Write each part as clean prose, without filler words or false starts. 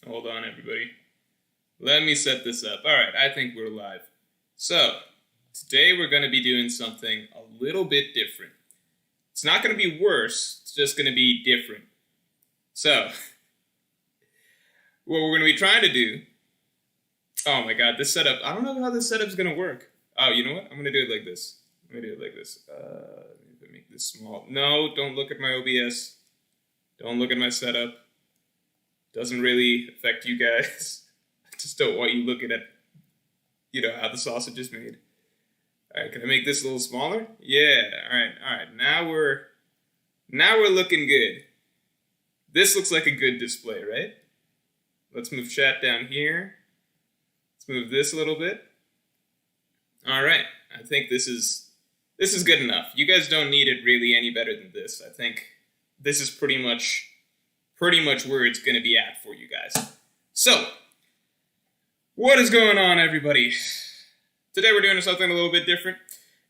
Hold on, everybody. Let me set this up. Alright, I think we're live. So, today we're going to be doing something a little bit different. It's not going to be worse, it's just going to be different. So, what we're going to be trying to do... Oh my god, this setup... I don't know how this setup's going to work. Oh, you know what? I'm going to do it like this. Let me do it like this. Let me make this small. No, don't look at my OBS. Don't look at my setup. Doesn't really affect you guys. I just don't want you looking at, how the sausage is made. Alright, can I make this a little smaller? Yeah, alright. Now we're looking good. This looks like a good display, right? Let's move chat down here. Let's move this a little bit. Alright, I think this is good enough. You guys don't need it really any better than this. I think this is pretty much where it's going to be at for you guys. So, what is going on, everybody? Today we're doing something a little bit different.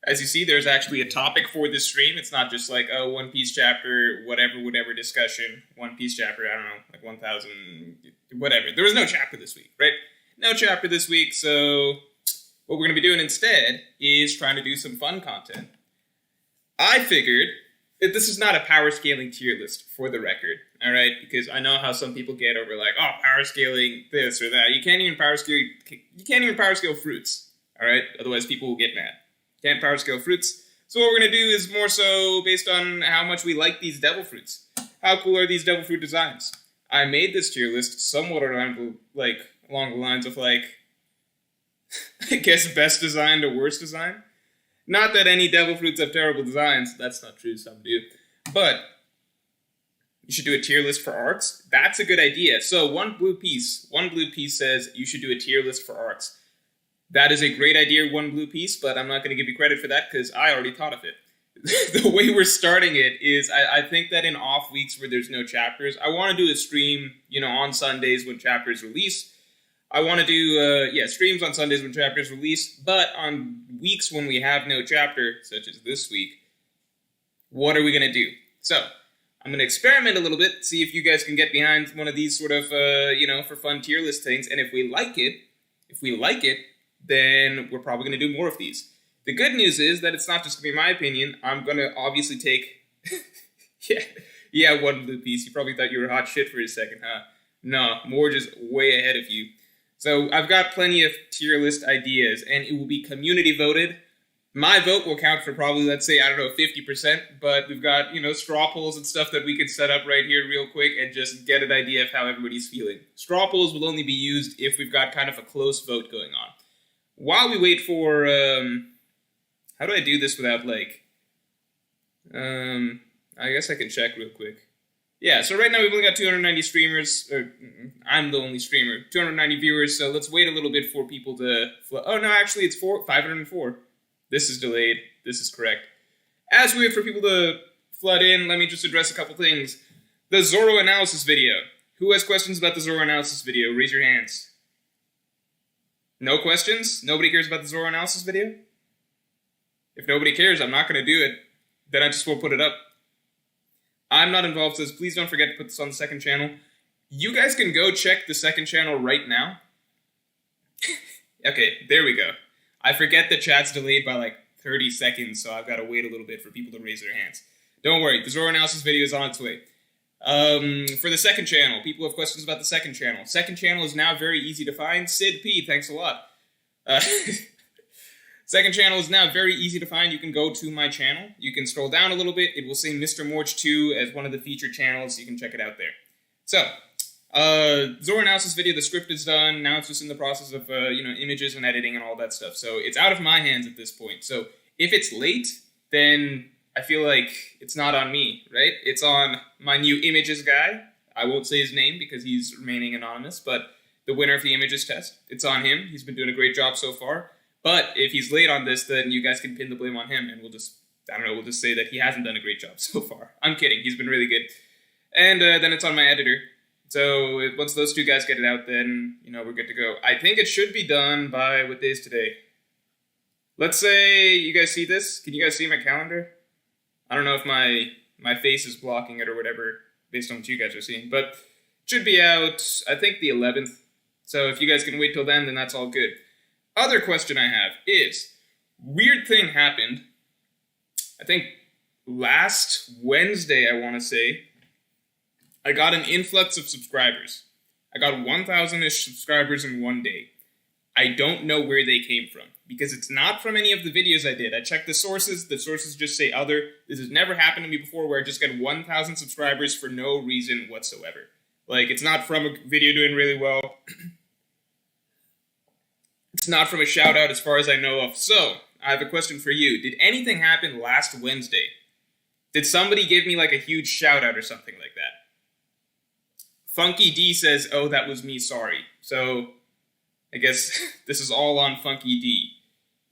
As you see, there's actually a topic for this stream. It's not just like, oh, One Piece chapter, whatever discussion. One Piece chapter, I don't know, like 1,000, whatever. There was no chapter this week, right? No chapter this week, so what we're going to be doing instead is trying to do some fun content. I figured that this is not a power scaling tier list, for the record, all right? Because I know how some people get over like, oh, power scaling this or that. You can't even power scale fruits, all right? Otherwise, people will get mad. Can't power scale fruits. So what we're gonna do is more so based on how much we like these devil fruits. How cool are these devil fruit designs? I made this tier list somewhat around along the lines of I guess best design to worst design. Not that any devil fruits have terrible designs. That's not true, some do. But you should do a tier list for arcs. That's a good idea. So One Blue Piece says you should do a tier list for arcs. That is a great idea, One Blue Piece, but I'm not going to give you credit for that because I already thought of it. The way we're starting it is I think that in off weeks where there's no chapters, I want to do a stream, on Sundays when chapters release. I want to do, streams on Sundays when chapters release, but on weeks when we have no chapter, such as this week, what are we going to do? So, I'm going to experiment a little bit, see if you guys can get behind one of these sort of, for fun tier list things, and if we like it, then we're probably going to do more of these. The good news is that it's not just going to be my opinion. I'm going to obviously take... One Blue Piece. You probably thought you were hot shit for a second, huh? No, more just way ahead of you. So I've got plenty of tier list ideas, and it will be community voted. My vote will count for probably, let's say, 50%, but we've got, straw polls and stuff that we could set up right here real quick and just get an idea of how everybody's feeling. Straw polls will only be used if we've got kind of a close vote going on. While we wait for, how do I do this without, I guess I can check real quick. Yeah, so right now we've only got 290 streamers, I'm the only streamer, 290 viewers, so let's wait a little bit for people to, oh no, actually it's 504. This is delayed, this is correct. As we wait for people to flood in, let me just address a couple things. The Zoro analysis video. Who has questions about the Zoro analysis video? Raise your hands. No questions? Nobody cares about the Zoro analysis video? If nobody cares, I'm not going to do it. Then I just won't put it up. I'm not involved, so please don't forget to put this on the second channel. You guys can go check the second channel right now. Okay, there we go. I forget that chat's delayed by 30 seconds, so I've got to wait a little bit for people to raise their hands. Don't worry, the Zoro analysis video is on its way. For the second channel, people have questions about the second channel. Second channel is now very easy to find. Sid P, thanks a lot. Second channel is now very easy to find. You can go to my channel. You can scroll down a little bit. It will say Mr. Morge 2 as one of the featured channels. You can check it out there. So, Zoro analysis video, the script is done. Now it's just in the process of, images and editing and all that stuff. So it's out of my hands at this point. So if it's late, then I feel like it's not on me, right? It's on my new images guy. I won't say his name because he's remaining anonymous, but the winner of the images test, it's on him. He's been doing a great job so far. But if he's late on this, then you guys can pin the blame on him, and we'll just say that he hasn't done a great job so far. I'm kidding. He's been really good. And then it's on my editor. So once those two guys get it out, then, we're good to go. I think it should be done by, what day is today? Let's say you guys see this. Can you guys see my calendar? I don't know if my face is blocking it or whatever, based on what you guys are seeing. But Should be out, I think, the 11th. So if you guys can wait till then that's all good. Other question I have is, weird thing happened, I think last Wednesday, I want to say, I got an influx of subscribers. I got 1,000-ish subscribers in one day. I don't know where they came from, because it's not from any of the videos I did. I checked the sources just say other. This has never happened to me before, where I just get 1,000 subscribers for no reason whatsoever. Like, it's not from a video doing really well. It's not from a shout-out as far as I know of. So, I have a question for you. Did anything happen last Wednesday? Did somebody give me, like, a huge shout-out or something like that? Funky D says, oh, that was me, sorry. So, I guess this is all on Funky D.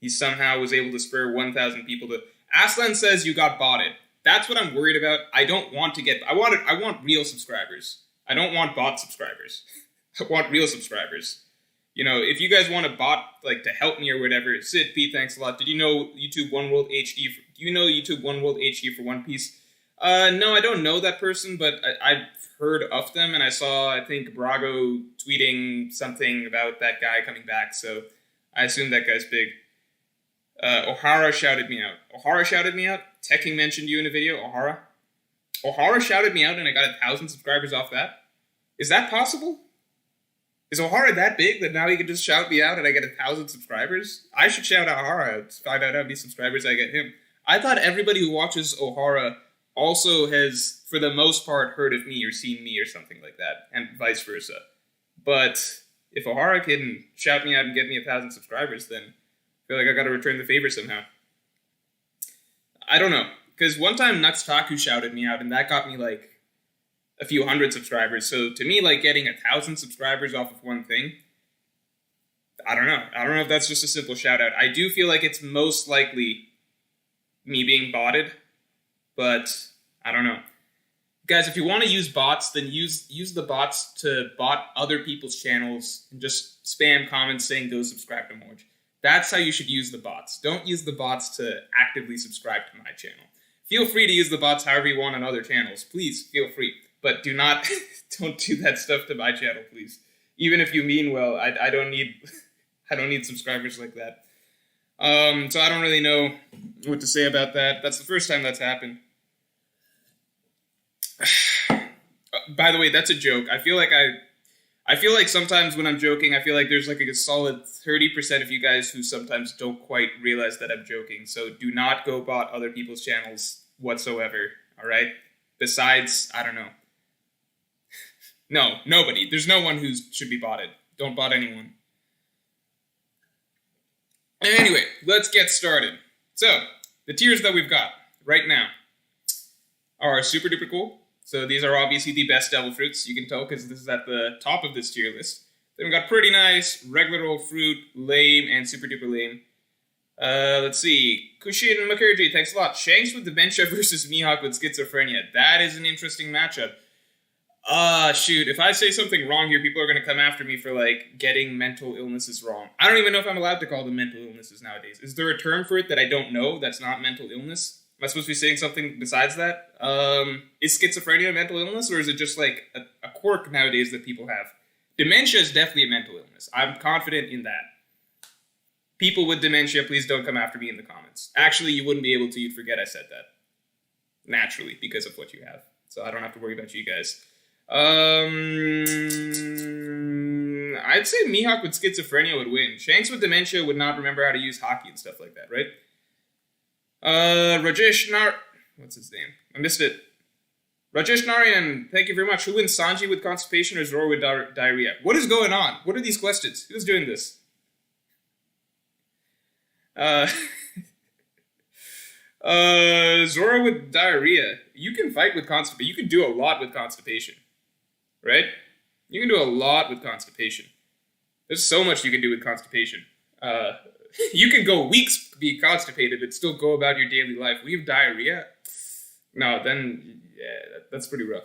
He somehow was able to spur 1,000 people to... Aslan says you got botted. That's what I'm worried about. I don't want to get... I want real subscribers. I don't want bot subscribers. I want real subscribers. You know, if you guys want a bot, like, to help me or whatever, Sid P, thanks a lot. Did you know YouTube One World HD... Do you know YouTube One World HD for One Piece? No, I don't know that person, but I've heard of them, and I saw, I think, Brago tweeting something about that guy coming back, so I assume that guy's big. O'Hara shouted me out. O'Hara shouted me out? Tekking mentioned you in a video, O'Hara? O'Hara shouted me out and I got 1,000 subscribers off that? Is that possible? Is O'Hara that big that now he can just shout me out and I get 1,000 subscribers? I should shout O'Hara out to find out how many subscribers I get him. I thought everybody who watches O'Hara also has, for the most part, heard of me or seen me or something like that, and vice versa. But if O'Hara can shout me out and get me 1,000 subscribers, then I feel like I gotta return the favor somehow. I don't know, because one time Nuxtaku shouted me out, and that got me, like, a few hundred subscribers. So to me, like, getting 1,000 subscribers off of one thing, I don't know. I don't know if that's just a simple shout out. I do feel like it's most likely me being botted, but I don't know. Guys, if you want to use bots, then use the bots to bot other people's channels and just spam comments saying go subscribe to Morge. That's how you should use the bots. Don't use the bots to actively subscribe to my channel. Feel free to use the bots however you want on other channels. Please, feel free. But do not, don't do that stuff to my channel, please. Even if you mean well, I don't need, I don't need subscribers like that. So I don't really know what to say about that. That's the first time that's happened. By the way, that's a joke. I feel like sometimes when I'm joking, I feel like there's like a solid 30% of you guys who sometimes don't quite realize that I'm joking. So do not go bot other people's channels whatsoever, all right? Besides, I don't know. No, nobody. There's no one who should be botted. Don't bot anyone. Anyway, let's get started. So, the tiers that we've got right now are super duper cool. So these are obviously the best devil fruits. You can tell because this is at the top of this tier list. Then we've got pretty nice, regular old fruit, lame, and super duper lame. Let's see. Kushin Mukherjee, thanks a lot. Shanks with dementia versus Mihawk with schizophrenia. That is an interesting matchup. Shoot. If I say something wrong here, people are going to come after me for, like, getting mental illnesses wrong. I don't even know if I'm allowed to call them mental illnesses nowadays. Is there a term for it that I don't know that's not mental illness? Am I supposed to be saying something besides that? Is schizophrenia a mental illness, or is it just, like, a quirk nowadays that people have? Dementia is definitely a mental illness. I'm confident in that. People with dementia, please don't come after me in the comments. Actually, you wouldn't be able to. You'd forget I said that. Naturally, because of what you have. So I don't have to worry about you guys. I'd say Mihawk with schizophrenia would win. Shanks with dementia would not remember how to use hockey and stuff like that, right? Rajesh what's his name? I missed it. Rajesh Narayan, thank you very much. Who wins, Sanji with constipation or Zoro with diarrhea? What is going on? What are these questions? Who's doing this? Zoro with diarrhea. You can fight with constipation. You can do a lot with constipation. Right? You can do a lot with constipation. There's so much you can do with constipation. You can go weeks be constipated and still go about your daily life. We have diarrhea? No, then, yeah, that's pretty rough.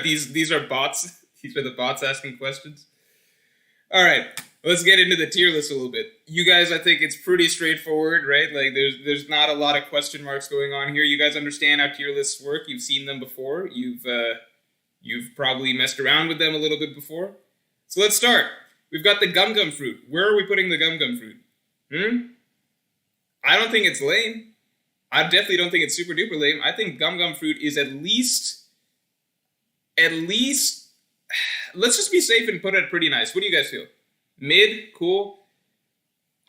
These are bots? These are the bots asking questions? Alright, let's get into the tier list a little bit. You guys, I think it's pretty straightforward, right? Like, there's not a lot of question marks going on here. You guys understand how tier lists work. You've seen them before. You've probably messed around with them a little bit before. So let's start. We've got the Gum Gum fruit. Where are we putting the Gum Gum fruit? I don't think it's lame. I definitely don't think it's super duper lame. I think Gum Gum fruit is at least, let's just be safe and put it pretty nice. What do you guys feel? Mid, cool.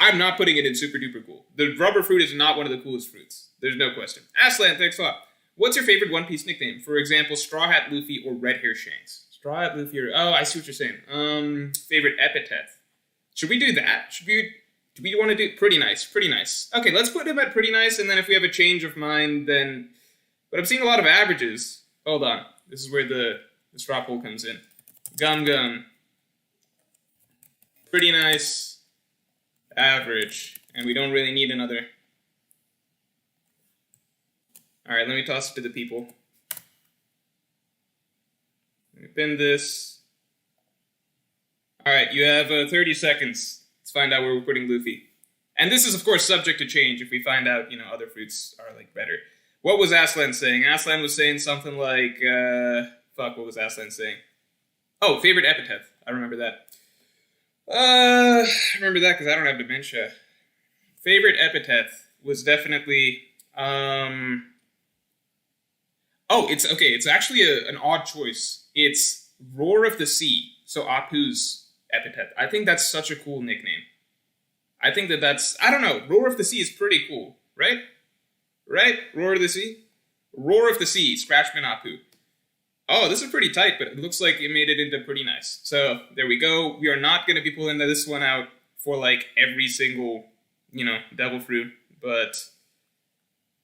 I'm not putting it in super duper cool. The rubber fruit is not one of the coolest fruits. There's no question. Aslan, thanks a lot. What's your favorite One Piece nickname? For example, Straw Hat Luffy or Red Hair Shanks? Straw Hat Luffy or... Oh, I see what you're saying. Favorite epithet. Should we do that? Do we want to do... Pretty nice, pretty nice. Okay, let's put him at pretty nice, and then if we have a change of mind, then... But I'm seeing a lot of averages. Hold on. This is where the straw poll comes in. Gum Gum. Pretty nice, average, and we don't really need another. All right, let me toss it to the people. Let me pin this. All right, you have 30 seconds. Let's find out where we're putting Luffy. And this is, of course, subject to change if we find out, other fruits are, better. What was Aslan saying? Aslan was saying something like, what was Aslan saying? Oh, favorite epithet. I remember that. I remember that because I don't have dementia. Favorite epithet was definitely, it's actually an odd choice. It's Roar of the Sea, so Apu's epithet. I think that's such a cool nickname. I think that's, I don't know, Roar of the Sea is pretty cool, right? Right? Roar of the Sea? Roar of the Sea, Scratchman Apu. Oh, this is pretty tight, but it looks like it made it into pretty nice. So, there we go. We are not going to be pulling this one out for, every single, devil fruit. But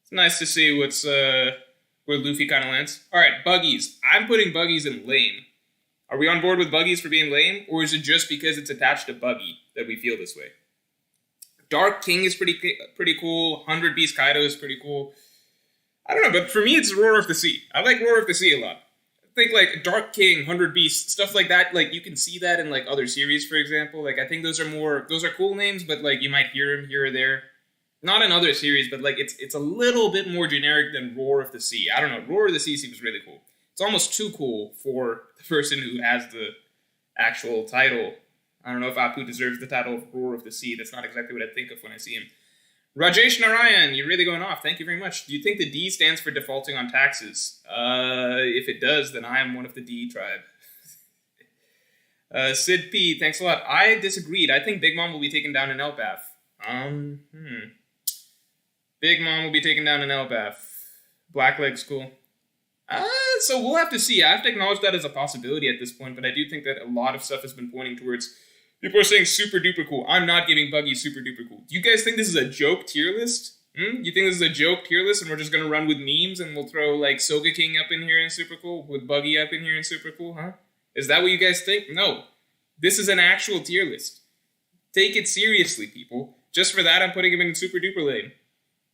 it's nice to see where Luffy kind of lands. All right, Buggies. I'm putting Buggies in lame. Are we on board with Buggies for being lame? Or is it just because it's attached to Buggy that we feel this way? Dark King is pretty cool. 100 Beast Kaido is pretty cool. I don't know, but for me, it's Roar of the Sea. I like Roar of the Sea a lot. Think Dark King, 100 Beasts, stuff like that. You can see that in other series, for example. I think those are cool names, but you might hear them here or there. Not in other series, but it's a little bit more generic than Roar of the Sea. I don't know. Roar of the Sea seems really cool. It's almost too cool for the person who has the actual title. I don't know if Apu deserves the title of Roar of the Sea. That's not exactly what I think of when I see him. Rajesh Narayan, you're really going off. Thank you very much. Do you think the D stands for defaulting on taxes? If it does, then I am one of the D tribe. Sid P, thanks a lot. I disagreed. I think Big Mom will be taken down in Elbaf. Big Mom will be taken down in Elbaf. Blackleg's cool. So we'll have to see. I have to acknowledge that as a possibility at this point, but I do think that a lot of stuff has been pointing towards... People are saying super duper cool. I'm not giving Buggy super duper cool. Do you guys think this is a joke tier list? You think this is a joke tier list and we're just going to run with memes and we'll throw Soga King up in here and super cool with Buggy up in here and super cool, huh? Is that what you guys think? No. This is an actual tier list. Take it seriously, people. Just for that, I'm putting him in super duper lane.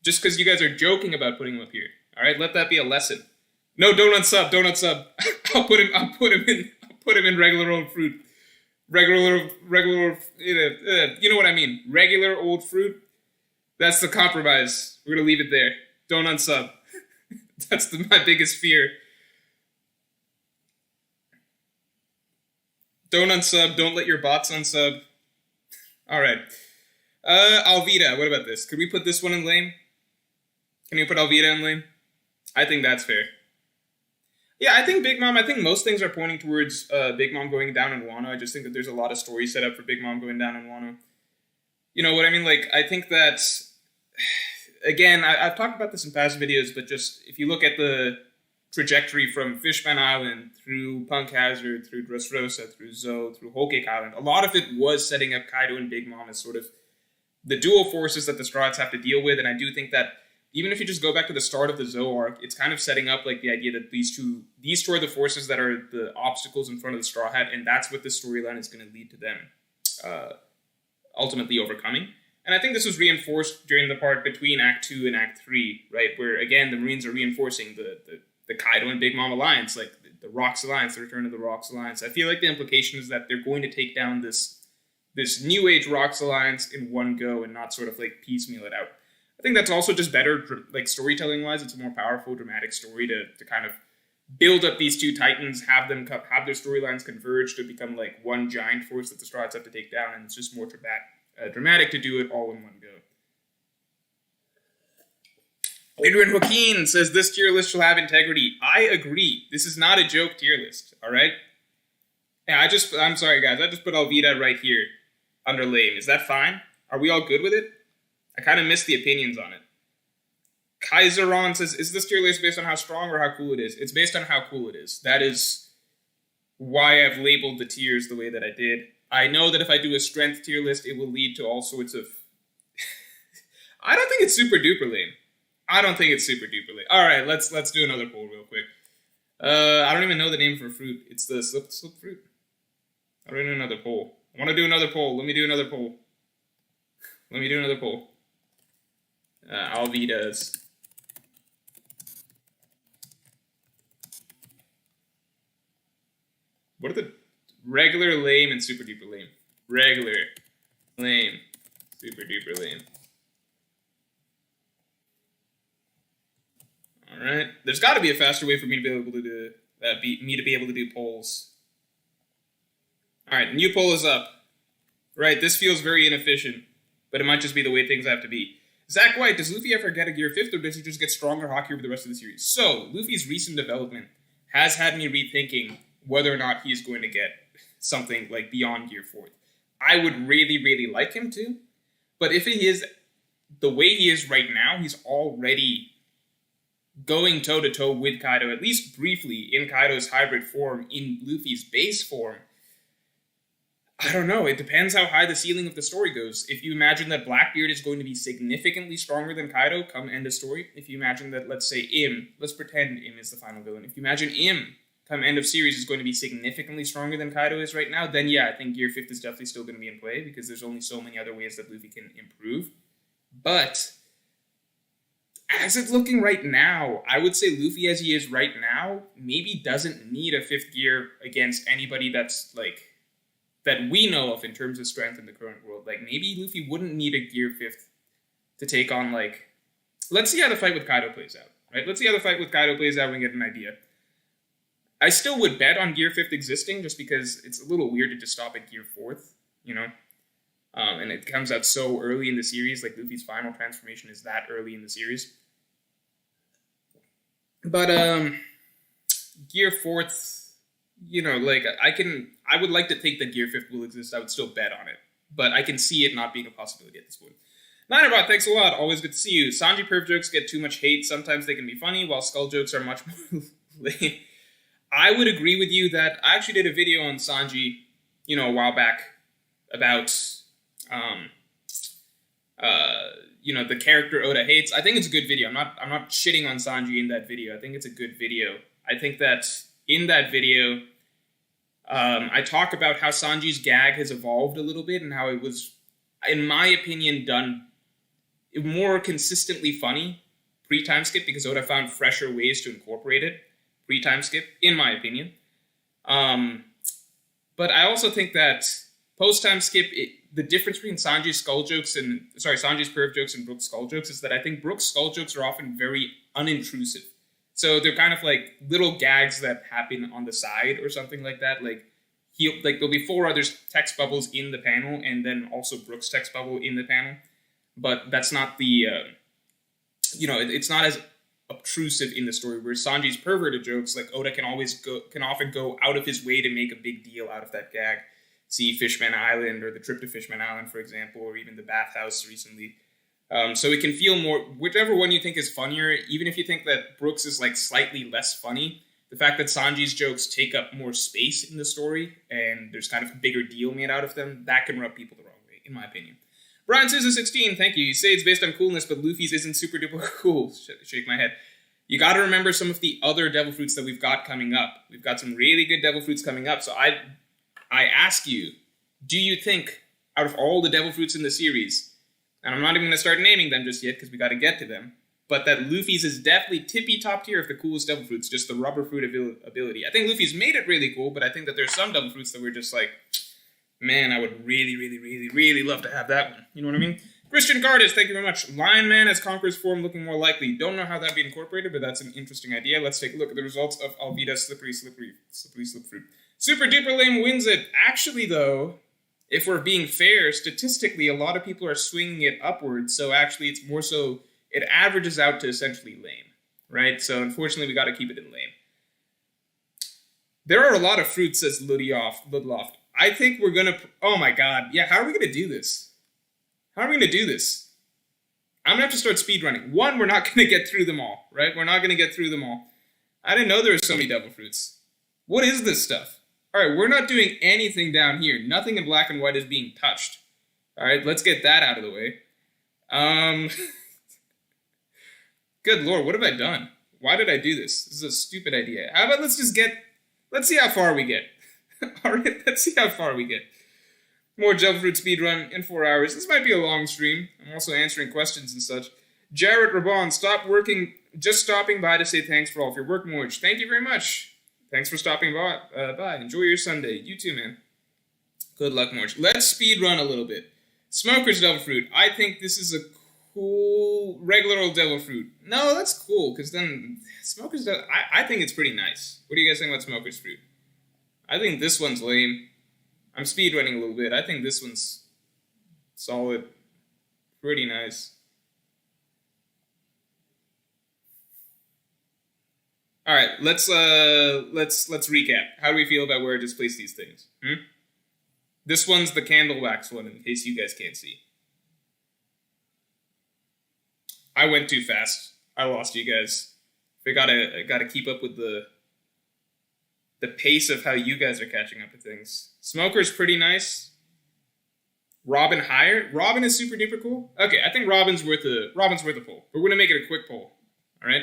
Just because you guys are joking about putting him up here. All right, let that be a lesson. No, don't unsub. I'll put him in regular old fruit. Regular, you know what I mean. Regular old fruit. That's the compromise. We're going to leave it there. Don't unsub. That's my biggest fear. Don't unsub. Don't let your bots unsub. All right. Alvida, what about this? Could we put this one in lame? Can you put Alvida in lame? I think that's fair. Yeah, I think most things are pointing towards Big Mom going down in Wano. I just think that there's a lot of stories set up for Big Mom going down in Wano. You know what I mean? I think that, again, I've talked about this in past videos, but just if you look at the trajectory from Fishman Island through Punk Hazard, through Dressrosa, through Zoe, through Whole Cake Island, a lot of it was setting up Kaido and Big Mom as sort of the dual forces that the Straw Hats have to deal with, and I do think that even if you just go back to the start of the Zoe arc, it's kind of setting up the idea that these two are the forces that are the obstacles in front of the Straw Hat, and that's what the storyline is going to lead to them ultimately overcoming. And I think this was reinforced during the part between Act 2 and Act 3, right, where, again, the Marines are reinforcing the Kaido and Big Mom alliance, the Rocks alliance, the return of the Rocks alliance. I feel like the implication is that they're going to take down this this New Age Rocks alliance in one go and not sort of like piecemeal it out. I think that's also just better, like storytelling wise. It's a more powerful, dramatic story to kind of build up these two titans, have their storylines converge to become like one giant force that the Straw Hats have to take down, and it's just more dramatic to do it all in one go. Adrian Joaquin says this tier list shall have integrity. I agree. This is not a joke tier list, all right? Yeah, I'm sorry, guys. I just put Alvida right here under lame. Is that fine? Are we all good with it? I kind of missed the opinions on it. Kaiseron says, is this tier list based on how strong or how cool it is? It's based on how cool it is. That is why I've labeled the tiers the way that I did. I know that if I do a strength tier list, it will lead to all sorts of... I don't think it's super duper lame. All right, let's do another poll real quick. I don't even know the name for fruit. It's the slip fruit. I'll do another poll. I want to do another poll. Let me do another poll. Alvidas. What are the regular, lame, and super duper lame? Regular, lame, super duper lame. All right. There's got to be a faster way for me to be able to do polls. All right, new poll is up. Right, this feels very inefficient, but it might just be the way things have to be. Zach White, does Luffy ever get a Gear 5th, or does he just get stronger hockey over the rest of the series? So, Luffy's recent development has had me rethinking whether or not he's going to get something like beyond Gear 4th. I would really, really like him to, but if he is the way he is right now, he's already going toe-to-toe with Kaido, at least briefly, in Kaido's hybrid form, in Luffy's base form. I don't know. It depends how high the ceiling of the story goes. If you imagine that Blackbeard is going to be significantly stronger than Kaido come end of story, if you imagine that, let's say, let's pretend Im is the final villain. If you imagine Im come end of series is going to be significantly stronger than Kaido is right now, then yeah, I think Gear 5th is definitely still going to be in play because there's only so many other ways that Luffy can improve. But as it's looking right now, I would say Luffy as he is right now maybe doesn't need a 5th gear against anybody that's like that we know of in terms of strength in the current world. Like, maybe Luffy wouldn't need a Gear 5th to take on, like... Let's see how the fight with Kaido plays out, right? Let's see how the fight with Kaido plays out and get an idea. I still would bet on Gear 5th existing, just because it's a little weird to just stop at Gear 4th, you know? And it comes out so early in the series, like, Luffy's final transformation is that early in the series. But, Gear 4th... You know, like, I would like to think that Gear 5th will exist. I would still bet on it. But I can see it not being a possibility at this point. Ninerbot, thanks a lot. Always good to see you. Sanji perv jokes get too much hate. Sometimes they can be funny, while skull jokes are much more lame. I would agree with you that I actually did a video on Sanji, you know, a while back about, you know, the character Oda hates. I think it's a good video. I'm not shitting on Sanji in that video. I think it's a good video. I think that in that video, I talk about how Sanji's gag has evolved a little bit and how it was, in my opinion, done more consistently funny pre-time skip because Oda found fresher ways to incorporate it pre-time skip, in my opinion. But I also think that post-time skip, the difference between Sanji's perv jokes and Brook's skull jokes is that I think Brook's skull jokes are often very unintrusive. So they're kind of like little gags that happen on the side or something like that. Like there'll be 4 other text bubbles in the panel, and then also Brook's text bubble in the panel. But that's not the, it's not as obtrusive in the story. Where Sanji's perverted jokes, like Oda can often go out of his way to make a big deal out of that gag. See Fishman Island or the trip to Fishman Island, for example, or even the bathhouse recently. So it can feel more, whichever one you think is funnier, even if you think that Brooks is like slightly less funny, the fact that Sanji's jokes take up more space in the story and there's kind of a bigger deal made out of them, that can rub people the wrong way, in my opinion. Brian Sousa 16, thank you. You say it's based on coolness, but Luffy's isn't super duper cool. Shake my head. You got to remember some of the other Devil Fruits that we've got coming up. We've got some really good Devil Fruits coming up. So I ask you, do you think out of all the Devil Fruits in the series, and I'm not even going to start naming them just yet because we got to get to them, but that Luffy's is definitely tippy top tier of the coolest Devil Fruits, just the rubber fruit ability. I think Luffy's made it really cool, but I think that there's some Devil Fruits that we're just like, Man, I would really, really, really, really love to have that one. You know what I mean? Christian Cardis, thank you very much. Lion Man as Conqueror's form looking more likely. Don't know how that'd be incorporated, but that's an interesting idea. Let's take a look at the results of Alvida's Slippery Slipfruit. Super Duper Lame wins it. Actually, though, if we're being fair, statistically, a lot of people are swinging it upwards, so actually it's more so, it averages out to essentially lame, right? So unfortunately, we got to keep it in lame. There are a lot of fruits, says Ludloft. I think we're going to, oh my god, yeah, how are we going to do this? How are we going to do this? I'm going to have to start speedrunning. One, we're not going to get through them all, right? We're not going to get through them all. I didn't know there were so many devil fruits. What is this stuff? All right, we're not doing anything down here. Nothing in black and white is being touched. All right, let's get that out of the way. Good lord, what have I done? Why did I do this? This is a stupid idea. How about let's see how far we get. All right, let's see how far we get. More Devil Fruit speedrun in 4 hours. This might be a long stream. I'm also answering questions and such. Jarrett Rabon, stop working. Just stopping by to say thanks for all of your work, Morge. Thank you very much. Thanks for stopping by. Enjoy your Sunday. You too, man. Good luck, Morge. Let's speedrun a little bit. Smoker's Devil Fruit. I think this is a cool regular old Devil Fruit. No, that's cool, because then Smoker's Devil... I think it's pretty nice. What do you guys think about Smoker's Fruit? I think this one's lame. I'm speedrunning a little bit. I think this one's solid. Pretty nice. All right, let's recap. How do we feel about where I just placed these things? This one's the candle wax one, in case you guys can't see. I went too fast. I lost you guys. I gotta keep up with the pace of how you guys are catching up to things. Smoker's pretty nice. Robin higher. Robin is super duper cool. Okay, I think Robin's worth a poll. We're gonna make it a quick poll. All right.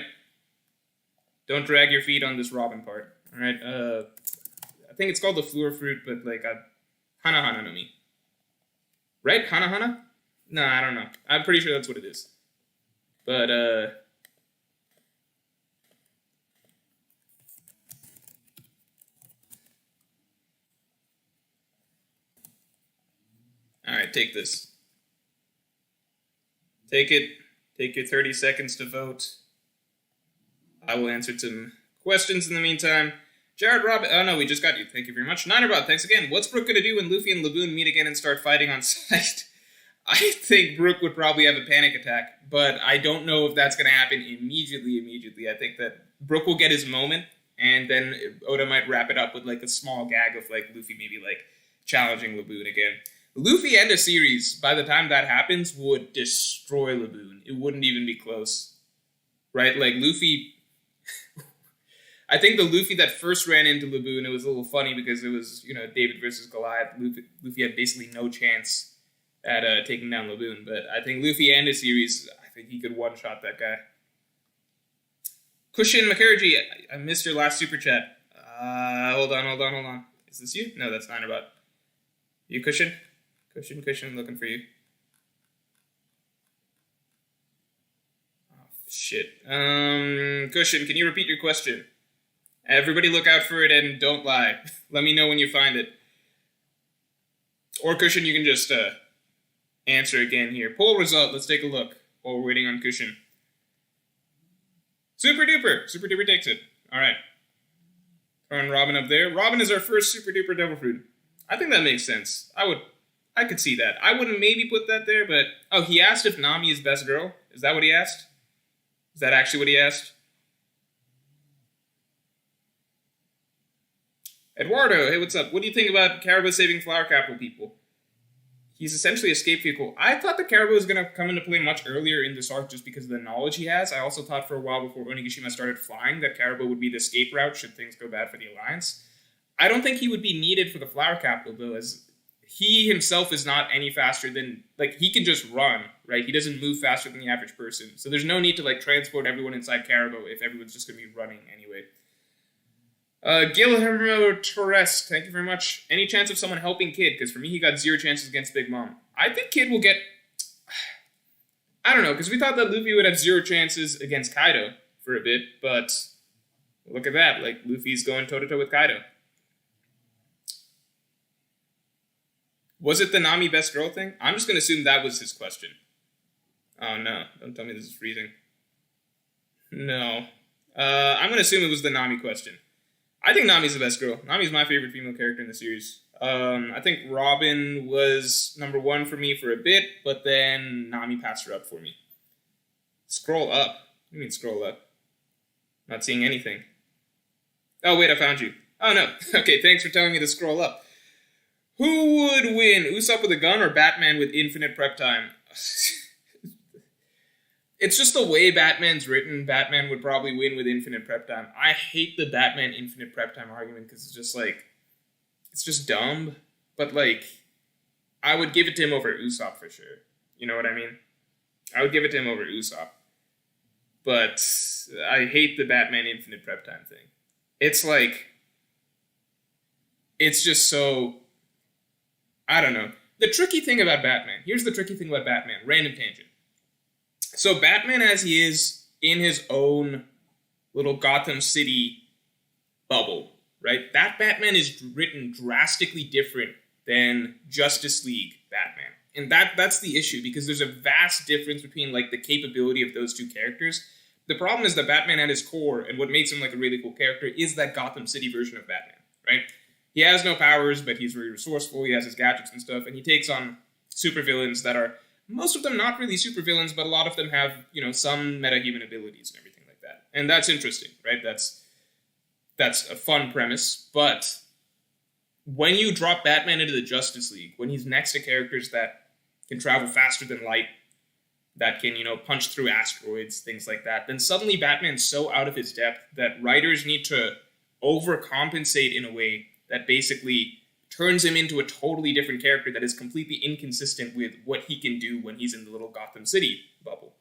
Don't drag your feet on this Robin part. All right. I think it's called the Fleur Fruit, but like Hana Hana no Mi. Right? Hana Hana? No, I don't know. I'm pretty sure that's what it is. But Alright, take this. Take it. Take your 30 seconds to vote. I will answer some questions in the meantime. Jared Robin... Oh, no, we just got you. Thank you very much. Ninerbot, thanks again. What's Brook going to do when Luffy and Laboon meet again and start fighting on sight? I think Brook would probably have a panic attack, but I don't know if that's going to happen immediately. I think that Brook will get his moment, and then Oda might wrap it up with, like, a small gag of, like, Luffy maybe, like, challenging Laboon again. Luffy and a series, by the time that happens, would destroy Laboon. It wouldn't even be close. Right? Like, Luffy... I think the Luffy that first ran into Laboon, it was a little funny because it was, David versus Goliath. Luffy had basically no chance at taking down Laboon. But I think Luffy and a series, I think he could one-shot that guy. Cushion McCurgy, I missed your last super chat. Hold on. Is this you? No, that's Ninerbot. You Cushion? Cushion, looking for you. Oh, shit. Cushion, can you repeat your question? Everybody look out for it and don't lie. Let me know when you find it. Or Cushion, you can just answer again here. Poll result, let's take a look while we're waiting on Cushion. Super Duper takes it. Alright. Throwing Robin up there. Robin is our first Super Duper Devil Fruit. I think that makes sense. I could see that. I wouldn't maybe put that there, but... Oh, he asked if Nami is best girl? Is that what he asked? Is that actually what he asked? Eduardo, hey, what's up? What do you think about Caribou saving Flower Capital people? He's essentially escape vehicle. I thought the Caribou was going to come into play much earlier in this arc just because of the knowledge he has. I also thought for a while before Onigashima started flying that Caribou would be the escape route should things go bad for the Alliance. I don't think he would be needed for the Flower Capital, though, as he himself is not any faster than... Like, he can just run, right? He doesn't move faster than the average person. So there's no need to, like, transport everyone inside Caribou if everyone's just going to be running anyway. Guillermo Torres, thank you very much. Any chance of someone helping Kid? Because for me, he got 0 chances against Big Mom. I think Kid will get... I don't know, because we thought that Luffy would have 0 chances against Kaido for a bit, but look at that. Like, Luffy's going toe-to-toe with Kaido. Was it the Nami best girl thing? I'm just going to assume that was his question. Oh, no. Don't tell me this is freezing. No. I'm going to assume it was the Nami question. I think Nami's the best girl. Nami's my favorite female character in the series. I think Robin was number one for me for a bit, but then Nami passed her up for me. Scroll up. What do you mean scroll up? Not seeing anything. Oh, wait, I found you. Oh, no. Okay, thanks for telling me to scroll up. Who would win, Usopp with a gun or Batman with infinite prep time? It's just the way Batman's written. Batman would probably win with infinite prep time. I hate the Batman infinite prep time argument because it's just like, it's just dumb. But like, I would give it to him over Usopp for sure. You know what I mean? I would give it to him over Usopp. But I hate the Batman infinite prep time thing. It's like, it's just so, I don't know. The tricky thing about Batman, here's the tricky thing about Batman, random tangent. So Batman as he is in his own little Gotham City bubble, right? That Batman is written drastically different than Justice League Batman. And that's the issue, because there's a vast difference between like the capability of those two characters. The problem is that Batman at his core, and what makes him like a really cool character, is that Gotham City version of Batman, right? He has no powers, but he's very resourceful, he has his gadgets and stuff, and he takes on supervillains that are, most of them not really supervillains, but a lot of them have, you know, some metahuman abilities and everything like that. And that's interesting, right? That's a fun premise, but when you drop Batman into the Justice League, when he's next to characters that can travel faster than light, that can, you know, punch through asteroids, things like that, then suddenly Batman's so out of his depth that writers need to overcompensate in a way that basically turns him into a totally different character that is completely inconsistent with what he can do when he's in the little Gotham City bubble,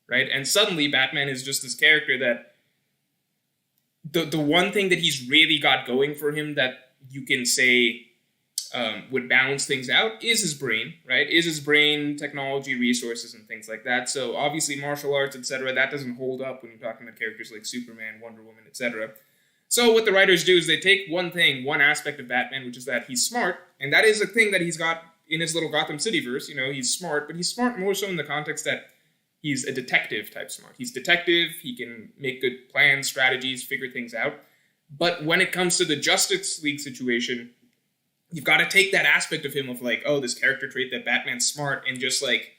right? And suddenly Batman is just this character that the one thing that he's really got going for him that you can say would balance things out is his brain, right? Is his brain, technology, resources, and things like that. So obviously martial arts, etc., that doesn't hold up when you're talking about characters like Superman, Wonder Woman, etc. So what the writers do is they take one thing, one aspect of Batman, which is that he's smart, and that is a thing that he's got in his little Gotham City verse. You know, he's smart, but he's smart more so in the context that he's a detective type smart. He's detective, he can make good plans, strategies, figure things out. But when it comes to the Justice League situation, you've got to take that aspect of him of like, oh, this character trait that Batman's smart, and just like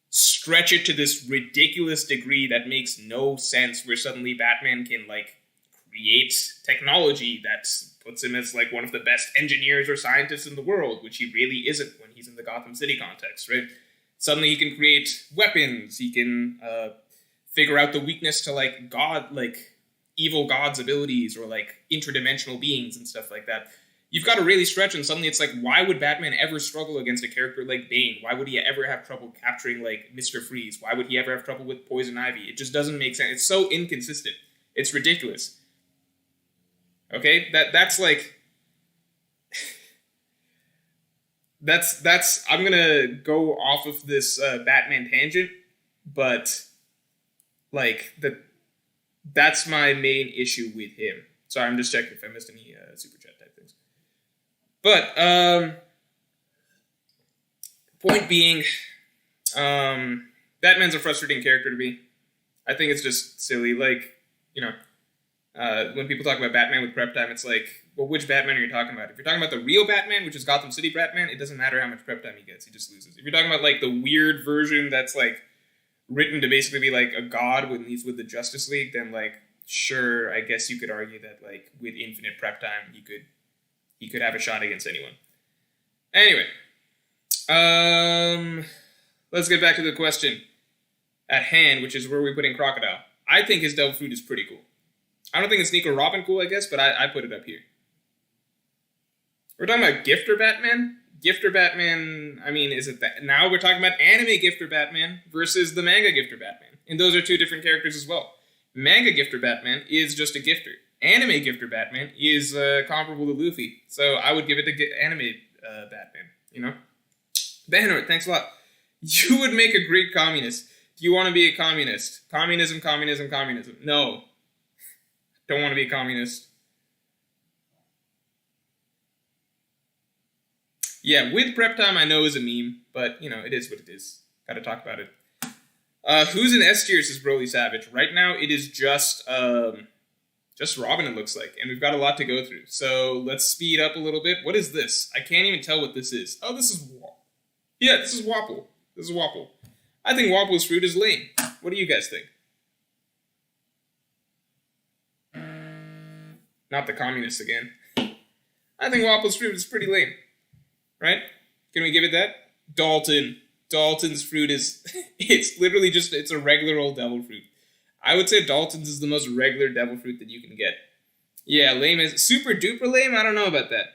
stretch it to this ridiculous degree that makes no sense, where suddenly Batman can like create technology that puts him as like one of the best engineers or scientists in the world, which he really isn't when he's in the Gotham City context, right? Suddenly he can create weapons, he can figure out the weakness to like God, like evil gods' abilities, or like interdimensional beings and stuff like that. You've got to really stretch, and suddenly it's like, why would Batman ever struggle against a character like Bane? Why would he ever have trouble capturing like Mr. Freeze? Why would he ever have trouble with Poison Ivy? It just doesn't make sense. It's so inconsistent. It's ridiculous. Okay, that's like, that's I'm gonna go off of this Batman tangent, but like that's my main issue with him. Sorry, I'm just checking if I missed any super chat type things. But point being, Batman's a frustrating character to me. I think it's just silly. Like, you know, when people talk about Batman with prep time, it's like, well, which Batman are you talking about? If you're talking about the real Batman, which is Gotham City Batman, it doesn't matter how much prep time he gets, he just loses. If you're talking about like the weird version that's like written to basically be like a god when he's with the Justice League, then like, sure, I guess you could argue that like with infinite prep time, he could have a shot against anyone. Anyway, let's get back to the question at hand, which is where we put in Crocodile. I think his devil fruit is pretty cool. I don't think it's Nico Robin cool, I guess, but I put it up here. We're talking about Gifter Batman. Gifter Batman, I mean, is it that? Now we're talking about anime Gifter Batman versus the manga Gifter Batman. And those are two different characters as well. Manga Gifter Batman is just a gifter. Anime Gifter Batman is comparable to Luffy. So I would give it to anime Batman, you know? Banner, thanks a lot. You would make a great communist. Do you want to be a communist? Communism, communism, communism. No. Don't want to be a communist. Yeah, with prep time I know is a meme, but it is what it is. Gotta talk about it. Who's in S tier, says Broly Savage. Right now it is just Robin, it looks like, and we've got a lot to go through. So let's speed up a little bit. What is this? I can't even tell what this is. Oh, this is yeah, this is Wapple. This is Wapple. I think Wapple's fruit is lame. What do you guys think? Not the communists again. I think Wapple's fruit is pretty lame. Right? Can we give it that? Dalton. Dalton's fruit is, it's literally just, it's a regular old devil fruit. I would say Dalton's is the most regular devil fruit that you can get. Yeah, lame is, super duper lame? I don't know about that.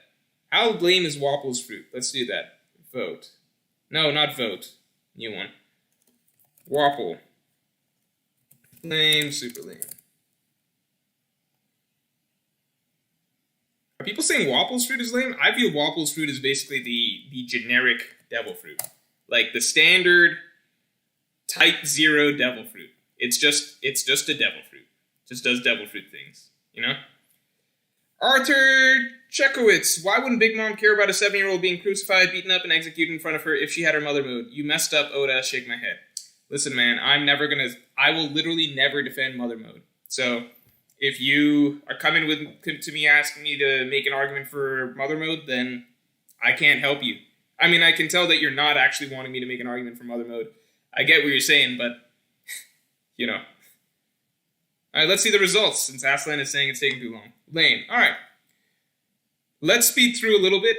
How lame is Wapple's fruit? Let's do that. Vote. No, not vote. New one. Wapple. Lame, super lame. Are people saying Wapple's fruit is lame? I feel Wapple's fruit is basically the generic devil fruit. Like the standard type 0 devil fruit. It's just a devil fruit. Just does devil fruit things, Arthur Chekowitz. Why wouldn't Big Mom care about a 7-year-old being crucified, beaten up, and executed in front of her if she had her mother mode? You messed up, Oda. Shake my head. Listen, man, I will literally never defend mother mode. So if you are coming to me asking me to make an argument for mother mode, then I can't help you. I mean, I can tell that you're not actually wanting me to make an argument for mother mode. I get what you're saying, but, All right, let's see the results, since Aslan is saying it's taking too long. Lame. All right. Let's speed through a little bit,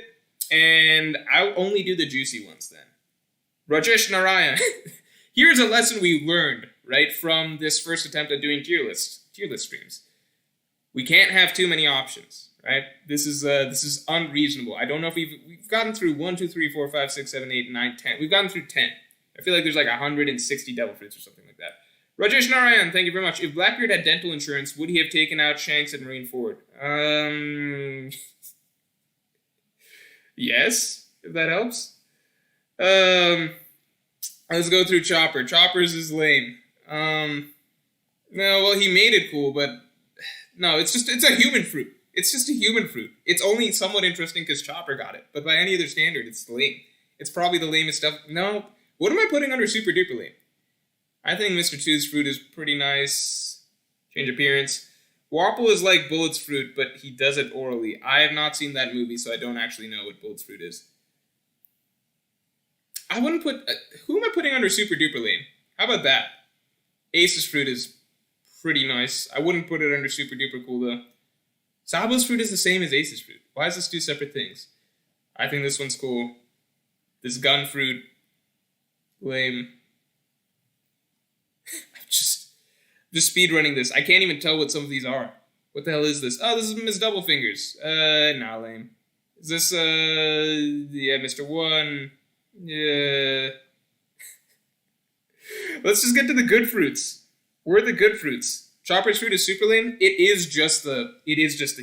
and I'll only do the juicy ones then. Rajesh Narayan. Here's a lesson we learned, right, from this first attempt at doing tier list streams. We can't have too many options, right? This is unreasonable. I don't know if we've gotten through 1, 2, 3, 4, 5, 6, 7, 8, 9, 10. We've gotten through 10. I feel like there's like 160 devil fruits or something like that. Rajesh Narayan, thank you very much. If Blackbeard had dental insurance, would he have taken out Shanks and Marineford? Yes, if that helps. Let's go through Chopper. Chopper's is lame. No, well, he made it cool, but no, it's a human fruit. It's just a human fruit. It's only somewhat interesting because Chopper got it, but by any other standard, it's lame. It's probably the lamest stuff. No, what am I putting under super duper lame? I think Mr. Two's fruit is pretty nice. Change appearance. Wapple is like Bullet's fruit, but he does it orally. I have not seen that movie, so I don't actually know what Bullet's fruit is. I wouldn't put... who am I putting under super duper lame? How about that? Ace's fruit is pretty nice. I wouldn't put it under super duper cool, though. Sabo's fruit is the same as Ace's fruit. Why is this two separate things? I think this one's cool. This gun fruit... lame. I'm just speedrunning this. I can't even tell what some of these are. What the hell is this? Oh, this is Miss Doublefingers. Nah, lame. Is this, yeah, Mr. One... yeah. Let's just get to the good fruits. Where are the good fruits? Chopper's fruit is super lame. It is just the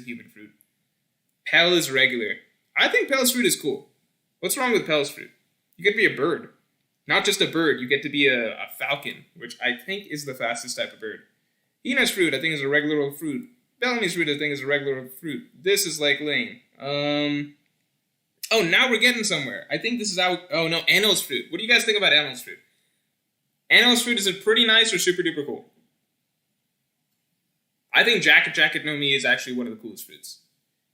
human fruit. Pell is regular. I think Pell's fruit is cool. What's wrong with Pell's fruit? You get to be a bird. Not just a bird, you get to be a falcon, which I think is the fastest type of bird. Hina's fruit, I think, is a regular old fruit. Bellamy's fruit, I think, is a regular old fruit. This is like lame. Oh, now we're getting somewhere. I think this is how... oh, no, Anno's fruit. What do you guys think about Anno's fruit? Anno's fruit, is it pretty nice or super duper cool? I think Jacket no Mi is actually one of the coolest fruits.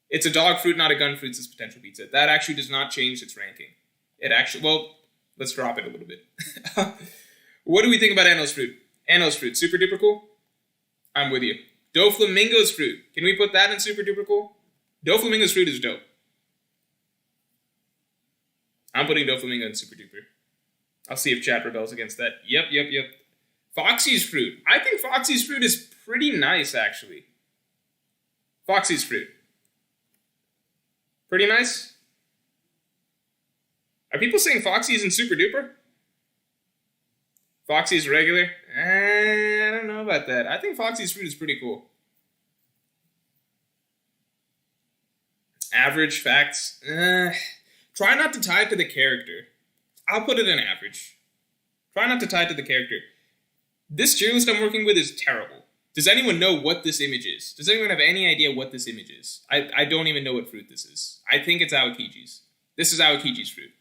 It's a dog fruit, not a gun fruit, says Potential Pizza. That actually does not change its ranking. It actually... well, let's drop it a little bit. What do we think about Anno's fruit? Anno's fruit, super duper cool? I'm with you. Doflamingo's fruit. Can we put that in super duper cool? Doflamingo's fruit is dope. I'm putting Doflamingo in super duper. I'll see if chat rebels against that. Yep. Foxy's fruit. I think Foxy's fruit is pretty nice, actually. Foxy's fruit. Pretty nice? Are people saying Foxy's in super duper? Foxy's regular? I don't know about that. I think Foxy's fruit is pretty cool. Average facts. Try not to tie it to the character. I'll put it in average. Try not to tie it to the character. This tier list I'm working with is terrible. Does anyone know what this image is? Does anyone have any idea what this image is? I don't even know what fruit this is. I think it's Awakiji's. This is Aokiji's fruit.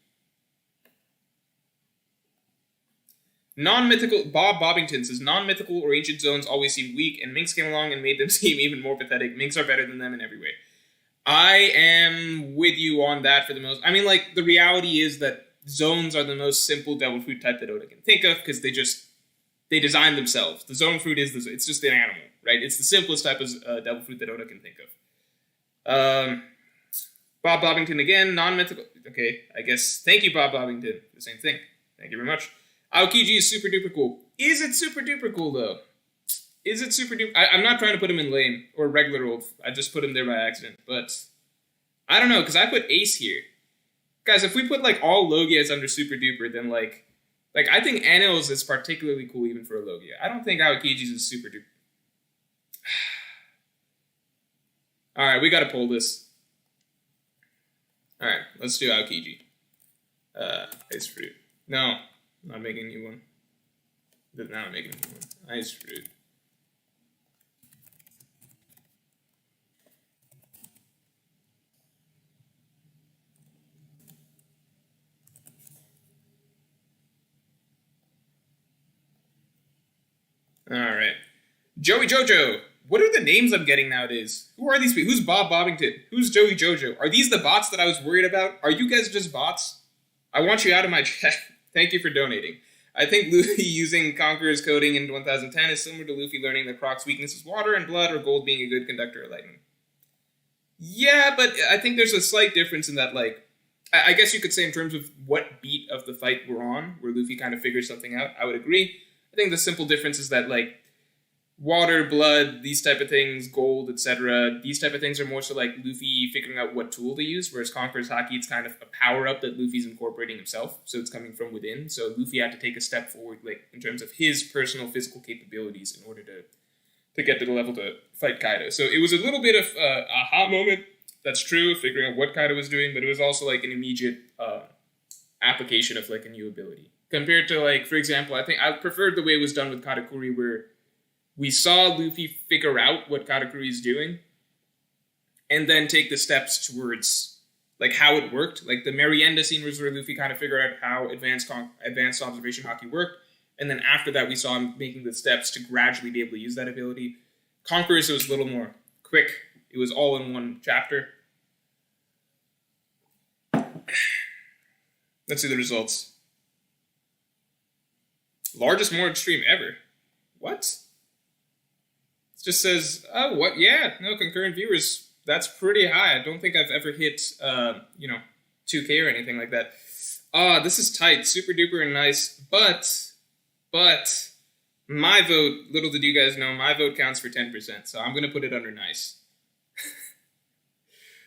Non-mythical, Bob Bobbington says, non-mythical or ancient zones always seem weak, and Minks came along and made them seem even more pathetic. Minks are better than them in every way. I am with you on that for the most... I mean, like, the reality is that zones are the most simple devil fruit type that Oda can think of, because they design themselves. The zone fruit it's just an animal, right? It's the simplest type of devil fruit that Oda can think of. Bob Bobbington again, non-mythical... Okay, I guess... Thank you, Bob Bobbington. The same thing. Thank you very much. Aokiji is super duper cool. Is it super duper cool, though? Is it super duper... I'm not trying to put him in lame or regular old. I just put him there by accident. But I don't know, because I put Ace here. Guys, if we put, like, all Logias under super duper, then, like, I think Anil's is particularly cool even for a Logia. I don't think Aokiji's is super duper. Alright, we gotta pull this. Alright, let's do Aokiji. Ice fruit. No. Not making a new one. Now I'm making a new one. Ice fruit. Alright. Joey Jojo! What are the names I'm getting nowadays? Who are these people? Who's Bob Bobbington? Who's Joey Jojo? Are these the bots that I was worried about? Are you guys just bots? I want you out of my chat. Thank you for donating. I think Luffy using Conqueror's coding in 1010 is similar to Luffy learning that Croc's weakness is water and blood, or gold being a good conductor of lightning. Yeah, but I think there's a slight difference in that, like, I guess you could say in terms of what beat of the fight we're on, where Luffy kind of figures something out, I would agree. I think the simple difference is that, like, water, blood, these type of things, gold, etc., these type of things are more so like Luffy figuring out what tool to use, whereas Conqueror's Haki, it's kind of a power-up that Luffy's incorporating himself, so it's coming from within. So Luffy had to take a step forward, like, in terms of his personal physical capabilities in order to get to the level to fight Kaido. So it was a little bit of a aha moment, that's true, figuring out what Kaido was doing, but it was also, like, an immediate application of, like, a new ability. Compared to, like, for example, I think I preferred the way it was done with Katakuri, where we saw Luffy figure out what Katakuri is doing, and then take the steps towards, like, how it worked. Like, the Merienda scene was where Luffy kind of figured out how advanced observation Haki worked, and then after that we saw him making the steps to gradually be able to use that ability. Conqueror's, it was a little more quick. It was all in one chapter. Let's see the results. Largest more extreme ever. What? It just says, oh, what? Yeah, no, concurrent viewers. That's pretty high. I don't think I've ever hit, 2K or anything like that. This is tight. Super duper and nice. But, my vote, little did you guys know, my vote counts for 10%. So I'm going to put it under nice.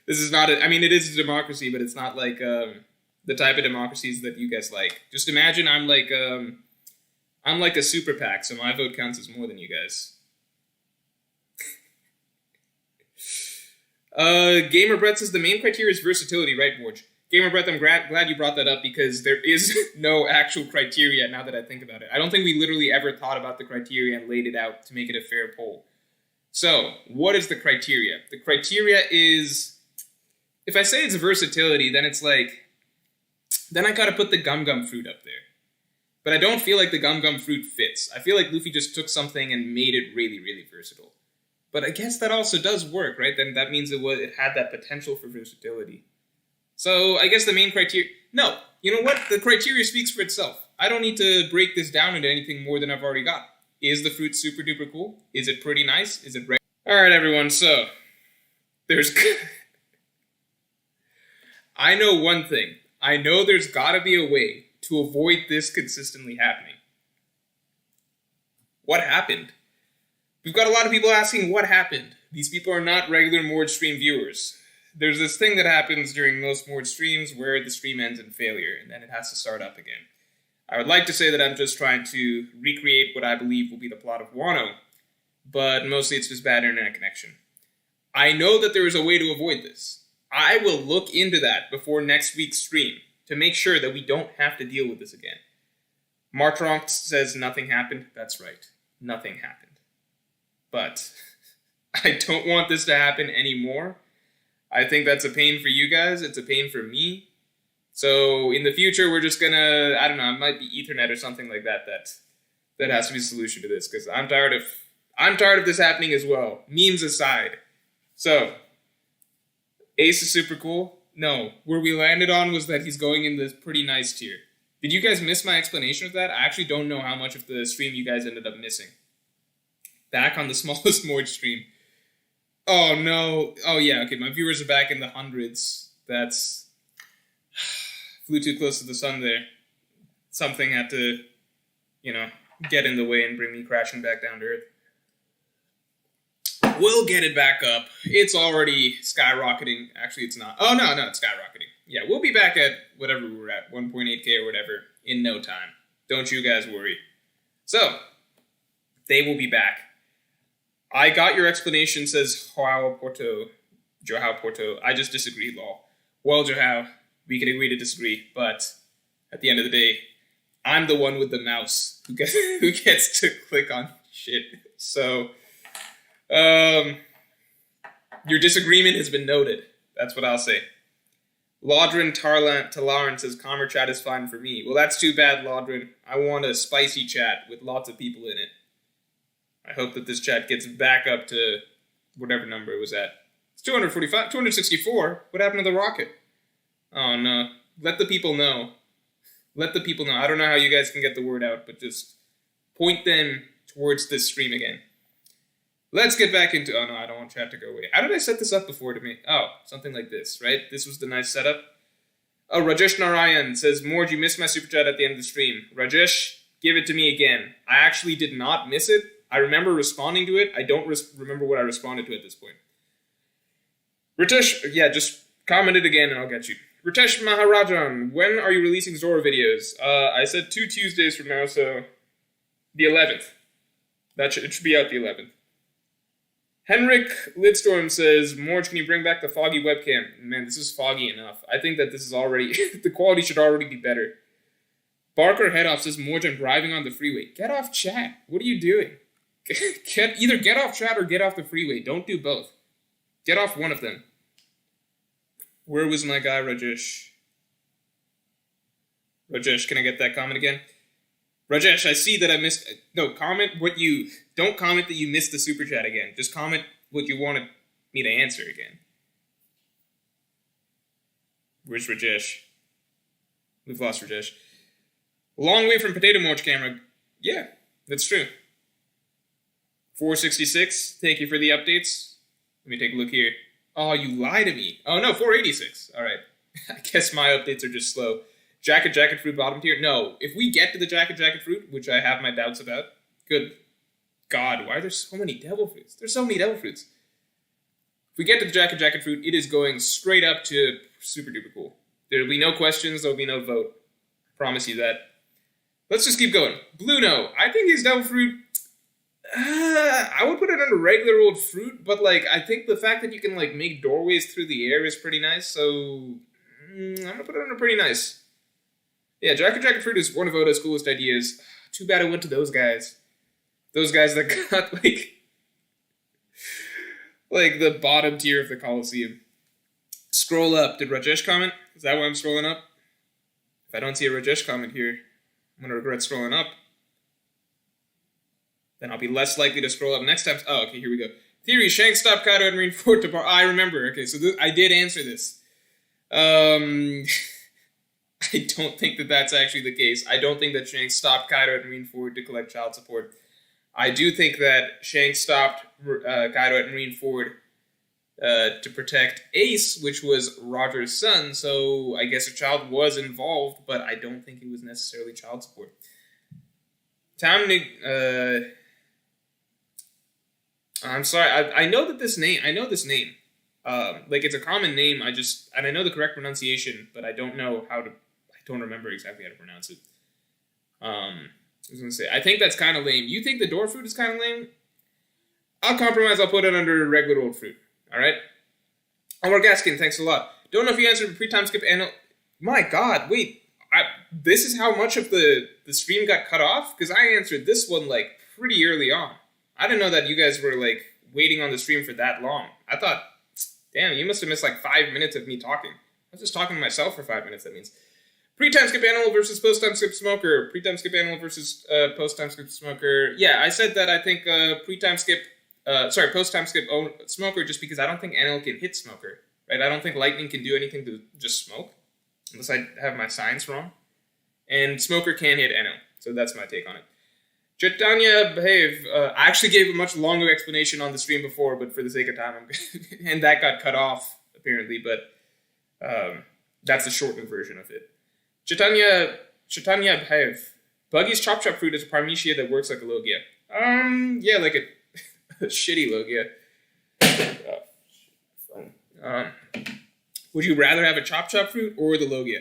This is not, it is a democracy, but it's not like the type of democracies that you guys like. Just imagine I'm like a super PAC, so my vote counts as more than you guys. Gamer Brett says the main criteria is versatility, right, Borge? Gamer Brett, I'm glad you brought that up, because there is no actual criteria now that I think about it. I don't think we literally ever thought about the criteria and laid it out to make it a fair poll. So, what is the criteria? The criteria is, if I say it's versatility, then it's like, then I gotta put the Gum Gum fruit up there. But I don't feel like the Gum Gum fruit fits. I feel like Luffy just took something and made it really, really versatile. But I guess that also does work, right? Then that means it had that potential for versatility. So I guess the main criteria... No, you know what? The criteria speaks for itself. I don't need to break this down into anything more than I've already got. Is the fruit super duper cool? Is it pretty nice? Is it... Alright, everyone, so... There's... I know one thing. I know there's gotta be a way to avoid this consistently happening. What happened? We've got a lot of people asking what happened. These people are not regular Mord stream viewers. There's this thing that happens during most Mord streams where the stream ends in failure, and then it has to start up again. I would like to say that I'm just trying to recreate what I believe will be the plot of Wano, but mostly it's just bad internet connection. I know that there is a way to avoid this. I will look into that before next week's stream to make sure that we don't have to deal with this again. Martronk says nothing happened. That's right. Nothing happened. But I don't want this to happen anymore. I think that's a pain for you guys. It's a pain for me. So in the future, we're just gonna, I don't know, it might be Ethernet or something like that that has to be the solution to this, because I'm tired of this happening as well. Memes aside. So, Ace is super cool. No, where we landed on was that he's going in this pretty nice tier. Did you guys miss my explanation of that? I actually don't know how much of the stream you guys ended up missing. Back on the smallest Morge stream. Oh no. Oh yeah, okay, my viewers are back in the hundreds. That's... flew too close to the sun there. Something had to, get in the way and bring me crashing back down to earth. We'll get it back up. It's already skyrocketing. Actually, it's not. Oh, no, it's skyrocketing. Yeah, we'll be back at whatever we were at, 1.8K or whatever, in no time. Don't you guys worry. So, they will be back. I got your explanation, says Joao Porto. I just disagree, lol. Well, Joao, we can agree to disagree, but at the end of the day, I'm the one with the mouse who gets to click on shit. So, your disagreement has been noted. That's what I'll say. Laudrin Talaran says, calmer chat is fine for me. Well, that's too bad, Laudrin. I want a spicy chat with lots of people in it. I hope that this chat gets back up to whatever number it was at. It's 245, 264. What happened to the rocket? Oh, no. Let the people know. Let the people know. I don't know how you guys can get the word out, but just point them towards this stream again. Let's get back into... Oh, no, I don't want chat to go away. How did I set this up before to me? Oh, something like this, right? This was the nice setup. Oh, Rajesh Narayan says, Morge, you missed my super chat at the end of the stream. Rajesh, give it to me again. I actually did not miss it. I remember responding to it. I don't remember what I responded to at this point. Ritesh, yeah, just comment it again and I'll get you. Ritesh Maharajan, when are you releasing Zora videos? I said 2 Tuesdays from now, so the 11th. It should be out the 11th. Henrik Lidstorm says, Morge, can you bring back the foggy webcam? Man, this is foggy enough. I think that this is already... the quality should already be better. Barker Headoff says, Morge, I'm driving on the freeway. Get off chat. What are you doing? Either get off chat or get off the freeway. Don't do both. Get off one of them. Where was my guy, Rajesh? Rajesh, can I get that comment again? Rajesh, I see that I missed... No, comment what you... Don't comment that you missed the super chat again. Just comment what you wanted me to answer again. Where's Rajesh? We've lost Rajesh. Long way from Potato Morge camera. Yeah, that's true. 466, thank you for the updates. Let me take a look here. Oh, you lie to me. Oh, no, 486. All right. I guess my updates are just slow. Jacket Fruit bottom tier? No. If we get to the Jacket Fruit, which I have my doubts about, good God, why are there so many devil fruits? There's so many devil fruits. If we get to the Jacket Fruit, it is going straight up to super duper cool. There'll be no questions, there'll be no vote. Promise you that. Let's just keep going. Bluno, I think his devil fruit... I would put it under regular old fruit, but, I think the fact that you can, make doorways through the air is pretty nice, so... I'm gonna put it under pretty nice. Yeah, Jacket Fruit is one of Oda's coolest ideas. Too bad it went to those guys. Those guys that got, the bottom tier of the Coliseum. Scroll up. Did Rajesh comment? Is that why I'm scrolling up? If I don't see a Rajesh comment here, I'm gonna regret scrolling up. Then I'll be less likely to scroll up next time. Oh, okay, here we go. Theory, Shanks stopped Kaido at Marineford to bar... I remember. Okay, so I did answer this. I don't think that that's actually the case. I don't think that Shanks stopped Kaido at Marineford to collect child support. I do think that Shanks stopped Kaido at Marineford to protect Ace, which was Roger's son, so I guess a child was involved, but I don't think it was necessarily child support. I'm sorry, I know this name. It's a common name, and I know the correct pronunciation, but I don't remember exactly how to pronounce it. I was going to say, I think that's kind of lame. You think the door fruit is kind of lame? I'll compromise, I'll put it under regular old fruit. Alright? Omar Gaskin, thanks a lot. Don't know if you answered the pre-time skip and... My god, wait. This is how much of the stream got cut off? Because I answered this one, pretty early on. I didn't know that you guys were, waiting on the stream for that long. I thought, damn, you must have missed, 5 minutes of me talking. was just talking to myself for 5 minutes, that means. Pre-time skip animal versus post-time skip smoker. Pre-time skip animal versus post-time skip smoker. Yeah, I said that I think post-time skip smoker just because I don't think animal can hit smoker. Right? I don't think lightning can do anything to just smoke. Unless I have my science wrong. And smoker can hit NL. So that's my take on it. Chaitanya Bhav, I actually gave a much longer explanation on the stream before, but for the sake of time, and that got cut off, apparently, but that's the shortened version of it. Chaitanya Bhav, Buggy's Chop Chop fruit is a Parmesia that works like a Logia. Yeah, like a shitty Logia. Would you rather have a Chop Chop fruit or the Logia?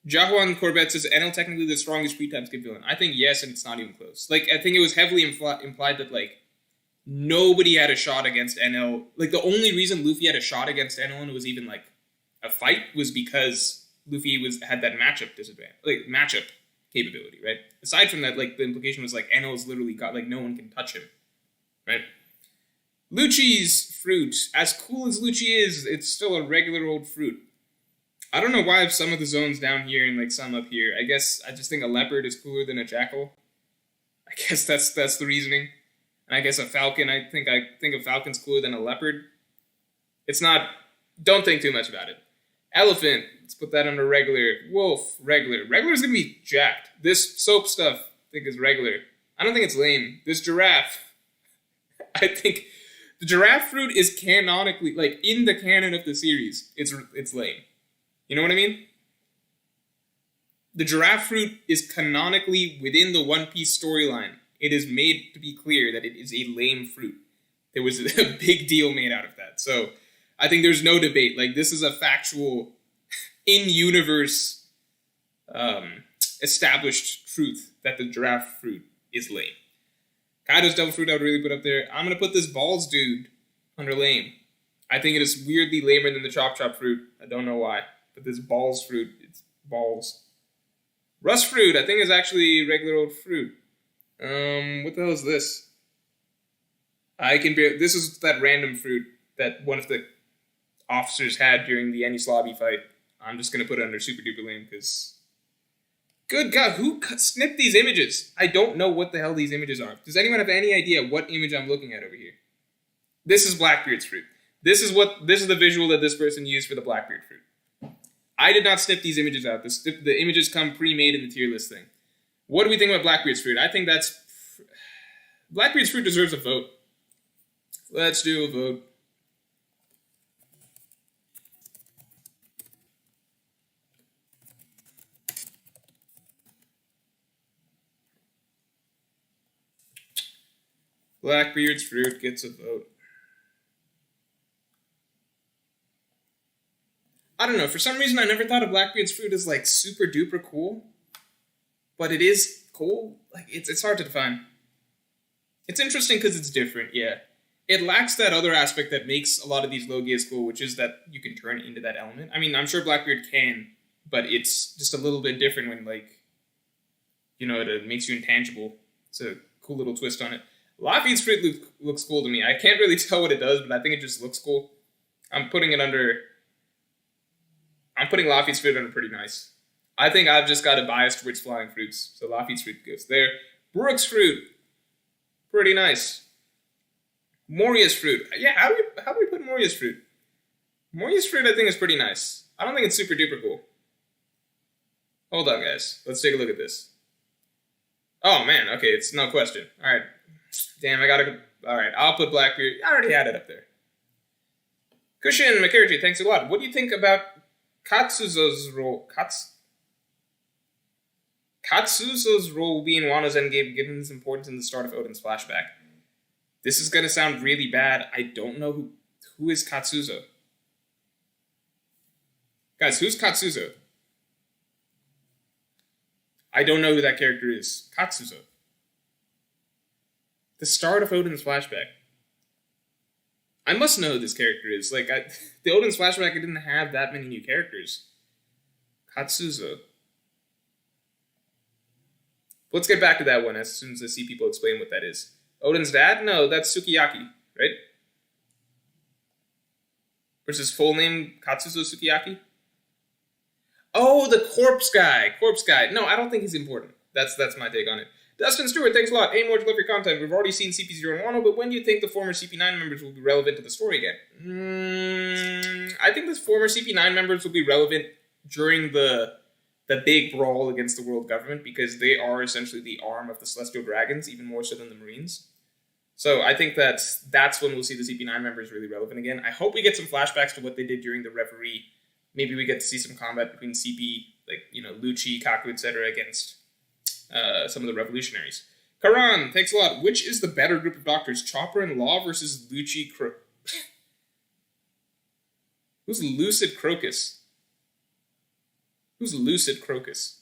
Jahuan Corbett says, NL technically the strongest pre-time skip villain. I think yes, and it's not even close. Like, I think it was heavily implied that, like, nobody had a shot against NL. Like, the only reason Luffy had a shot against NL and was even, like, a fight was because Luffy had that matchup disadvantage. Like, matchup capability, right? Aside from that, like, the implication was, like, NL's literally got, like, no one can touch him, right? Lucci's fruit. As cool as Lucci is, it's still a regular old fruit. I don't know why I have some of the zones down here and like some up here. I guess I just think a leopard is cooler than a jackal. I guess that's the reasoning. And I guess a falcon, I think a falcon's cooler than a leopard. It's not, don't think too much about it. Elephant, let's put that under regular. Wolf, regular. Regular is going to be jacked. This soap stuff, I think is regular. I don't think it's lame. This giraffe, I think the giraffe fruit is canonically, like in the canon of the series, it's lame. You know what I mean? The giraffe fruit is canonically within the One Piece storyline. It is made to be clear that it is a lame fruit. There was a big deal made out of that. So I think there's no debate. Like, this is a factual, in-universe, established truth that the giraffe fruit is lame. Kaido's devil fruit I would really put up there. I'm going to put this balls dude under lame. I think it is weirdly lamer than the chop chop fruit. I don't know why. But this balls fruit, it's balls. Rust fruit, I think is actually regular old fruit. What the hell is this? This is that random fruit that one of the officers had during the Enies Lobby fight. I'm just going to put it under super duper lame because... Good God, who snipped these images? I don't know what the hell these images are. Does anyone have any idea what image I'm looking at over here? This is Blackbeard's fruit. This is the visual that this person used for the Blackbeard fruit. I did not snip these images out. The images come pre-made in the tier list thing. What do we think about Blackbeard's fruit? I think Blackbeard's fruit deserves a vote. Let's do a vote. Blackbeard's fruit gets a vote. I don't know, for some reason I never thought of Blackbeard's fruit as like super duper cool. But it is cool. Like it's hard to define. It's interesting because it's different, yeah. It lacks that other aspect that makes a lot of these Logias cool, which is that you can turn into that element. I mean, I'm sure Blackbeard can, but it's just a little bit different when, like, you know, it makes you intangible. It's a cool little twist on it. Laffy's fruit looks cool to me. I can't really tell what it does, but I think it just looks cool. I'm putting Laffy's fruit under pretty nice. I think I've just got a bias towards flying fruits, so Laffy's fruit goes there. Brook's fruit, pretty nice. Moria's fruit, yeah. How do we put Moria's fruit? Moria's fruit, I think, is pretty nice. I don't think it's super duper cool. Hold on, guys. Let's take a look at this. Oh man, okay, it's no question. All right, damn, all right, I'll put Blackbeard. I already had it up there. Cushion McCarthy, thanks a lot. What do you think about Katsuzo's role? Katsuzo's role will be in Wano's endgame, given his importance in the start of Oden's flashback. This is going to sound really bad. I don't know who is Katsuzo. Guys, who's Katsuzo? I don't know who that character is. Katsuzo. The start of Oden's flashback. I must know who this character is. Like, the Oden's flashback didn't have that many new characters. Katsuzo. Let's get back to that one as soon as I see people explain what that is. Oden's dad? No, that's Sukiyaki, right? What's his full name? Katsuzo Sukiyaki? Oh, the corpse guy. Corpse guy. No, I don't think he's important. That's my take on it. Dustin Stewart, thanks a lot. Hey, more to love your content. We've already seen CP0 and Wano, but when do you think the former CP9 members will be relevant to the story again? I think the former CP9 members will be relevant during the big brawl against the world government, because they are essentially the arm of the Celestial Dragons, even more so than the Marines. So I think that's when we'll see the CP9 members really relevant again. I hope we get some flashbacks to what they did during the Reverie. Maybe we get to see some combat between CP, like, Lucci, Kaku, etc. against some of the revolutionaries. Karan, thanks a lot. Which is the better group of doctors, Chopper and Law versus Lucci Who's Lucid Crocus? Who's Lucid Crocus?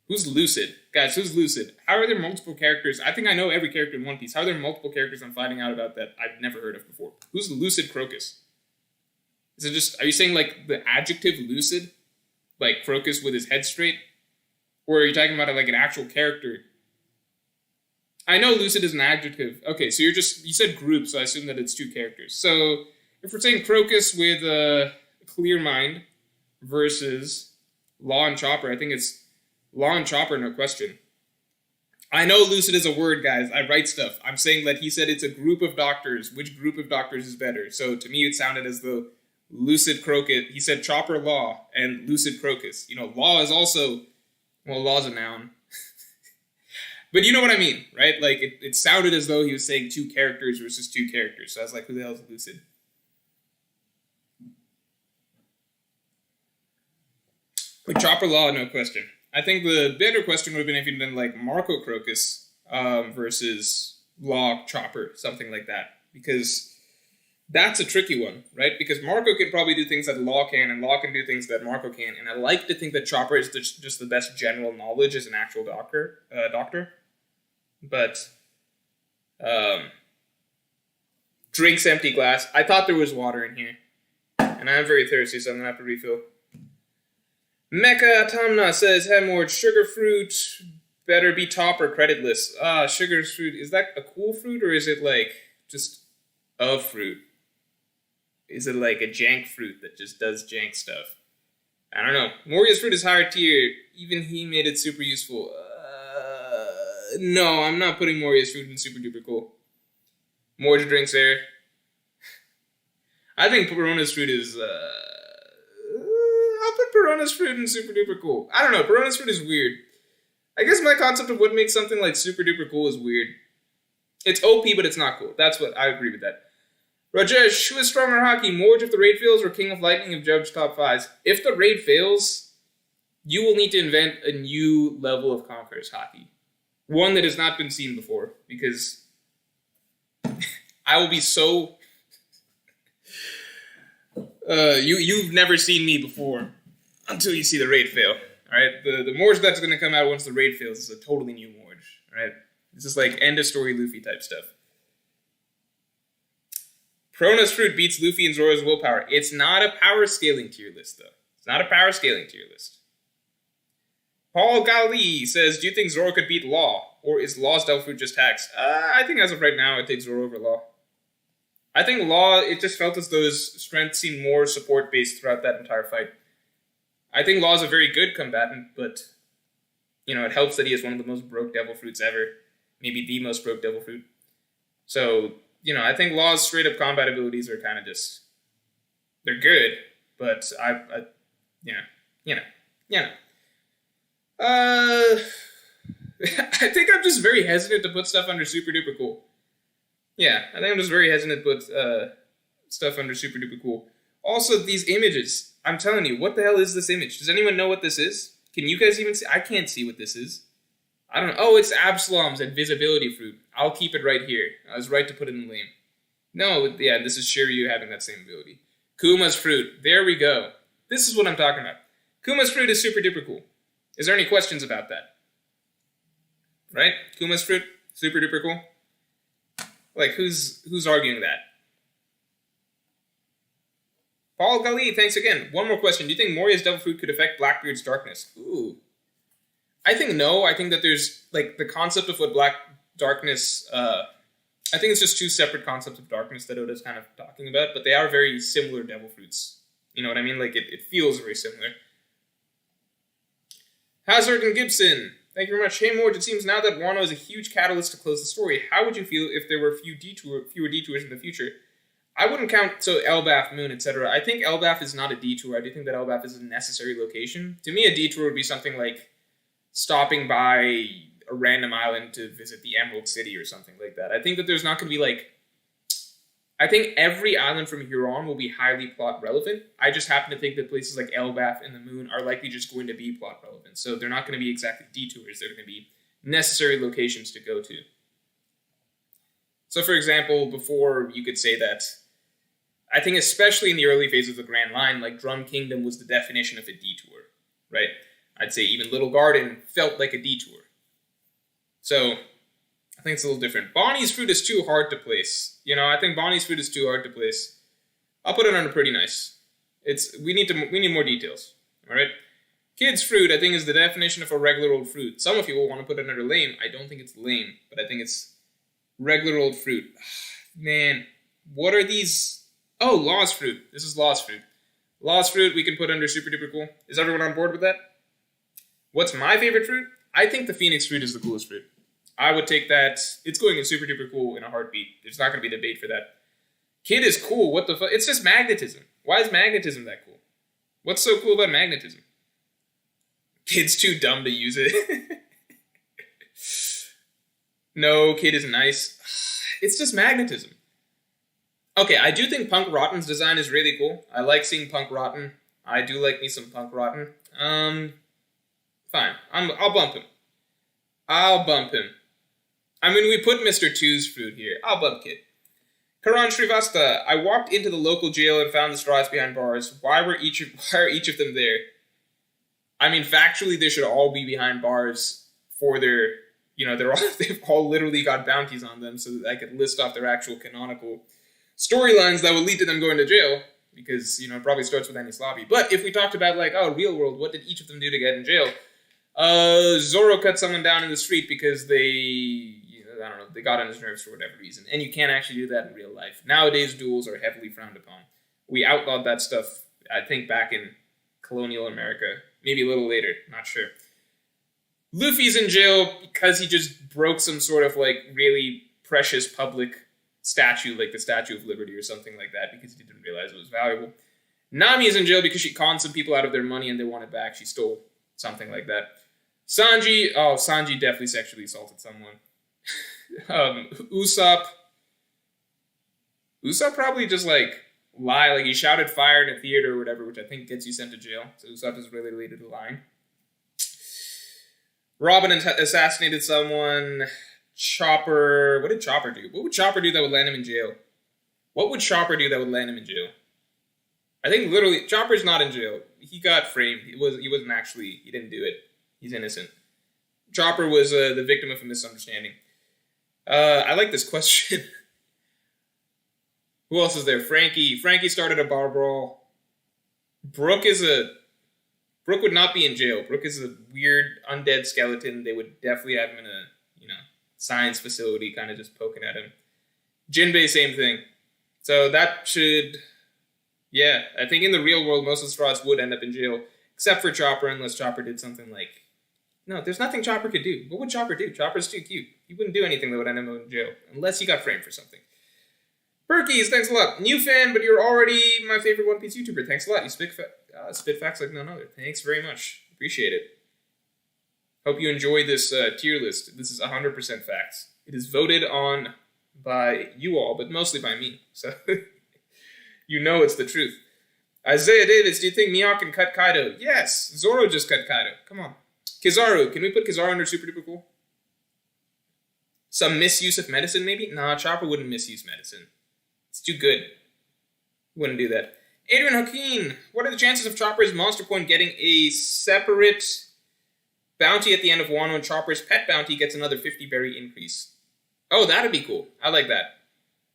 Who's Lucid? Guys, who's Lucid? How are there multiple characters? I think I know every character in One Piece. How are there multiple characters I'm finding out about that I've never heard of before? Who's Lucid Crocus? Is it just, are you saying like the adjective lucid? Like Crocus with his head straight? Or are you talking about like an actual character? I know lucid is an adjective. Okay, so you said group, so I assume that it's two characters. So if we're saying Crocus with a clear mind versus Law and Chopper, I think it's Law and Chopper, no question. I know lucid is a word, guys. I write stuff. I'm saying that he said it's a group of doctors. Which group of doctors is better? So to me, it sounded as though Lucid Crocus. He said Chopper, Law, and Lucid Crocus. Law is also, well, Law's a noun. But you know what I mean, right? Like, it sounded as though he was saying two characters versus two characters. So I was like, who the hell is Lucid? Like, Chopper, Law, no question. I think the better question would have been if he'd done, like, Marco Crocus versus Law, Chopper, something like that. Because that's a tricky one, right? Because Marco can probably do things that Law can, and Law can do things that Marco can. And I like to think that Chopper is just the best general knowledge as an actual doctor. But, drinks empty glass. I thought there was water in here. And I'm very thirsty, so I'm going to have to refill. Mecha Atamna says, Hemorrhage, sugar fruit better be top or creditless. Sugar fruit, is that a cool fruit, or is it like just a fruit? Is it like a jank fruit that just does jank stuff? I don't know. Moria's fruit is higher tier. Even he made it super useful. No, I'm not putting Moria's fruit in super duper cool. More drinks there. I think Perona's fruit is, I'll put Perona's fruit in super duper cool. I don't know, Perona's fruit is weird. I guess my concept of what makes something like super duper cool is weird. It's OP, but it's not cool. That's what, I agree with that. Rajesh, who is stronger hockey? Morge if the raid fails, or King of Lightning if Judge top 5s? If the raid fails, you will need to invent a new level of Conqueror's hockey. One that has not been seen before, because I will be so... you've never seen me before until you see the raid fail. Alright? The Morge that's going to come out once the raid fails is a totally new Morge. Alright? This is like end of story Luffy type stuff. Perona's fruit beats Luffy and Zoro's willpower. It's not a power scaling tier list, though. It's not a power scaling tier list. Paul Gali says, do you think Zoro could beat Law? Or is Law's Devil Fruit just hacks? I think as of right now, I'd take Zoro over Law. I think Law, it just felt as though his strength seemed more support-based throughout that entire fight. I think Law's a very good combatant, but, it helps that he is one of the most broke Devil Fruits ever. Maybe the most broke Devil Fruit. So, I think Law's straight-up combat abilities are kind of just... They're good, but I I think I'm just very hesitant to put stuff under super duper cool. Yeah, I think I'm just very hesitant to put stuff under super duper cool. Also, these images. I'm telling you, what the hell is this image? Does anyone know what this is? Can you guys even see? I can't see what this is. I don't know. Oh, it's Absalom's invisibility fruit. I'll keep it right here. I was right to put it in the name. No, yeah, this is Shiryu having that same ability. Kuma's fruit. There we go. This is what I'm talking about. Kuma's fruit is super duper cool. Is there any questions about that? Right? Kuma's fruit, super duper cool. Like, who's arguing that? Paul Gali, thanks again. One more question. Do you think Moria's Devil Fruit could affect Blackbeard's darkness? Ooh. I think no. I think that there's, like, the concept of what Black Darkness I think it's just two separate concepts of darkness that Oda's kind of talking about, but they are very similar devil fruits. You know what I mean? Like, it feels very similar. Hazard and Gibson, thank you very much. Hey, Morge, it seems now that Wano is a huge catalyst to close the story. How would you feel if there were fewer detours in the future? I wouldn't count, Elbaf, Moon, etc. I think Elbaf is not a detour. I do think that Elbaf is a necessary location. To me, a detour would be something like stopping by a random island to visit the Emerald City or something like that. I think that there's not going to be, like... I think every island from here on will be highly plot relevant. I just happen to think that places like Elbaf and the Moon are likely just going to be plot relevant. So they're not going to be exactly detours. They're going to be necessary locations to go to. So, for example, before you could say that, I think especially in the early phases of the Grand Line, like Drum Kingdom was the definition of a detour, right? I'd say even Little Garden felt like a detour. So, I think it's a little different. Bonnie's Fruit is too hard to place. I think Bonnie's Fruit is too hard to place. I'll put it under pretty nice. We need more details. Alright? Kid's Fruit, I think, is the definition of a regular old fruit. Some of you will want to put it under lame. I don't think it's lame, but I think it's regular old fruit. Man, what are these? Oh, Lost Fruit. This is Lost Fruit. Lost Fruit we can put under super duper cool. Is everyone on board with that? What's my favorite fruit? I think the Phoenix Fruit is the coolest fruit. I would take that. It's going in super duper cool in a heartbeat. There's not going to be debate for that. Kid is cool. What the fuck? It's just magnetism. Why is magnetism that cool? What's so cool about magnetism? Kid's too dumb to use it. No, Kid is nice. It's just magnetism. Okay, I do think Punk Rotten's design is really cool. I like seeing Punk Rotten. I do like me some Punk Rotten. Fine. I'll bump him. I mean, we put Mr. Two's fruit here. I'll bump Kid. Karan Srivastava, I walked into the local jail and found the straws behind bars. Why are each of them there? I mean, factually, they should all be behind bars for their, they've all literally got bounties on them so that I could list off their actual canonical storylines that would lead to them going to jail, because, it probably starts with Enies Lobby. But if we talked about, real world, what did each of them do to get in jail? Zoro cut someone down in the street because they got on his nerves for whatever reason. And you can't actually do that in real life. Nowadays, duels are heavily frowned upon. We outlawed that stuff, I think, back in colonial America. Maybe a little later, not sure. Luffy's in jail because he just broke some sort of, really precious public statue, like the Statue of Liberty or something like that, because he didn't realize it was valuable. Nami is in jail because she conned some people out of their money and they want it back. She stole something like that. Sanji definitely sexually assaulted someone. Usopp probably just lie, he shouted fire in a theater or whatever, which I think gets you sent to jail. So Usopp is really related to lying. Robin assassinated someone. Chopper, what did Chopper do? What would Chopper do that would land him in jail? I think literally, Chopper's not in jail. He got framed. He didn't do it. He's innocent. Chopper was the victim of a misunderstanding. I like this question. Who else is there? Frankie. Frankie started a bar brawl. Brooke would not be in jail. Brooke is a weird undead skeleton. They would definitely have him in a, science facility, kind of just poking at him. Jinbei, same thing. So that should... Yeah, I think in the real world, most of the Straws would end up in jail, except for Chopper, unless Chopper did something like... No, there's nothing Chopper could do. What would Chopper do? Chopper's too cute. He wouldn't do anything that would end him in jail, unless he got framed for something. Perkies, thanks a lot. New fan, but you're already my favorite One Piece YouTuber. Thanks a lot. You spit facts like none other. Thanks very much. Appreciate it. Hope you enjoy this tier list. This is 100% facts. It is voted on by you all, but mostly by me. So, it's the truth. Isaiah Davis, do you think Mihawk can cut Kaido? Yes! Zoro just cut Kaido. Come on. Kizaru, can we put Kizaru under super duper cool? Some misuse of medicine, maybe? Nah, Chopper wouldn't misuse medicine. It's too good. Wouldn't do that. Adrian Hakeem, what are the chances of Chopper's Monster Point getting a separate bounty at the end of Wano, and Chopper's pet bounty gets another 50 berry increase? Oh, that'd be cool. I like that.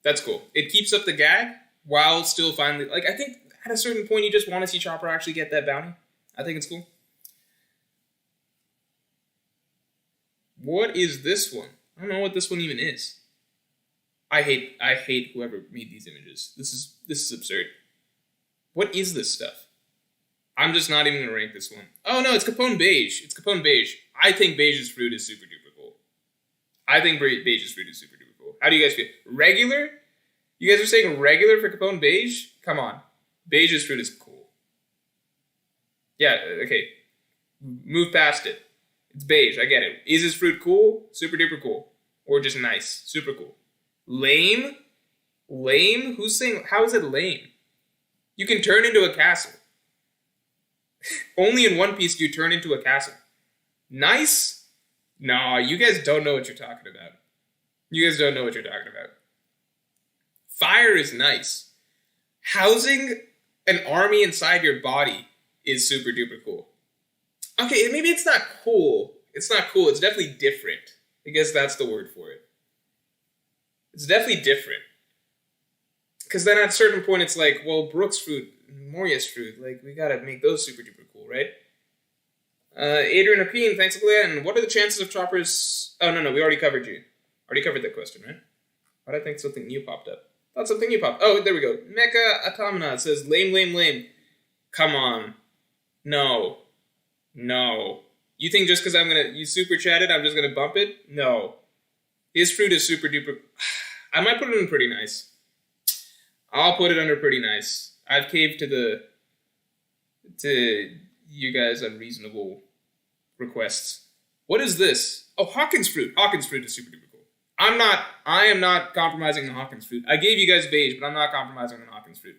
That's cool. It keeps up the gag while still finally... I think at a certain point you just want to see Chopper actually get that bounty. I think it's cool. What is this one? I don't know what this one even is. I hate whoever made these images. This is absurd. What is this stuff? I'm just not even gonna rank this one. Oh no, it's Capone Beige. It's Capone Beige. I think Beige's fruit is super duper cool. I think Beige's fruit is super duper cool. How do you guys feel? Regular? You guys are saying regular for Capone Beige? Come on. Beige's fruit is cool. Yeah, okay. Move past it. It's beige, I get it. Is his fruit cool? Super duper cool. Or just nice? Super cool. Lame? Lame? Who's saying, how is it lame? You can turn into a castle. Only in One Piece do you turn into a castle. Nice? Nah, you guys don't know what you're talking about. You guys don't know what you're talking about. Fire is nice. Housing an army inside your body is super duper cool. Okay, maybe it's not cool. It's not cool. It's definitely different. I guess that's the word for it. It's definitely different. Because then at a certain point, it's like, well, Brooks' fruit, Moria's fruit, like, we gotta make those super duper cool, right? Adrian Apeen, thanks again. What are the chances of Chopper's... Oh, no, we already covered you. Already covered that question, right? Why did I think something new popped up? Thought something new popped. Oh, there we go. Mecha Atamina says, lame. Come on. No. You think just because you super chatted, I'm just gonna bump it? No. His fruit is super duper... I might put it in pretty nice. I'll put it under pretty nice. I've caved to you guys' unreasonable requests. What is this? Oh, Hawkins fruit. Hawkins fruit is super duper cool. I am not compromising on Hawkins fruit. I gave you guys beige, but I'm not compromising on Hawkins fruit.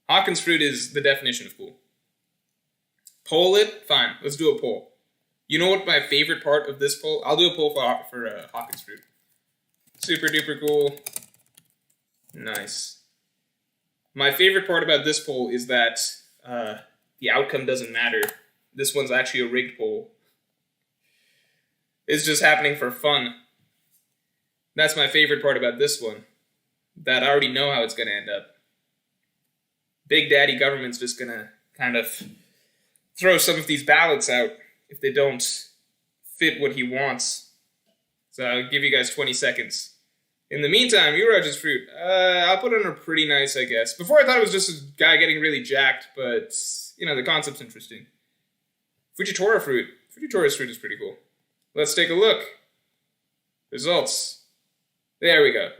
Hawkins fruit is the definition of cool. Poll it? Fine. Let's do a poll. You know what my favorite part of this poll? I'll do a poll for Hawkins fruit. Super duper cool. Nice. My favorite part about this poll is that the outcome doesn't matter. This one's actually a rigged poll. It's just happening for fun. That's my favorite part about this one. That I already know how it's going to end up. Big Daddy government's just going to kind of throw some of these ballots out if they don't fit what he wants. So I'll give you guys 20 seconds. In the meantime, Uraj's fruit. I'll put it under pretty nice, I guess. Before I thought it was just a guy getting really jacked, but, the concept's interesting. Fujitora fruit. Fujitora's fruit is pretty cool. Let's take a look. Results. There we go.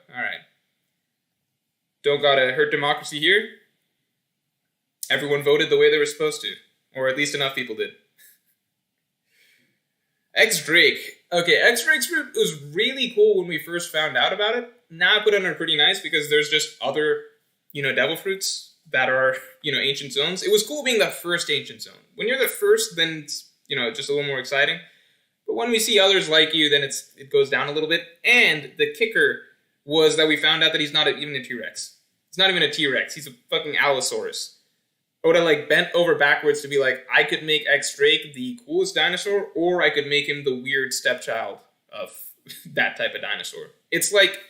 Alright. Don't gotta hurt democracy here. Everyone voted the way they were supposed to. Or at least enough people did. X-Drake. Okay, X-Drake's fruit was really cool when we first found out about it. Now I put it under pretty nice because there's just other, devil fruits that are, ancient zones. It was cool being the first ancient zone. When you're the first, then it's, just a little more exciting. But when we see others like you, then it goes down a little bit. And the kicker was that we found out that he's not even a T-Rex. He's not even a T-Rex. He's a fucking Allosaurus. Oda bent over backwards to be like, I could make X-Drake the coolest dinosaur, or I could make him the weird stepchild of that type of dinosaur. It's like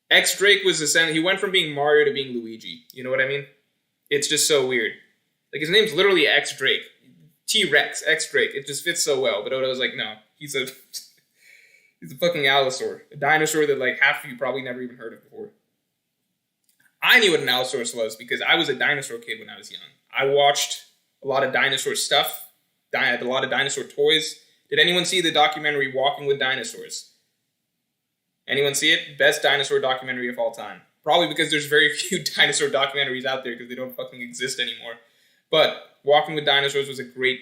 X-Drake was essentially, he went from being Mario to being Luigi. You know what I mean? It's just so weird. His name's literally X-Drake. T-Rex, X-Drake. It just fits so well. But Oda was like, no, he's a fucking Allosaur. A dinosaur that half of you probably never even heard of before. I knew what an Allosaurus was because I was a dinosaur kid when I was young. I watched a lot of dinosaur stuff. I had a lot of dinosaur toys. Did anyone see the documentary Walking with Dinosaurs? Anyone see it? Best dinosaur documentary of all time. Probably because there's very few dinosaur documentaries out there because they don't fucking exist anymore. But Walking with Dinosaurs was a great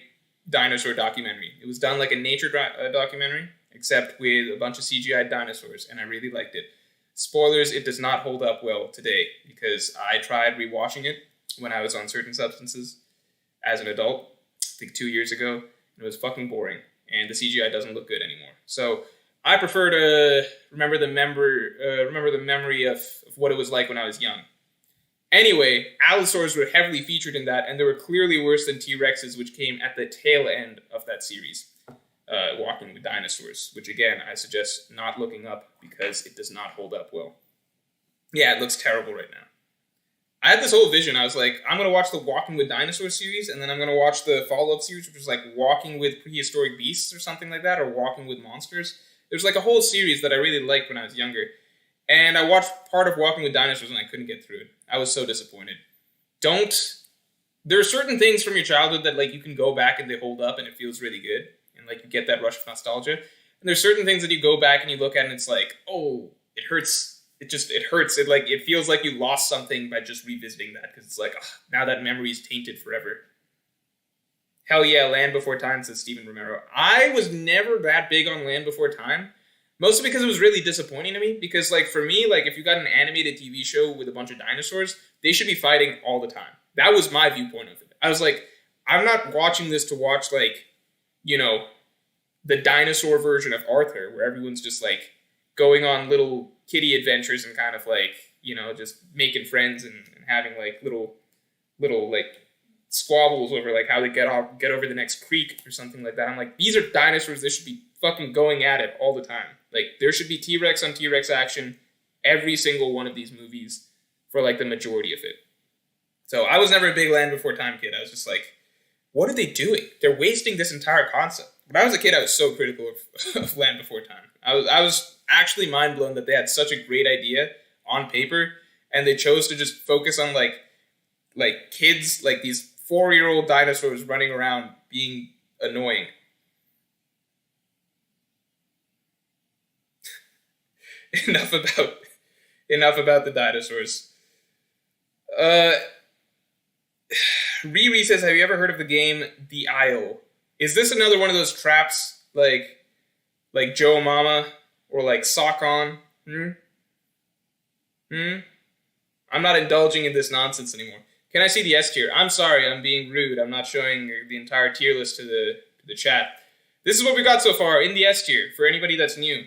dinosaur documentary. It was done like a nature documentary, except with a bunch of CGI dinosaurs, and I really liked it. Spoilers, it does not hold up well today because I tried rewatching it when I was on certain substances as an adult, I think 2 years ago, and it was fucking boring, and the CGI doesn't look good anymore. So I prefer to remember the memory of what it was like when I was young. Anyway, Allosaurs were heavily featured in that, and they were clearly worse than T-Rexes, which came at the tail end of that series. Walking with Dinosaurs, which again, I suggest not looking up because it does not hold up well. Yeah, it looks terrible right now. I had this whole vision. I was like, I'm going to watch the Walking with Dinosaurs series, and then I'm going to watch the follow-up series, which was Walking with Prehistoric Beasts or something like that, or Walking with Monsters. There's like a whole series that I really liked when I was younger. And I watched part of Walking with Dinosaurs and I couldn't get through it. I was so disappointed. Don't There are certain things from your childhood that like you can go back and they hold up and it feels really good. And like you get that rush of nostalgia. And there's certain things that you go back and you look at and it's like, oh, it hurts. It hurts. It feels like you lost something by just revisiting that because it's like, oh, now that memory is tainted forever. Hell yeah, Land Before Time, says Stephen Romero. I was never that big on Land Before Time. Mostly because it was really disappointing to me. Because, like, for me, like, if you got an animated TV show with a bunch of dinosaurs, they should be fighting all the time. That was my viewpoint of it. I was like, I'm not watching this to watch, like, you know, the dinosaur version of Arthur, where everyone's just, like, going on little kitty adventures and kind of, like, you know, just making friends and having, like, little, like, squabbles over, like, how they get over the next creek or something like that. I'm like, these are dinosaurs. They should be fucking going at it all the time. Like, there should be T-Rex on T-Rex action every single one of these movies for, like, the majority of it. So I was never a big Land Before Time kid. I was just like, what are they doing? They're wasting this entire concept. When I was a kid, I was so critical of Land Before Time. I was actually mind blown that they had such a great idea on paper, and they chose to just focus on, like kids, like these 4-year-old dinosaurs running around being annoying. Enough about the dinosaurs. Riri says, have you ever heard of the game The Isle? Is this another one of those traps like Joe Mama or like Sock On? I'm not indulging in this nonsense anymore. Can I see the S tier? I'm sorry, I'm being rude. I'm not showing the entire tier list to the chat. This is what we got so far in the S tier for anybody that's new.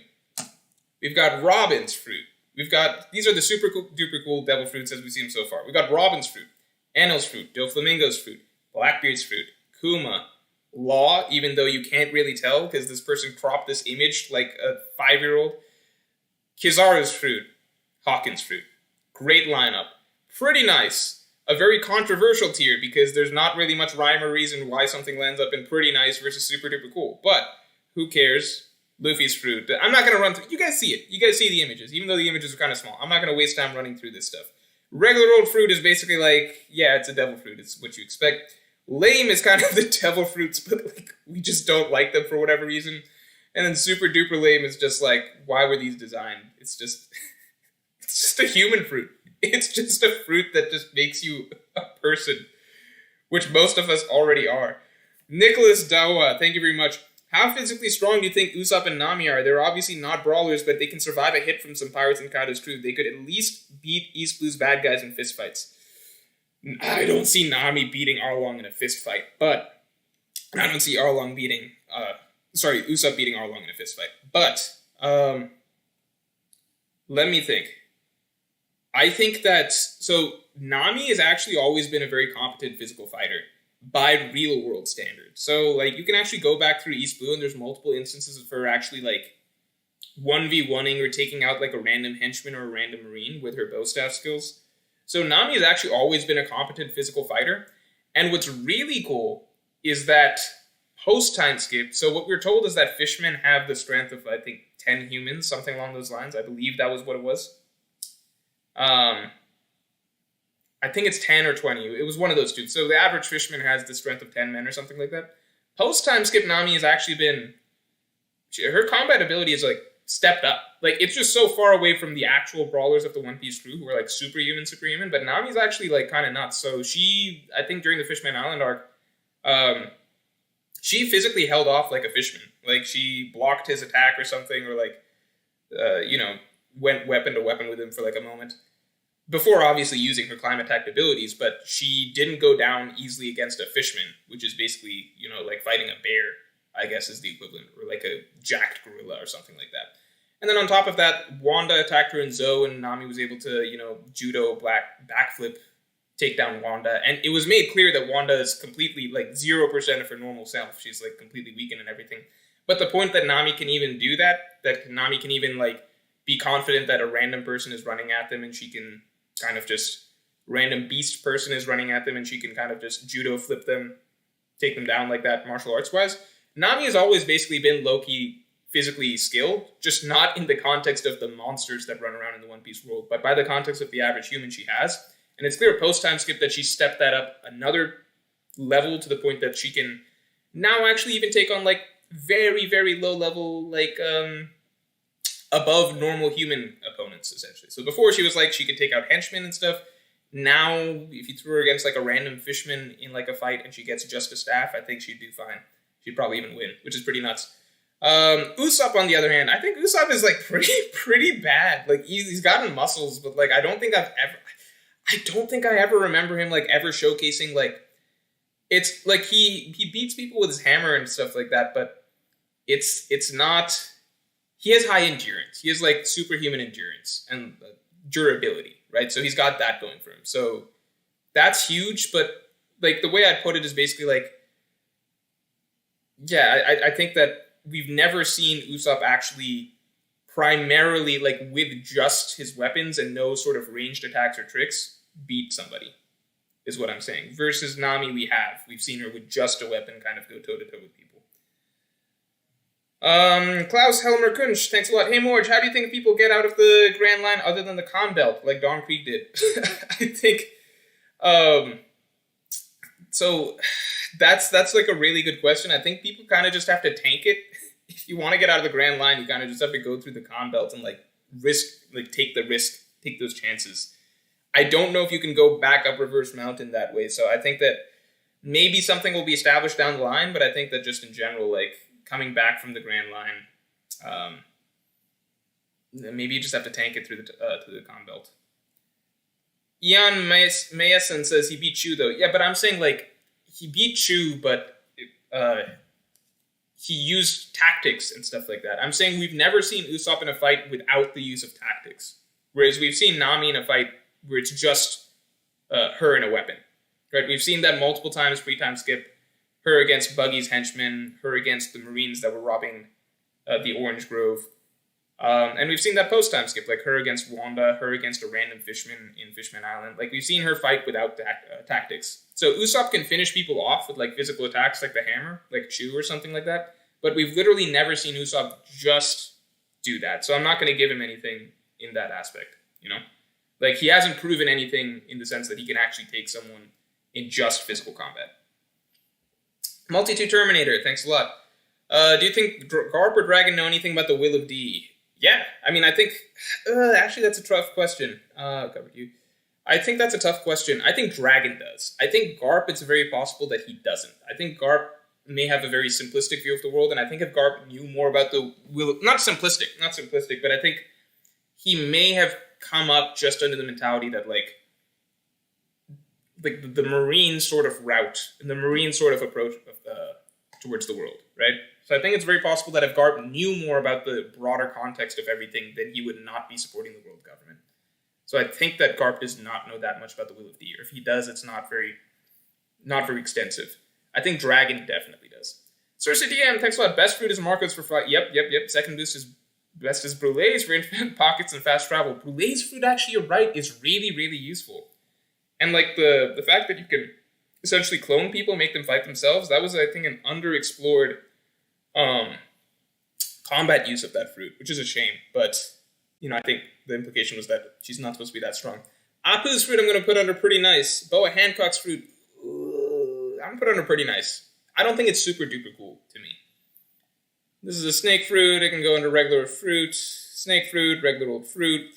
We've got Robin's Fruit. These are the super duper cool devil fruits as we see them so far. We've got Robin's Fruit, Anil's Fruit, Doflamingo's Fruit, Blackbeard's Fruit, Kuma, Law, even though you can't really tell because this person cropped this image like a 5-year-old, Kizaru's Fruit, Hawkins Fruit. Great lineup. Pretty nice. A very controversial tier because there's not really much rhyme or reason why something lands up in pretty nice versus super duper cool. But who cares? Luffy's Fruit. I'm not going to run through. You guys see it. You guys see the images, even though the images are kind of small. I'm not going to waste time running through this stuff. Regular old fruit is basically like, yeah, it's a devil fruit. It's what you expect. Lame is kind of the devil fruits, but like we just don't like them for whatever reason. And then super duper lame is just like, why were these designed? It's just a human fruit. It's just a fruit that just makes you a person, which most of us already are. Nicholas Dawa, thank you very much. How physically strong do you think Usopp and Nami are? They're obviously not brawlers, but they can survive a hit from some pirates and Kaido's crew. They could at least beat East Blue's bad guys in fistfights. I don't see Nami beating Arlong in a fistfight, but I don't see Usopp beating Arlong in a fistfight. But let me think. I think that Nami has actually always been a very competent physical fighter by real world standards. So like you can actually go back through East Blue and there's multiple instances of her actually like 1v1ing or taking out like a random henchman or a random marine with her bow staff skills. So Nami has actually always been a competent physical fighter. And what's really cool is that post time skip, so what we're told is that fishmen have the strength of I think 10 humans, something along those lines. I believe that was what it was. I think it's 10 or 20. It was one of those two. So the average fisherman has the strength of 10 men or something like that. Post-time skip Nami has actually been... Her combat ability is, like, stepped up. Like, it's just so far away from the actual brawlers of the One Piece crew who are, like, superhuman. But Nami's actually, like, kind of nuts. So she, I think during the Fishman Island arc, she physically held off like a fishman. Like, she blocked his attack or something or, like, went weapon to weapon with him for, like, a moment. Before obviously using her climb attack abilities, but she didn't go down easily against a fishman, which is basically, like fighting a bear, I guess is the equivalent, or like a jacked gorilla or something like that. And then on top of that, Wanda attacked her in Zoe, and Nami was able to, judo backflip, take down Wanda. And it was made clear that Wanda is completely, like, 0% of her normal self. She's, like, completely weakened and everything. But the point that Nami can even do that Nami can even, like, be confident that a random person is running at them and she can kind of just random beast person is running at them and she can kind of just judo flip them, take them down like that martial arts wise. Nami has always basically been low-key physically skilled, just not in the context of the monsters that run around in the One Piece world, but by the context of the average human she has. And it's clear post-time skip that she stepped that up another level to the point that she can now actually even take on, like, very, very low level, like, above normal human opponents, essentially. So before she was like, she could take out henchmen and stuff. Now, if you threw her against, like, a random fishman in, like, a fight and she gets just a staff, I think she'd do fine. She'd probably even win, which is pretty nuts. Usopp, on the other hand, I think Usopp is, like, pretty bad. Like, he's gotten muscles, but, like, I don't think I ever remember him, like, ever showcasing, like, it's, like, he beats people with his hammer and stuff like that, but it's not, he has high endurance. He has, like, superhuman endurance and durability, right? So he's got that going for him. So that's huge, but, like, the way I'd put it is basically, like, yeah, I think that we've never seen Usopp actually primarily, like, with just his weapons and no sort of ranged attacks or tricks, beat somebody, is what I'm saying. Versus Nami, we've seen her with just a weapon kind of go toe-to-toe with people. Klaus Helmer Kunsch, thanks a lot. Hey Morge, how do you think people get out of the Grand Line other than the Con Belt, like Don Krieg did? I think, so that's like a really good question. I think people kind of just have to tank it. If you want to get out of the Grand Line, you kind of just have to go through the Con Belt and, like, take the risk, take those chances. I don't know if you can go back up Reverse Mountain that way, so I think that maybe something will be established down the line, but I think that just in general, like, coming back from the Grand Line, maybe you just have to tank it through to the Con Belt. Ian Mayeson says he beat Chu, though. Yeah, but I'm saying, like, he beat Chu, but he used tactics and stuff like that. I'm saying we've never seen Usopp in a fight without the use of tactics, whereas we've seen Nami in a fight where it's just her and a weapon. Right? We've seen that multiple times pre-time skip. Her against Buggy's henchmen, her against the Marines that were robbing the Orange Grove. And we've seen that post-time skip, like her against Wanda, her against a random fishman in Fishman Island. Like, we've seen her fight without tactics. So Usopp can finish people off with, like, physical attacks like the hammer, like Chu or something like that. But we've literally never seen Usopp just do that. So I'm not going to give him anything in that aspect, you know? Like, he hasn't proven anything in the sense that he can actually take someone in just physical combat. Multi-2 Terminator, thanks a lot. Do you think Garp or Dragon know anything about the Will of D? Yeah, I mean, I think... actually, that's a tough question. Covered you. I think that's a tough question. I think Dragon does. I think Garp, it's very possible that he doesn't. I think Garp may have a very simplistic view of the world, and I think if Garp knew more about the Will... Not simplistic, but I think he may have come up just under the mentality that, like the Marine sort of route and the Marine sort of approach towards the world, right? So I think it's very possible that if Garp knew more about the broader context of everything, then he would not be supporting the world government. So I think that Garp does not know that much about the Will of D, or if he does, it's not very extensive. I think Dragon definitely does. Cersei DM, thanks a lot. Best fruit is Marcos for flight. Yep. Second best is Brulee's for infinite pockets and fast travel. Brulee's fruit, actually, you're right, is really, really useful. And, like, the fact that you can essentially clone people, make them fight themselves, that was, I think, an underexplored combat use of that fruit, which is a shame. But, you know, I think the implication was that she's not supposed to be that strong. Appu's fruit I'm going to put under pretty nice. Boa Hancock's fruit, I'm going to put under pretty nice. I don't think it's super duper cool to me. This is a snake fruit. It can go under regular fruit, snake fruit, regular old fruit,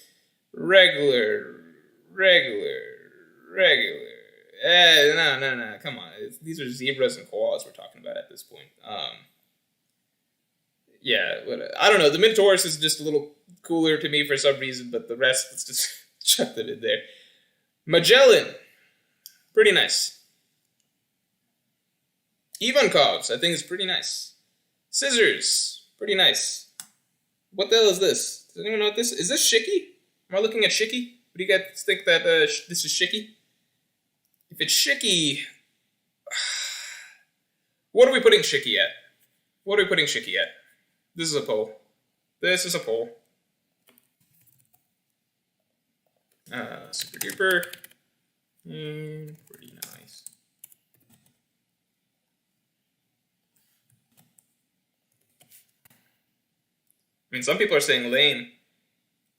regular. No. Come on. These are zebras and koalas we're talking about at this point. I don't know. The Minotaurus is just a little cooler to me for some reason, but the rest, let's just chuck them in there. Magellan. Pretty nice. Ivankov's, I think, is pretty nice. Scissors. Pretty nice. What the hell is this? Does anyone know what this is? Is this Shiki? Am I looking at Shiki? What do you guys think that this is Shiki? If it's Shiki... What are we putting Shiki at? This is a poll. Super duper. Pretty nice. mean, some people are saying lame.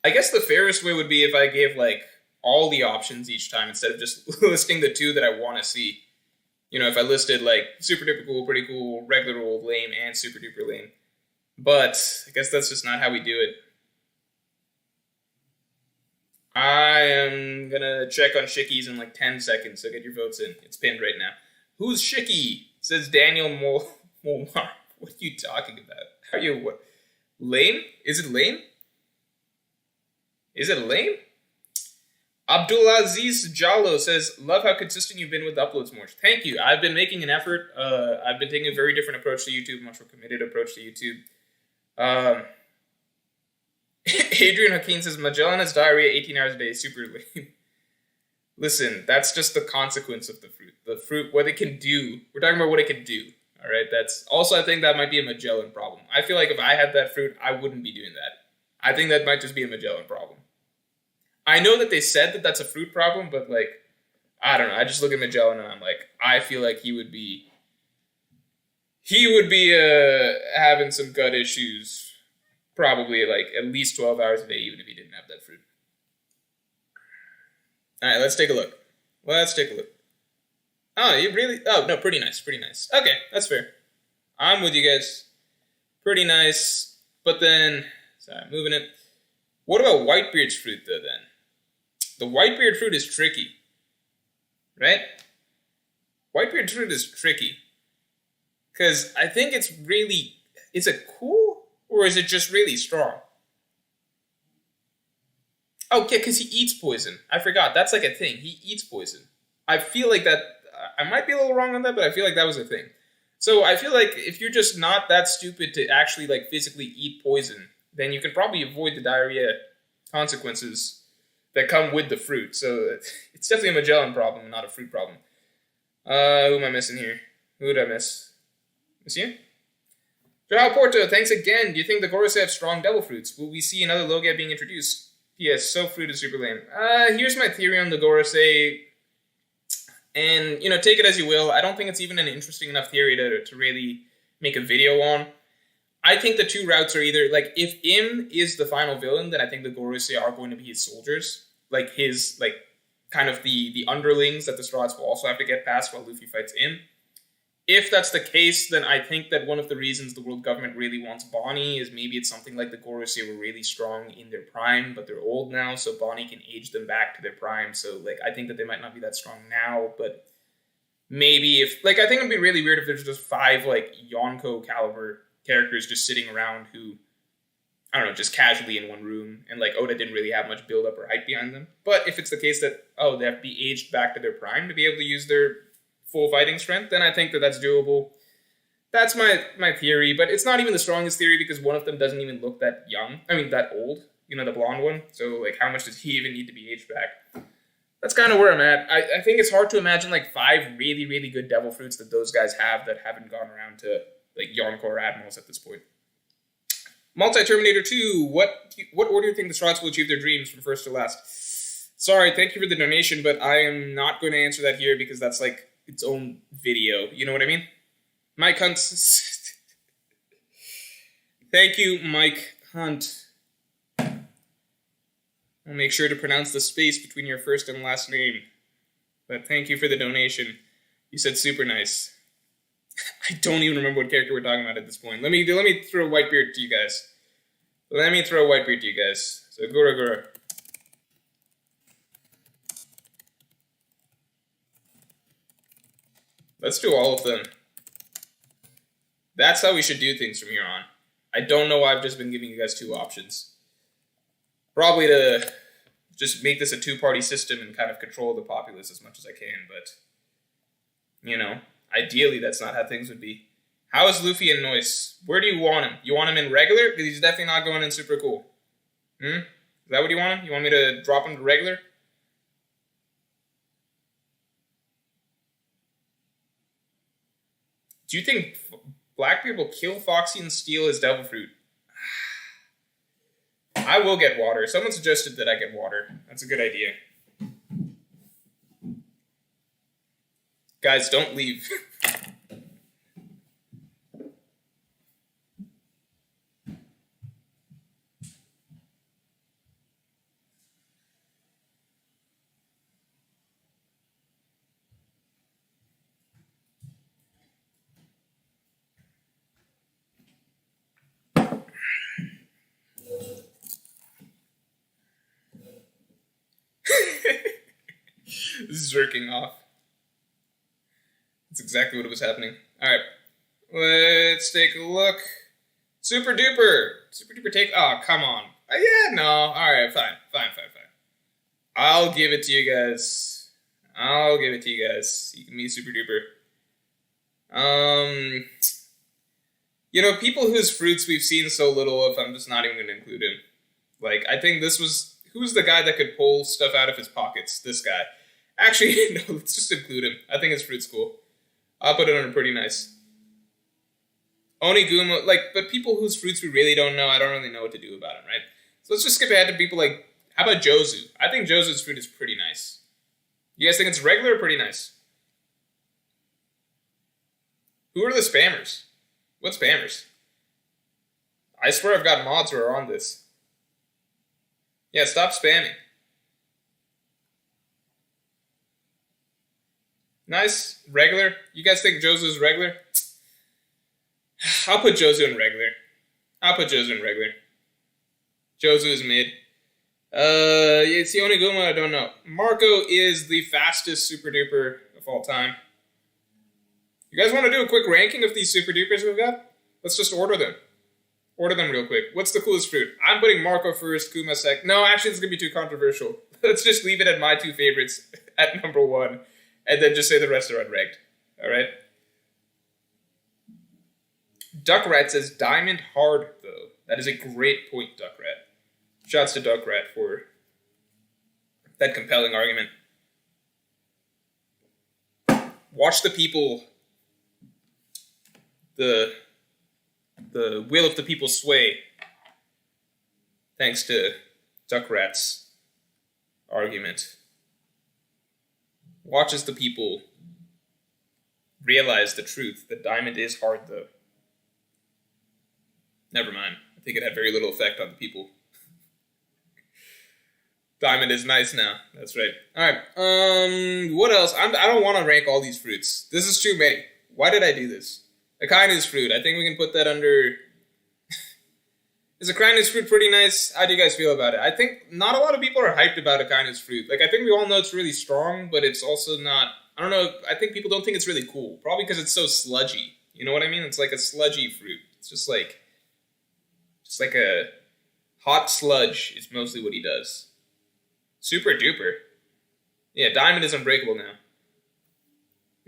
I guess the fairest way would be if I gave like all the options each time instead of just listing the two that I want to see. You know, if I listed like super duper cool, pretty cool, regular old, lame, and super duper lame. But I guess that's just not how we do it. I am gonna check on Shickies in like 10 seconds, so get your votes in. It's pinned right now. Who's Shicky? Says Daniel Molmar. What are you talking about? Are you what? Lame? Is it lame? Is it lame? Abdulaziz Jallo says, love how consistent you've been with the uploads, Morsh. Thank you. I've been making an effort. I've been taking a very different approach to YouTube, much more committed approach to YouTube. Adrian Hakeem says, Magellan has diarrhea 18 hours a day. Super lame. Listen, that's just the consequence of the fruit. The fruit, what it can do. We're talking about what it can do. All right, that's also, I think that might be a Magellan problem. I feel like if I had that fruit, I wouldn't be doing that. I think that might just be a Magellan problem. I know that they said that that's a fruit problem, but like, I don't know. I just look at Magellan and I'm like, I feel like he would be having some gut issues, probably like at least 12 hours a day, even if he didn't have that fruit. All right, let's take a look. Oh, you really? Oh, no, pretty nice. Okay, that's fair. I'm with you guys. Pretty nice. But then, sorry, moving it. What about Whitebeard's fruit, though, then? The Whitebeard fruit is tricky. Right? Whitebeard fruit is tricky. Because I think it's really... Is it cool? Or is it just really strong? Oh, yeah, because he eats poison. I forgot. That's like a thing. He eats poison. I feel like that... I might be a little wrong on that, but I feel like that was a thing. So I feel like if you're just not that stupid to actually like physically eat poison, then you can probably avoid the diarrhea consequences that come with the fruit. So it's definitely a Magellan problem, not a fruit problem. Who am I missing here? Who did I miss? Miss you? Joao Porto, thanks again. Do you think the Gorosei have strong devil fruits? Will we see another Logia being introduced? P.S. So fruit is super lame. Here's my theory on the Gorosei. And, you know, take it as you will. I don't think it's even an interesting enough theory to really make a video on. I think the two routes are either, like, if Im is the final villain, then I think the Gorosei are going to be his soldiers. Like, his, like, kind of the underlings that the Straw Hats will also have to get past while Luffy fights Im. If that's the case, then I think that one of the reasons the world government really wants Bonnie is maybe it's something like the Gorosei were really strong in their prime, but they're old now, so Bonnie can age them back to their prime. So, like, I think that they might not be that strong now, but maybe if... Like, I think it'd be really weird if there's just 5, like, Yonko caliber characters just sitting around who, I don't know, just casually in one room, and, like, Oda didn't really have much build-up or hype behind them. But if it's the case that, oh, they have to be aged back to their prime to be able to use their full fighting strength, then I think that that's doable. That's my theory, but it's not even the strongest theory because one of them doesn't even look that young. I mean, that old. You know, the blonde one. So, like, how much does he even need to be aged back? That's kind of where I'm at. I think it's hard to imagine, like, 5 really, really good devil fruits that those guys have that haven't gone around to, like, Yonko or Admirals at this point. Multi-Terminator 2, what order do you think the Straw Hats will achieve their dreams from first to last? Sorry, thank you for the donation, but I am not going to answer that here because that's, like, its own video. You know what I mean? Mike Hunt. Thank you, Mike Hunt. I'll make sure to pronounce the space between your first and last name. But thank you for the donation. You said super nice. I don't even remember what character we're talking about at this point. Let me throw Whitebeard to you guys. So Gura. Let's do all of them. That's how we should do things from here on. I don't know why I've just been giving you guys 2 options. Probably to just make this a 2-party system and kind of control the populace as much as I can, but, you know, ideally that's not how things would be. How is Luffy in Noise? Where do you want him? You want him in regular? Because he's definitely not going in super cool. Is that what you want him? You want me to drop him to regular? Do you think Blackbeard will kill Foxy and steal his devil fruit? I will get water. Someone suggested that I get water. That's a good idea. Guys, don't leave. Zerking off. That's exactly what was happening. Alright. Let's take a look. Super duper. Super duper take. Oh, come on. Yeah, no. Alright, fine. I'll give it to you guys. You can be super duper. People whose fruits we've seen so little of, I'm just not even going to include him. Like, I think this was... Who's the guy that could pull stuff out of his pockets? This guy. Actually, no, let's just include him. I think his fruit's cool. I'll put it on pretty nice. Oniguma, but people whose fruits we really don't know, I don't really know what to do about them, right? So let's just skip ahead to people like, how about Jozu? I think Jozu's fruit is pretty nice. You guys think it's regular or pretty nice? Who are the spammers? What spammers? I swear I've got mods who are on this. Yeah, stop spamming. Nice. Regular. You guys think Jozu's regular? I'll put Jozu in regular. Jozu is mid. It's the Oniguma, I don't know. Marco is the fastest super duper of all time. You guys want to do a quick ranking of these super dupers we've got? Let's just order them. Order them real quick. What's the coolest fruit? I'm putting Marco first, Kuma second. No, actually, it's going to be too controversial. Let's just leave it at my two favorites at number one, and then just say the rest are unranked. Alright? Duckrat says Diamond hard, though. That is a great point, Duckrat. Shouts to Duckrat for that compelling argument. Watch the people... The will of the people sway, thanks to Duckrat's argument. Watch as the people realize the truth that Diamond is hard, though. Never mind. I think it had very little effect on the people. Diamond is nice now. That's right. Alright. What else? I don't want to rank all these fruits. This is too many. Why did I do this? Echidna's fruit. I think we can put that under... Is Echidna's fruit pretty nice? How do you guys feel about it? I think not a lot of people are hyped about Echidna's fruit. I think we all know it's really strong, but it's also not... I don't know. I think people don't think it's really cool. Probably because it's so sludgy. You know what I mean? It's like a sludgy fruit. It's just like a hot sludge is mostly what he does. Super duper. Yeah, Diamond is unbreakable now.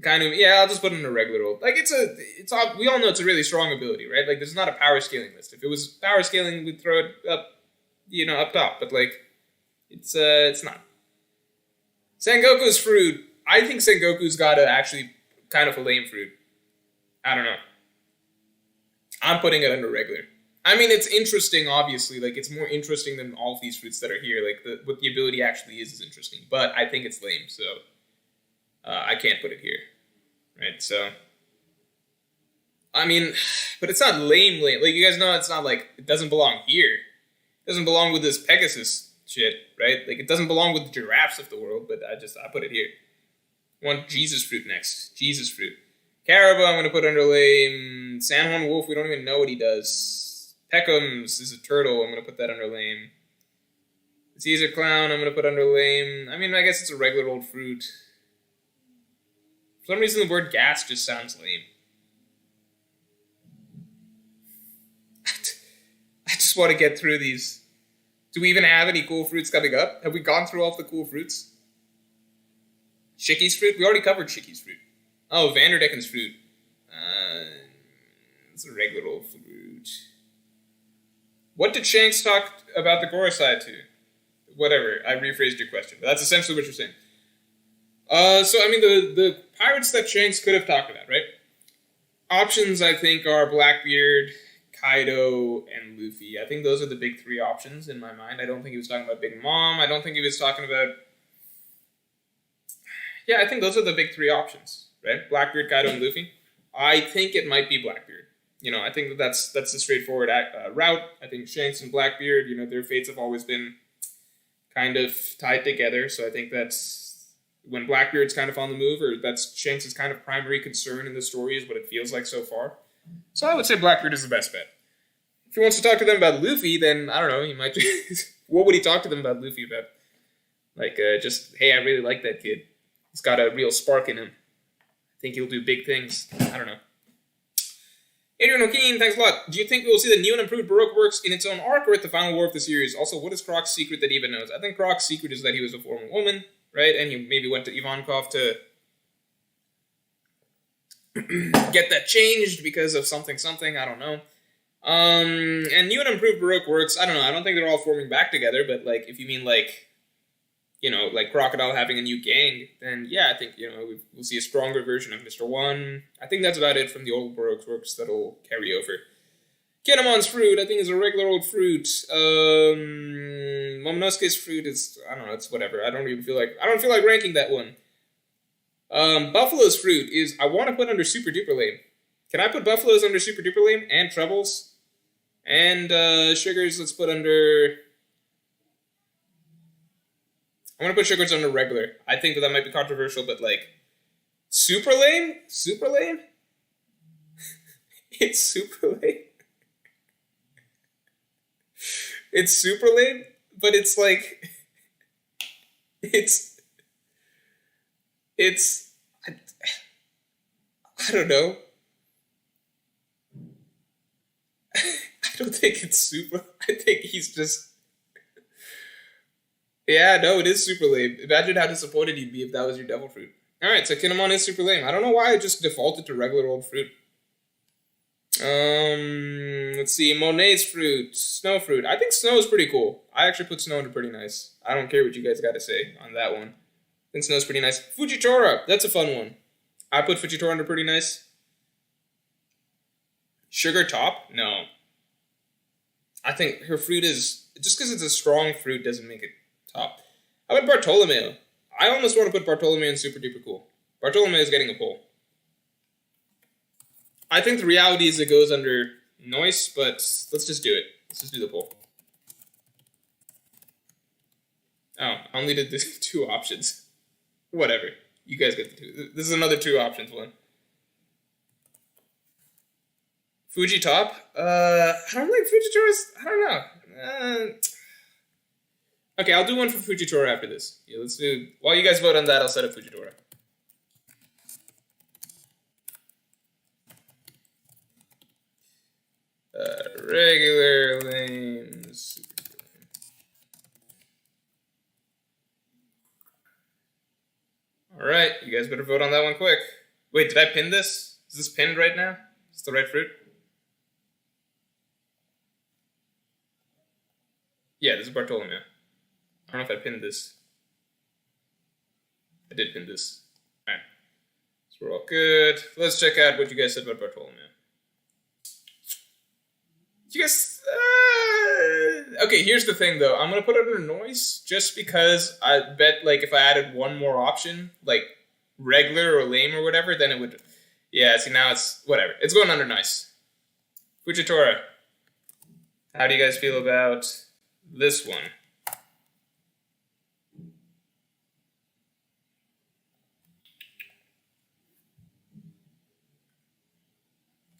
I'll just put it in a regular old. We all know it's a really strong ability, right? This is not a power scaling list. If it was power scaling, we'd throw it up, up top. But it's not. Sengoku's fruit. I think Sengoku's got actually kind of a lame fruit. I don't know. I'm putting it under regular. I mean, it's interesting, obviously. It's more interesting than all of these fruits that are here. What the ability actually is interesting. But I think it's lame, so... I can't put it here, right? So, I mean, but it's not lame. You guys know it's not it doesn't belong here. It doesn't belong with this Pegasus shit, right? It doesn't belong with the giraffes of the world, but I put it here. I want Jesus fruit next. Jesus fruit. Caribou, I'm going to put under lame. San Juan Wolf, we don't even know what he does. Peckham's is a turtle, I'm going to put that under lame. Caesar Clown, I'm going to put under lame. I mean, I guess it's a regular old fruit. For some reason, the word gas just sounds lame. I just want to get through these. Do we even have any cool fruits coming up? Have we gone through all of the cool fruits? Shicky's fruit? We already covered Shicky's fruit. Oh, Vanderdecken's fruit. It's a regular old fruit. What did Shanks talk about the Gorosei to? Whatever, I rephrased your question. But that's essentially what you're saying. So, I mean, the pirates that Shanks could have talked about, right? Options, I think, are Blackbeard, Kaido, and Luffy. I think those are the big three options in my mind. I don't think he was talking about Big Mom. I don't think he was talking about... Yeah, I think those are the big three options, right? Blackbeard, Kaido, and Luffy. I think it might be Blackbeard. I think that's the straightforward route. I think Shanks and Blackbeard, their fates have always been kind of tied together. So I think that's... When Blackbeard's kind of on the move, or that's Shanks' kind of primary concern in the story is what it feels like so far. So I would say Blackbeard is the best bet. If he wants to talk to them about Luffy, then, I don't know, he might just... What would he talk to them about Luffy about? Just, hey, I really like that kid. He's got a real spark in him. I think he'll do big things. I don't know. Adrian O'Keen, thanks a lot. Do you think we will see the new and improved Baroque works in its own arc or at the final war of the series? Also, what is Krok's secret that Eva knows? I think Krok's secret is that he was a former woman, right? And he maybe went to Ivankov to get that changed because of something, I don't know. And new and improved Baroque works, I don't know, I don't think they're all forming back together, but, like, if you mean, like, you know, like Crocodile having a new gang, then yeah, I think, you know, we'll see a stronger version of Mr. One. I think that's about it from the old Baroque works that'll carry over. Kinemon's fruit, I think, is a regular old fruit. Momonosuke's fruit is, I don't know, it's whatever. I don't feel like ranking that one. Buffalo's fruit is, I want to put under Super Duper Lame. Can I put Buffalo's under Super Duper Lame? And Trebles? And Sugars, let's put under... I'm going to put Sugars under regular. I think that might be controversial, but, like, super lame? Super lame? It's super lame. It's super lame, but it's, like, it's, I don't know. I don't think it's super, I think he's just, yeah, no, it is super lame. Imagine how disappointed you'd be if that was your devil fruit. Alright, so Kinemon is super lame. I don't know why I just defaulted to regular old fruit. Let's see, Monet's fruit, Snow fruit. I think Snow is pretty cool. I actually put Snow under pretty nice. I don't care what you guys got to say on that one. I think Snow's pretty nice. Fujitora, that's a fun one. I put Fujitora under pretty nice. Sugar top? No. I think her fruit is, just because it's a strong fruit doesn't make it top. How about Bartolomeo? I almost want to put Bartolomeo in super duper cool. Bartolomeo is getting a pull. I think the reality is it goes under Noise, but let's just do it. Let's just do the pull. Oh, I only did the 2 options. Whatever. You guys get the 2. This is another 2 options one. Fuji top? I don't like Fujitora's. I don't know. Okay, I'll do one for Fujitora after this. Yeah, let's do. While you guys vote on that, I'll set up Fujitora. Regular lame, super lame. Alright, you guys better vote on that one quick. Wait, did I pin this? Is this pinned right now? Is this the right fruit? Yeah, this is Bartolomeo. I don't know if I pinned this. I did pin this. Alright. So we're all good. Let's check out what you guys said about Bartolomeo. You guys... okay, here's the thing, though. I'm going to put it under Noise just because I bet, like, if I added one more option, like regular or lame or whatever, then it would... Yeah, see, now it's... Whatever. It's going under Nice. Fujitora. How do you guys feel about this one?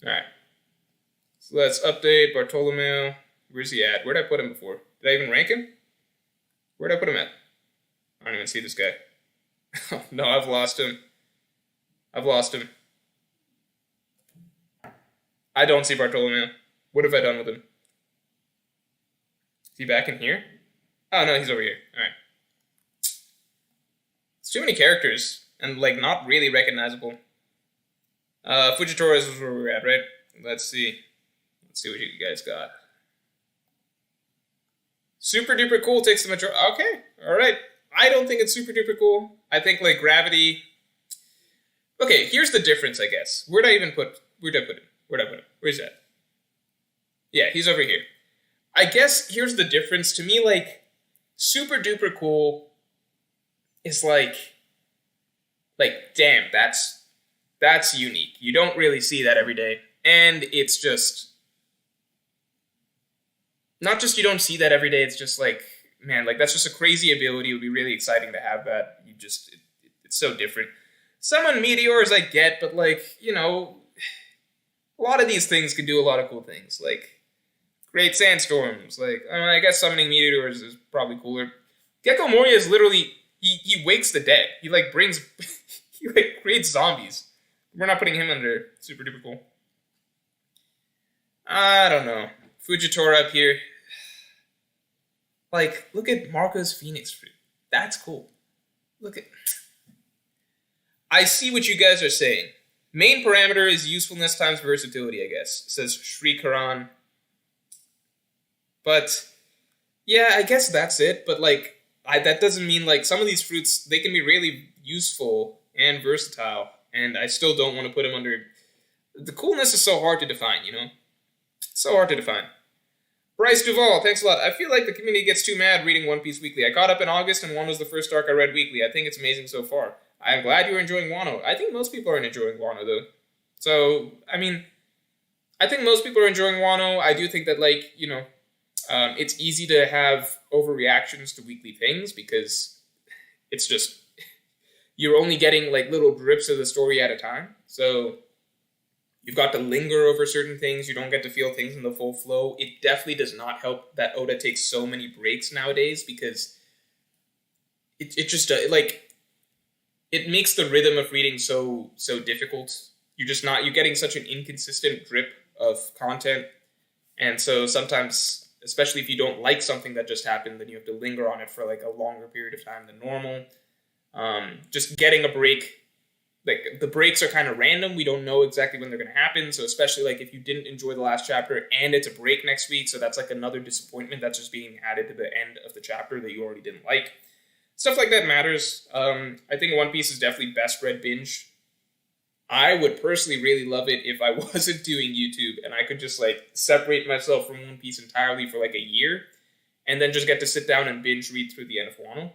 Alright. So let's update Bartolomeo. Where's he at? Where'd I put him before? Did I even rank him? Where'd I put him at? I don't even see this guy. Oh, no, I've lost him. I've lost him. I don't see Bartolomeo. What have I done with him? Is he back in here? Oh, no, he's over here. Alright. It's too many characters. And, like, not really recognizable. Fujitora is where we're at, right? Let's see. Let's see what you guys got. Super duper cool takes the majority. Okay, alright. I don't think it's super duper cool. I think, like, Gravity... Okay, here's the difference, I guess. Where'd I put him? Where'd I put him? Where's that? Yeah, he's over here. I guess here's the difference. To me, like, super duper cool is like, damn, that's unique. You don't really see that every day. And it's just, not just you don't see that every day, it's just like, man, like, that's just a crazy ability. It would be really exciting to have that. It's so different. Summon meteors I get, but, like, you know, a lot of these things can do a lot of cool things. Like, great sandstorms. Like, I guess summoning meteors is probably cooler. Gecko Moria is literally he wakes the dead. He like brings he like creates zombies. We're not putting him under super duper cool. I don't know. Fujitora up here. Like, look at Marco's Phoenix Fruit. That's cool. Look at. I see what you guys are saying. Main parameter is usefulness times versatility, I guess, says Shri Karan. But, yeah, I guess that's it. But, like, that doesn't mean, like, some of these fruits, they can be really useful and versatile. And I still don't want to put them under... The coolness is so hard to define, you know? So hard to define. Bryce Duvall, thanks a lot. I feel like the community gets too mad reading One Piece weekly. I caught up in August, and 1 was the first arc I read weekly. I think it's amazing so far. I am glad you're enjoying Wano. I think most people are enjoying Wano, though. So, I mean, I think most people are enjoying Wano. I do think that, like, you know, it's easy to have overreactions to weekly things because it's just, you're only getting, like, little drips of the story at a time. So, you've got to linger over certain things. You don't get to feel things in the full flow. It definitely does not help that Oda takes so many breaks nowadays because it just, like... It makes the rhythm of reading so difficult. You're getting such an inconsistent drip of content. And so sometimes, especially if you don't like something that just happened, then you have to linger on it for like a longer period of time than normal. Just getting a break, like the breaks are kind of random. We don't know exactly when they're going to happen. So especially like if you didn't enjoy the last chapter and it's a break next week, so that's like another disappointment that's just being added to the end of the chapter that you already didn't like. Stuff like that matters. I think One Piece is definitely best read binge. I would personally really love it if I wasn't doing YouTube and I could just like separate myself from One Piece entirely for like a year and then just get to sit down and binge read through the end of Wano.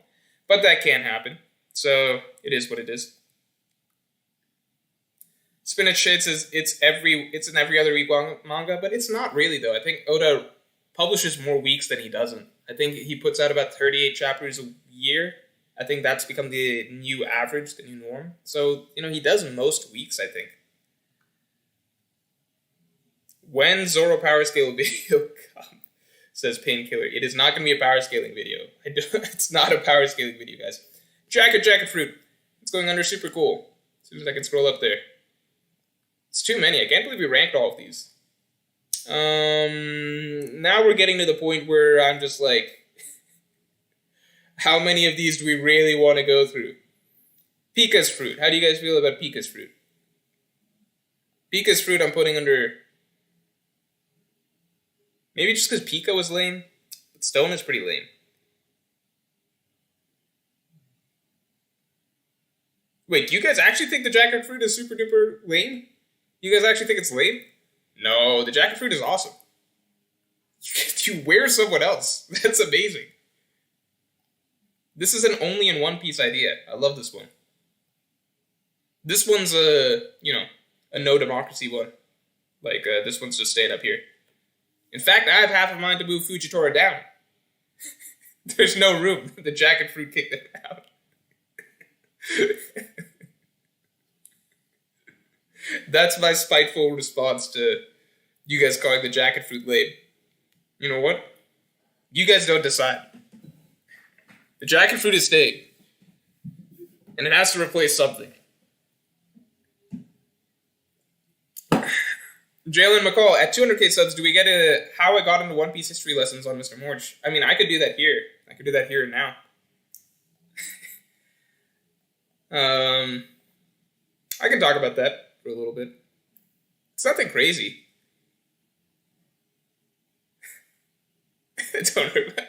But that can't happen. So it is what it is. Spinach Shade says it's an every other week manga, but it's not really though. I think Oda publishes more weeks than he doesn't. I think he puts out about 38 chapters a year. I think that's become the new average, the new norm. So, you know, he does most weeks, I think. When Zoro power scale video come, says Painkiller. It is not going to be a power scaling video. It's not a power scaling video, guys. Jacket Fruit. It's going under super cool. As soon as I can scroll up there. It's too many. I can't believe we ranked all of these. Now we're getting to the point where I'm just like, how many of these do we really want to go through? Pika's Fruit. How do you guys feel about Pika's Fruit? Pika's Fruit I'm putting under... Maybe just because Pika was lame. But Stone is pretty lame. Wait, do you guys actually think the Jacket Fruit is super duper lame? You guys actually think it's lame? No, the Jacket Fruit is awesome. You wear someone else. That's amazing. This is an only in One Piece idea. I love this one. This one's a no democracy one. Like, this one's just staying up here. In fact, I have half of mine to move Fujitora down. There's no room. The Jacket Fruit kicked it out. That's my spiteful response to you guys calling the Jacket Fruit lame. You know what? You guys don't decide. The Jacket Fruit is staying. And it has to replace something. Jalen McCall, at 200k subs, do we get a how I got into One Piece history lessons on Mr. Morge? I mean, I could do that here. I could do that here and now. I can talk about that for a little bit. It's nothing crazy.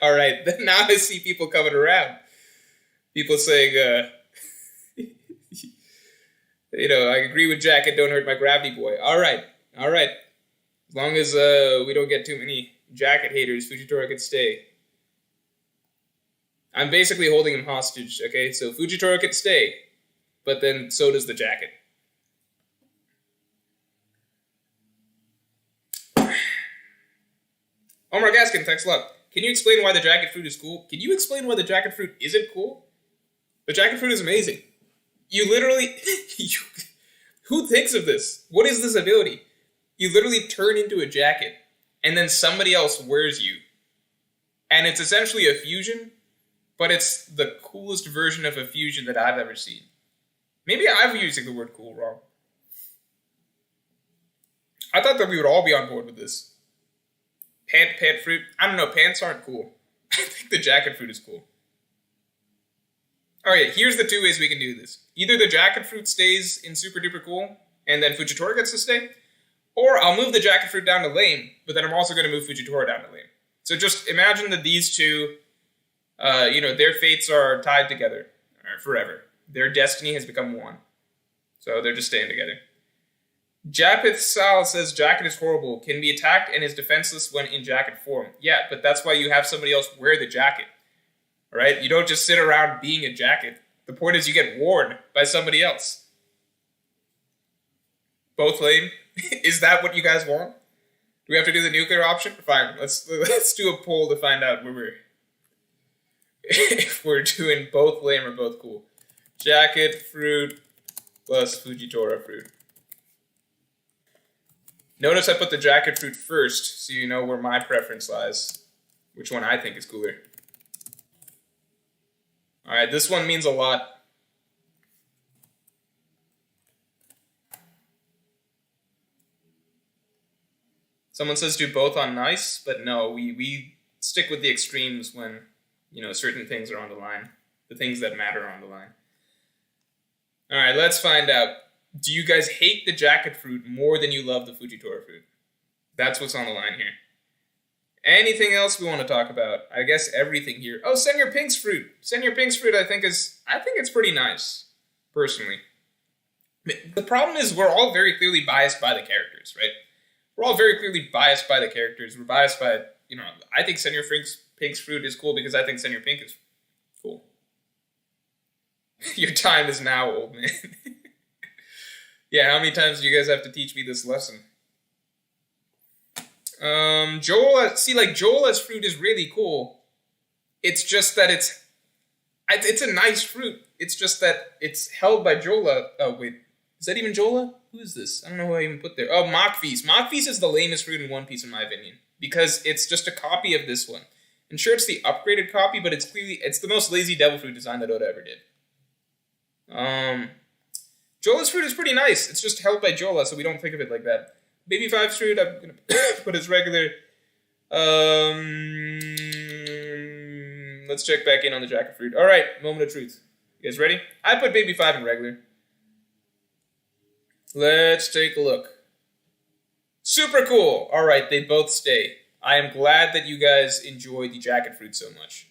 All right, now I see people coming around. People saying, I agree with Jack and don't hurt my gravity boy. All right. As long as we don't get too many Jacket haters, Fujitora can stay. I'm basically holding him hostage, okay? So Fujitora can stay, but then so does the Jacket. Omar Gaskin, thanks a lot. Can you explain why the Jacket Fruit is cool? Can you explain why the Jacket Fruit isn't cool? The Jacket Fruit is amazing. You literally... who thinks of this? What is this ability? You literally turn into a jacket, and then somebody else wears you. And it's essentially a fusion, but it's the coolest version of a fusion that I've ever seen. Maybe I'm using the word cool wrong. I thought that we would all be on board with this. Pant fruit. I don't know. Pants aren't cool. I think the jacket fruit is cool. Alright, here's the two ways we can do this. Either the jacket fruit stays in super duper cool, and then Fujitora gets to stay, or I'll move the jacket fruit down to lame, but then I'm also going to move Fujitora down to lame. So just imagine that these two, their fates are tied together forever. Their destiny has become one. So they're just staying together. Japith Sal says jacket is horrible, can be attacked and is defenseless when in jacket form. Yeah, but that's why you have somebody else wear the jacket. Alright? You don't just sit around being a jacket. The point is you get worn by somebody else. Both lame? Is that what you guys want? Do we have to do the nuclear option? Fine, let's do a poll to find out if we're doing both lame or both cool. Jacket fruit plus Fujitora fruit. Notice I put the jacket fruit first, so you know where my preference lies. Which one I think is cooler. Alright, this one means a lot. Someone says do both on nice, but no, we stick with the extremes when, certain things are on the line. The things that matter are on the line. Alright, let's find out. Do you guys hate the jacket fruit more than you love the Fujitora fruit? That's what's on the line here. Anything else we want to talk about? I guess everything here. Oh, Senor Pink's fruit. Senor Pink's fruit I think it's pretty nice, personally. The problem is we're all very clearly biased by the characters, right? We're all very clearly biased by the characters. We're biased by, I think Senor Pink's fruit is cool because I think Senor Pink is cool. Your time is now, old man. Yeah, how many times do you guys have to teach me this lesson? Jola's fruit is really cool. It's just that it's a nice fruit. It's just that it's held by Jola. Oh, wait. Is that even Jola? Who is this? I don't know who I even put there. Oh, Machfeast. Machfeast is the lamest fruit in One Piece, in my opinion. Because it's just a copy of this one. And sure, it's the upgraded copy, but it's the most lazy devil fruit design that Oda ever did. Jola's fruit is pretty nice. It's just held by Jola, so we don't think of it like that. Baby Five's fruit, I'm going to put as regular. Let's check back in on the jacket fruit. All right, moment of truth. You guys ready? I put Baby Five in regular. Let's take a look. Super cool. All right, they both stay. I am glad that you guys enjoy the jacket fruit so much.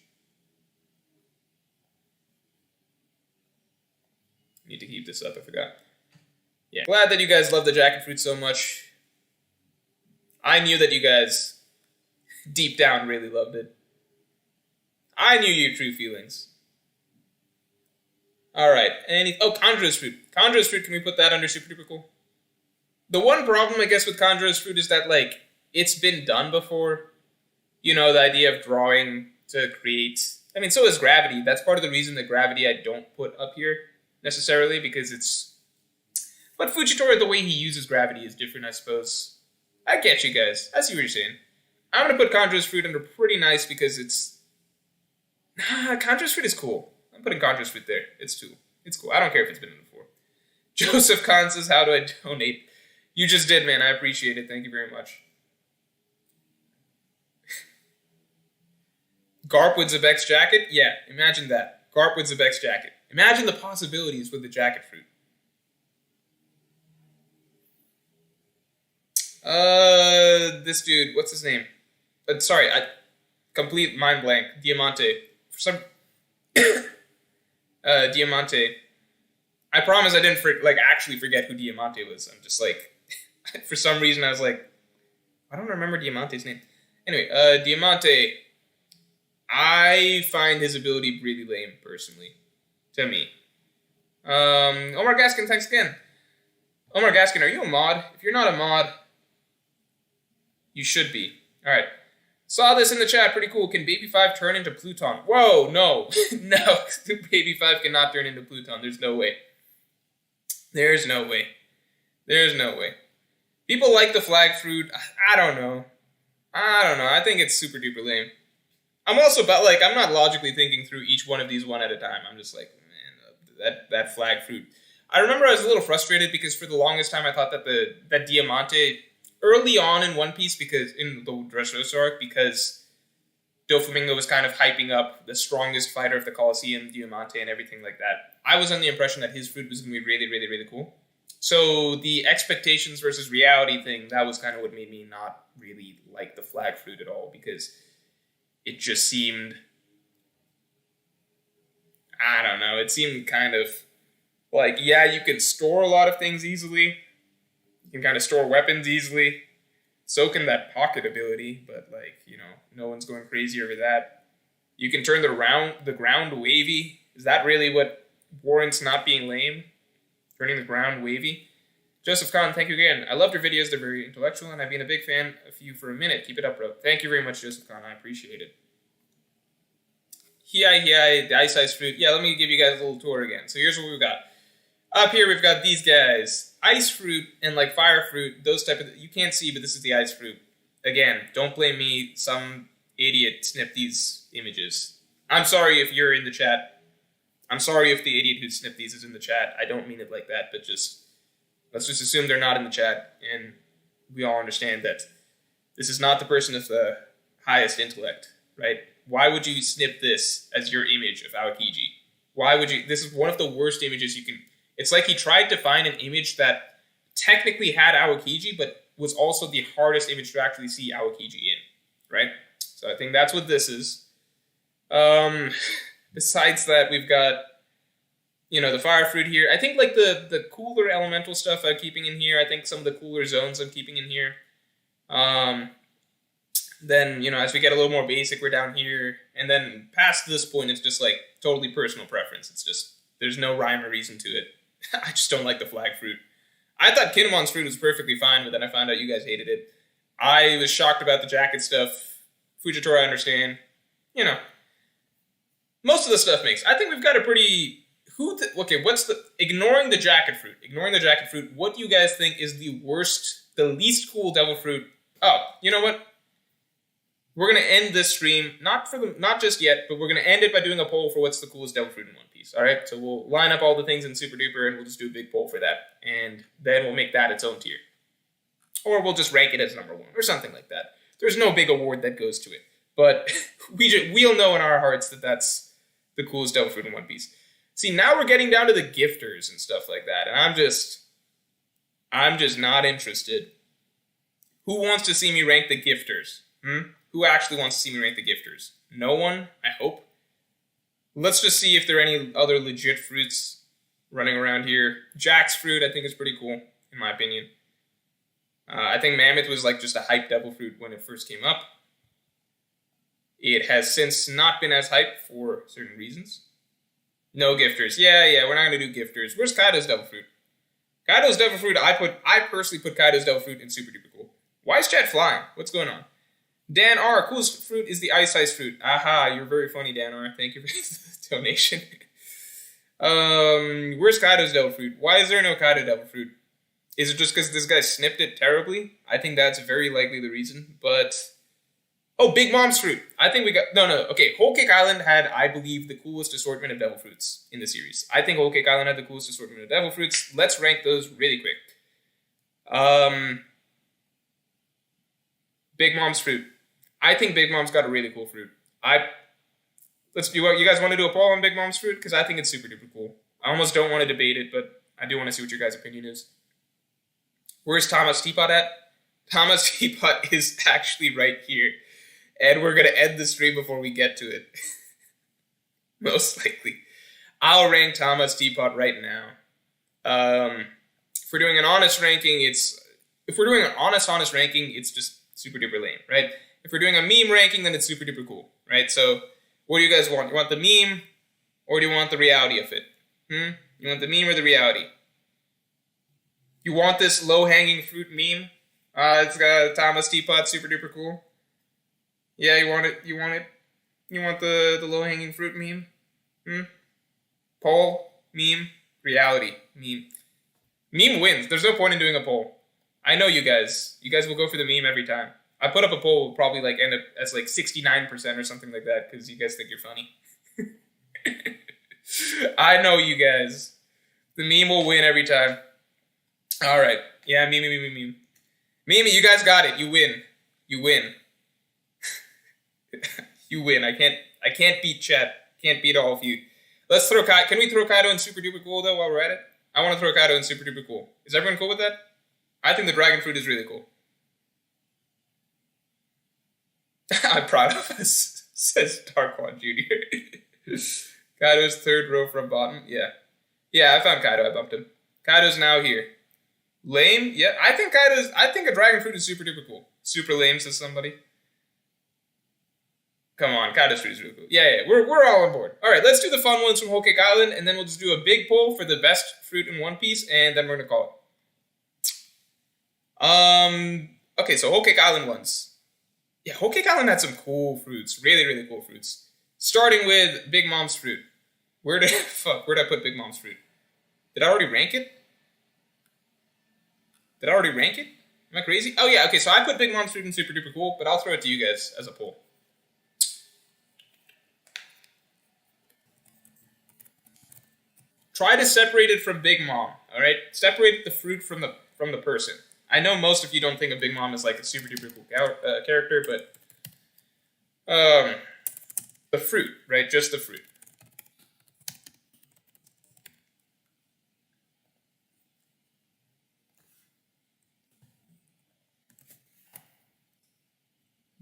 Need to keep this up, I forgot. Yeah, glad that you guys love the jacket fruit so much. I knew that you guys, deep down, really loved it. I knew your true feelings. Alright, Kanjo's fruit. Kanjo's fruit, can we put that under super duper cool? The one problem, I guess, with Kanjo's fruit is that, it's been done before. The idea of drawing to create... so is gravity. That's part of the reason that gravity I don't put up here, necessarily, because it's... But Fujitora, the way he uses gravity is different, I suppose. I get you guys. I see what you're saying. I'm going to put Kanjo's fruit under pretty nice because it's... Kanjo's fruit is cool. I'm putting Kanjo's fruit there. It's cool. I don't care if it's been in before. Joseph Khan says, how do I donate? You just did, man. I appreciate it. Thank you very much. Garp with Zebek's jacket? Yeah, imagine that. Garp with Zebek's jacket. Imagine the possibilities with the jacket fruit. This dude, what's his name? Complete mind blank. Diamante. For some... Diamante. I promise I didn't, actually forget who Diamante was. I'm just, for some reason I was like, I don't remember Diamante's name. Anyway, Diamante... I find his ability really lame, personally. To me. Omar Gaskin, thanks again. Omar Gaskin, are you a mod? If you're not a mod, you should be. Alright. Saw this in the chat, pretty cool. Can Baby 5 turn into Pluton? Whoa, no. No, Baby 5 cannot turn into Pluton. There's no way. There's no way. There's no way. People like the flag fruit. I don't know. I think it's super duper lame. I'm also about like I'm not logically thinking through each one of these one at a time. I'm just like, man, that flag fruit. I remember I was a little frustrated because for the longest time I thought that that Diamante early on in One Piece, because in the Dressrosa arc, because Doflamingo was kind of hyping up the strongest fighter of the Colosseum, Diamante, and everything like that. I was under the impression that his fruit was going to be really, really, really cool. So the expectations versus reality thing, that was kind of what made me not really like the flag fruit at all, because it just seemed, I don't know, it seemed kind of like, yeah, you can store a lot of things easily. You can kind of store weapons easily. So can that pocket ability, but like, you know, no one's going crazy over that. You can turn the ground wavy. Is that really what warrants not being lame? Turning the ground wavy? Joseph Kahn, thank you again. I loved your videos. They're very intellectual, and I've been a big fan of you for a minute. Keep it up, bro. Thank you very much, Joseph Kahn. I appreciate it. Hiai, the Ice Ice Fruit. Yeah, let me give you guys a little tour again. So here's what we've got. Up here, we've got these guys. Ice Fruit and like Fire Fruit, those type of... You can't see, but this is the Ice Fruit. Again, don't blame me. Some idiot snipped these images. I'm sorry if you're in the chat. I'm sorry if the idiot who snipped these is in the chat. I don't mean it like that, but just... Let's just assume they're not in the chat, and we all understand that this is not the person of the highest intellect, right? Why would you snip this as your image of Aokiji? Why would you... This is one of the worst images you can... It's like he tried to find an image that technically had Aokiji, but was also the hardest image to actually see Aokiji in, right? So I think that's what this is. Besides that, we've got... You know, the Fire Fruit here. I think, like, the cooler elemental stuff I'm keeping in here. I think some of the cooler zones I'm keeping in here. Then, you know, as we get a little more basic, we're down here. And then past this point, it's just, like, totally personal preference. It's just, there's no rhyme or reason to it. I just don't like the Flag Fruit. I thought Kinemon's fruit was perfectly fine, but then I found out you guys hated it. I was shocked about the jacket stuff. Fujitora, I understand. You know, most of the stuff makes. I think we've got a pretty... Okay, ignoring the jacket fruit, what do you guys think is the least cool devil fruit? Oh, you know what? We're going to end this stream, not just yet, but we're going to end it by doing a poll for what's the coolest devil fruit in One Piece, alright? So we'll line up all the things in Super Duper, and we'll just do a big poll for that, and then we'll make that its own tier. Or we'll just rank it as number one, or something like that. There's no big award that goes to it, but we'll know in our hearts that that's the coolest devil fruit in One Piece. See, now we're getting down to the gifters and stuff like that, and I'm just not interested. Who wants to see me rank the gifters? Who actually wants to see me rank the gifters? No one, I hope. Let's just see if there are any other legit fruits running around here. Jack's fruit, I think, is pretty cool, in my opinion. I think Mammoth was like just a hype devil fruit when it first came up. It has since not been as hype for certain reasons. No gifters. Yeah, we're not going to do gifters. Where's Kaido's Devil Fruit? Kaido's Devil Fruit, I personally put Kaido's Devil Fruit in Super Duper Cool. Why is chat flying? What's going on? Dan R, coolest fruit is the Ice Ice Fruit. Aha, you're very funny, Dan R. Thank you for the donation. Where's Kaido's Devil Fruit? Why is there no Kaido Devil Fruit? Is it just because this guy snipped it terribly? I think that's very likely the reason, but... Oh, Big Mom's Fruit. I think we got... No. Okay, Whole Cake Island had, I believe, the coolest assortment of devil fruits in the series. I think Whole Cake Island had the coolest assortment of devil fruits. Let's rank those really quick. Big Mom's Fruit. I think Big Mom's got a really cool fruit. You guys want to do a poll on Big Mom's Fruit? Because I think it's super duper cool. I almost don't want to debate it, but I do want to see what your guys' opinion is. Where's Thomas Teapot at? Thomas Teapot is actually right here. And we're going to end the stream before we get to it. Most likely. I'll rank Thomas Teapot right now. If we're doing an honest ranking, it's just super duper lame, right? If we're doing a meme ranking, then it's super duper cool, right? So, what do you guys want? You want the meme, or do you want the reality of it? You want the meme or the reality? You want this low-hanging fruit meme? It's got Thomas Teapot, super duper cool. Yeah, you want it? You want the low-hanging fruit meme? Poll, meme, reality, meme. Meme wins. There's no point in doing a poll. I know you guys. You guys will go for the meme every time. I put up a poll, will probably like end up as like 69% or something like that because you guys think you're funny. I know you guys. The meme will win every time. All right. Yeah, meme. Mimi, you guys got it. You win. You win. You win. I can't beat chat. Can't beat all of you. Let's throw Kaido. Can we throw Kaido in Super Duper Cool though while we're at it? I want to throw Kaido in Super Duper Cool. Is everyone cool with that? I think the Dragon Fruit is really cool. I'm proud of us, says Darkwan Jr. Kaido's third row from bottom. Yeah. Yeah, I found Kaido. I bumped him. Kaido's now here. Lame? Yeah, I think a Dragon Fruit is super duper cool. Super lame, says somebody. Come on, Kaido's fruit is really cool. Yeah, we're all on board. All right, let's do the fun ones from Whole Cake Island, and then we'll just do a big poll for the best fruit in One Piece, and then we're gonna call it. Okay, so Whole Cake Island ones. Yeah, Whole Cake Island had some cool fruits, really, really cool fruits. Starting with Big Mom's fruit. Where'd I put Big Mom's fruit? Did I already rank it? Am I crazy? Oh yeah, okay, so I put Big Mom's fruit in super duper cool, but I'll throw it to you guys as a poll. Try to separate it from Big Mom, alright? Separate the fruit from the person. I know most of you don't think of Big Mom as like a super duper cool character, but the fruit, right? Just the fruit.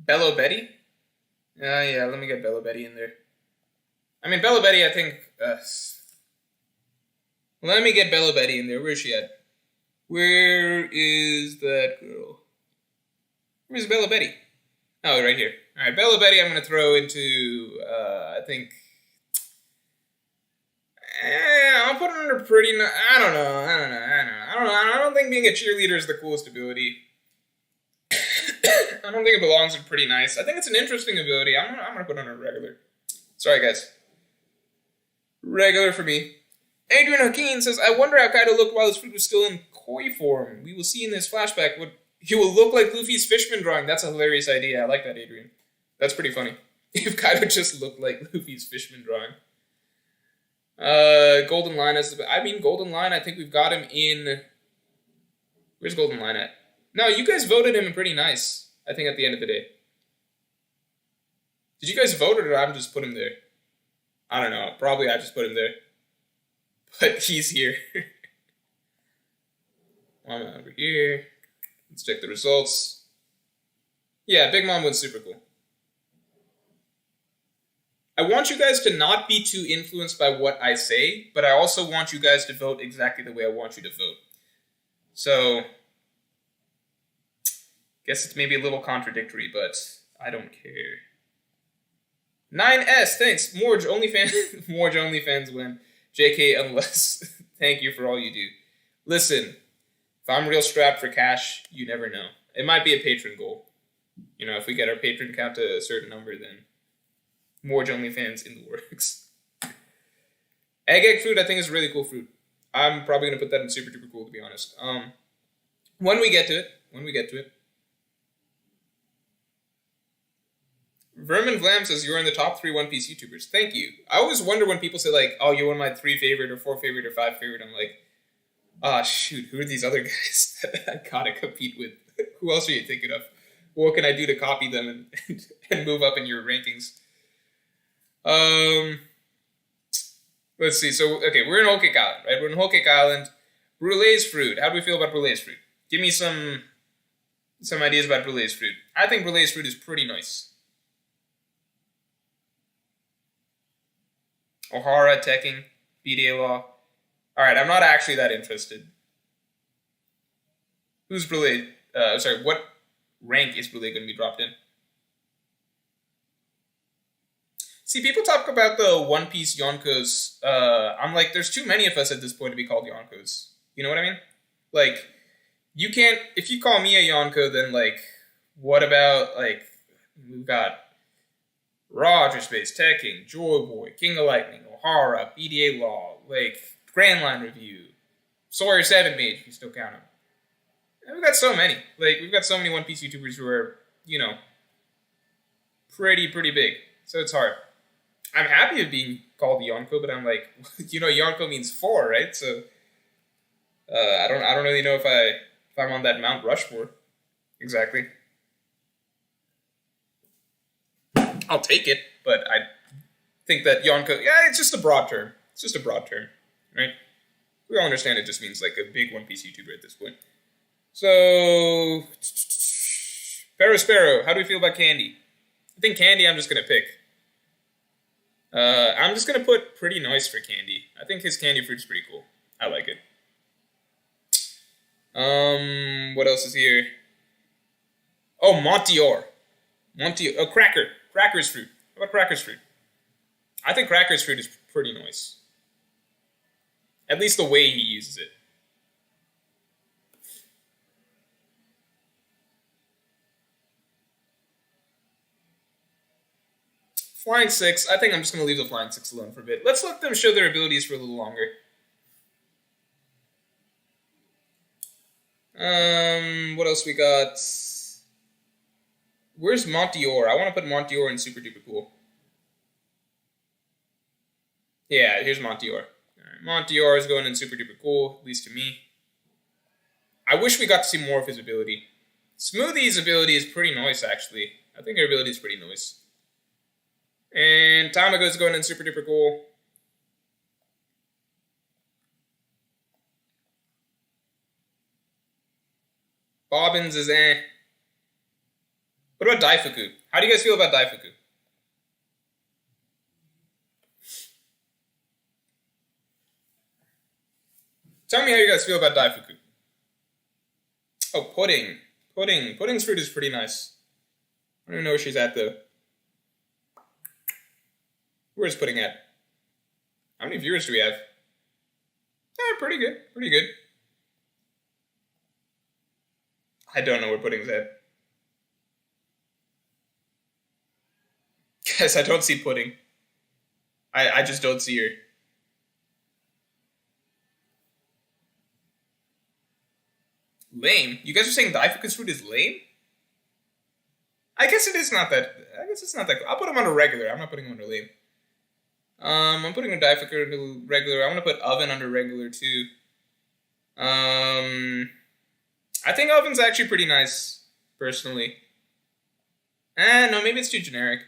Bello Betty? Yeah, let me get Bello Betty in there. I mean, Bello Betty, I think... let me get Bello Betty in there. Where is she at? Where is that girl? Where's Bello Betty? Oh, right here. Alright, Bello Betty I'm going to throw into, I think... I'll put her under pretty... I don't know. I don't think being a cheerleader is the coolest ability. I don't think it belongs in pretty nice. I think it's an interesting ability. I'm gonna put it on a regular. Sorry, guys. Regular for me. Adrian Hakeem says, I wonder how Kaido looked while his fruit was still in koi form. We will see in this flashback what he will look like Luffy's Fishman drawing. That's a hilarious idea. I like that, Adrian. That's pretty funny. If Kaido just looked like Luffy's Fishman drawing. Golden Line Golden Line, I think we've got him in... Where's Golden Line at? No, you guys voted him in pretty nice, I think, at the end of the day. Did you guys vote or did I just put him there? I don't know. Probably I just put him there. But he's here. I'm over here. Let's check the results. Yeah, Big Mom wins super cool. I want you guys to not be too influenced by what I say, but I also want you guys to vote exactly the way I want you to vote. So... guess it's maybe a little contradictory, but I don't care. 9S, thanks. Morge OnlyFans win. JK, unless... Thank you for all you do. Listen, if I'm real strapped for cash, you never know. It might be a patron goal. You know, if we get our patron count to a certain number, then Morge OnlyFans in the works. Egg fruit, I think, is a really cool fruit. I'm probably going to put that in super duper cool, to be honest. When we get to it. Vermin Vlam says, you're in the top 3 One Piece YouTubers. Thank you. I always wonder when people say, like, oh, you're one of my 3 favorite or 4 favorite or 5 favorite. I'm like, shoot, who are these other guys that I gotta compete with? Who else are you thinking of? What can I do to copy them and move up in your rankings? Let's see. So, okay, we're in Whole Cake Island, right? We're in Whole Cake Island. Brulee's fruit. How do we feel about Brulee's fruit? Give me some ideas about Brulee's fruit. I think Brulee's fruit is pretty nice. O'Hara, Tekking, BDA Law. Alright, I'm not actually that interested. Who's Brulee? What rank is Brulee going to be dropped in? See, people talk about the One Piece Yonkos. I'm like, there's too many of us at this point to be called Yonkos. You know what I mean? Like, you can't... If you call me a Yonko, then, like, what about, like... We've got Roger Space, Tekking, Joy Boy, King of Lightning, O'Hara, BDA Law, like, Grand Line Review, Sawyer 7 Mage, if you still count him. And we've got so many. Like, we've got so many One Piece YouTubers who are you know, pretty big. So it's hard. I'm happy of being called Yonko, but I'm like, Yonko means four, right? So I don't really know if I'm on that Mount Rushmore exactly. I'll take it, but I think that Yonko, yeah, it's just a broad term. It's just a broad term, right? We all understand it just means like a big One Piece YouTuber at this point. So, Sparrow, how do we feel about Candy? I think Candy I'm just going to pick. I'm just going to put pretty nice for Candy. I think his candy fruit's pretty cool. I like it. What else is here? Oh, Montior. Cracker. Cracker's fruit. How about Cracker's fruit? I think Cracker's fruit is pretty nice. At least the way he uses it. Flying 6, I think I'm just going to leave the Flying 6 alone for a bit. Let's let them show their abilities for a little longer. What else we got? Where's Montior? I want to put Montior in Super Duper Cool. Yeah, here's Montior. Right, Montior is going in Super Duper Cool, at least to me. I wish we got to see more of his ability. Smoothie's ability is pretty nice, actually. I think her ability is pretty nice. And Tamago's going in Super Duper Cool. Bobbins is eh. What about Daifuku? How do you guys feel about Daifuku? Tell me how you guys feel about Daifuku. Oh, Pudding. Pudding's fruit is pretty nice. I don't even know where she's at, though. Where's Pudding at? How many viewers do we have? Pretty good. Pretty good. I don't know where Pudding's at. Guys, I don't see Pudding. I just don't see her. Lame? You guys are saying Daifuku's fruit is lame? I guess it is not that. I guess it's not that. I'll put him under regular. I'm not putting him under lame. I'm putting a Daifuku under regular. I'm gonna put Oven under regular too. I think Oven's actually pretty nice, personally. No, maybe it's too generic.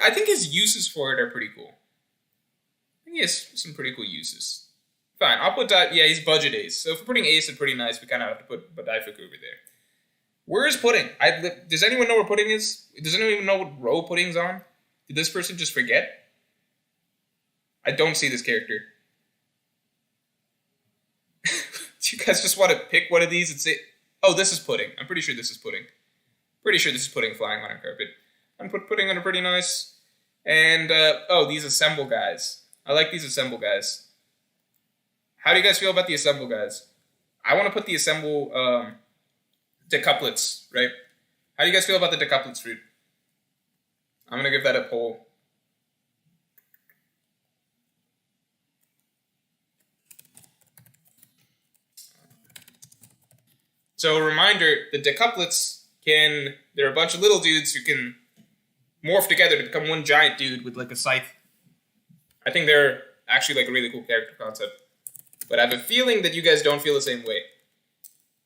I think his uses for it are pretty cool. I think he has some pretty cool uses. Fine, I'll put yeah, he's budget Ace. So if we're putting Ace at pretty nice, we kind of have to put Daifuku over there. Where is Pudding? Does anyone know where Pudding is? Does anyone even know what row Pudding's on? Did this person just forget? I don't see this character. Do you guys just want to pick one of these and say, oh, this is Pudding. I'm pretty sure this is Pudding. Pretty sure this is Pudding flying on a carpet. I'm put Pudding on a pretty nice. And, these Assemble guys. I like these Assemble guys. How do you guys feel about the Assemble guys? I want to put the Assemble, decouplets, right? How do you guys feel about the decouplets fruit? I'm going to give that a poll. So a reminder, the decouplets they're a bunch of little dudes who can morph together to become one giant dude with like a scythe. I think they're actually like a really cool character concept. But I have a feeling that you guys don't feel the same way.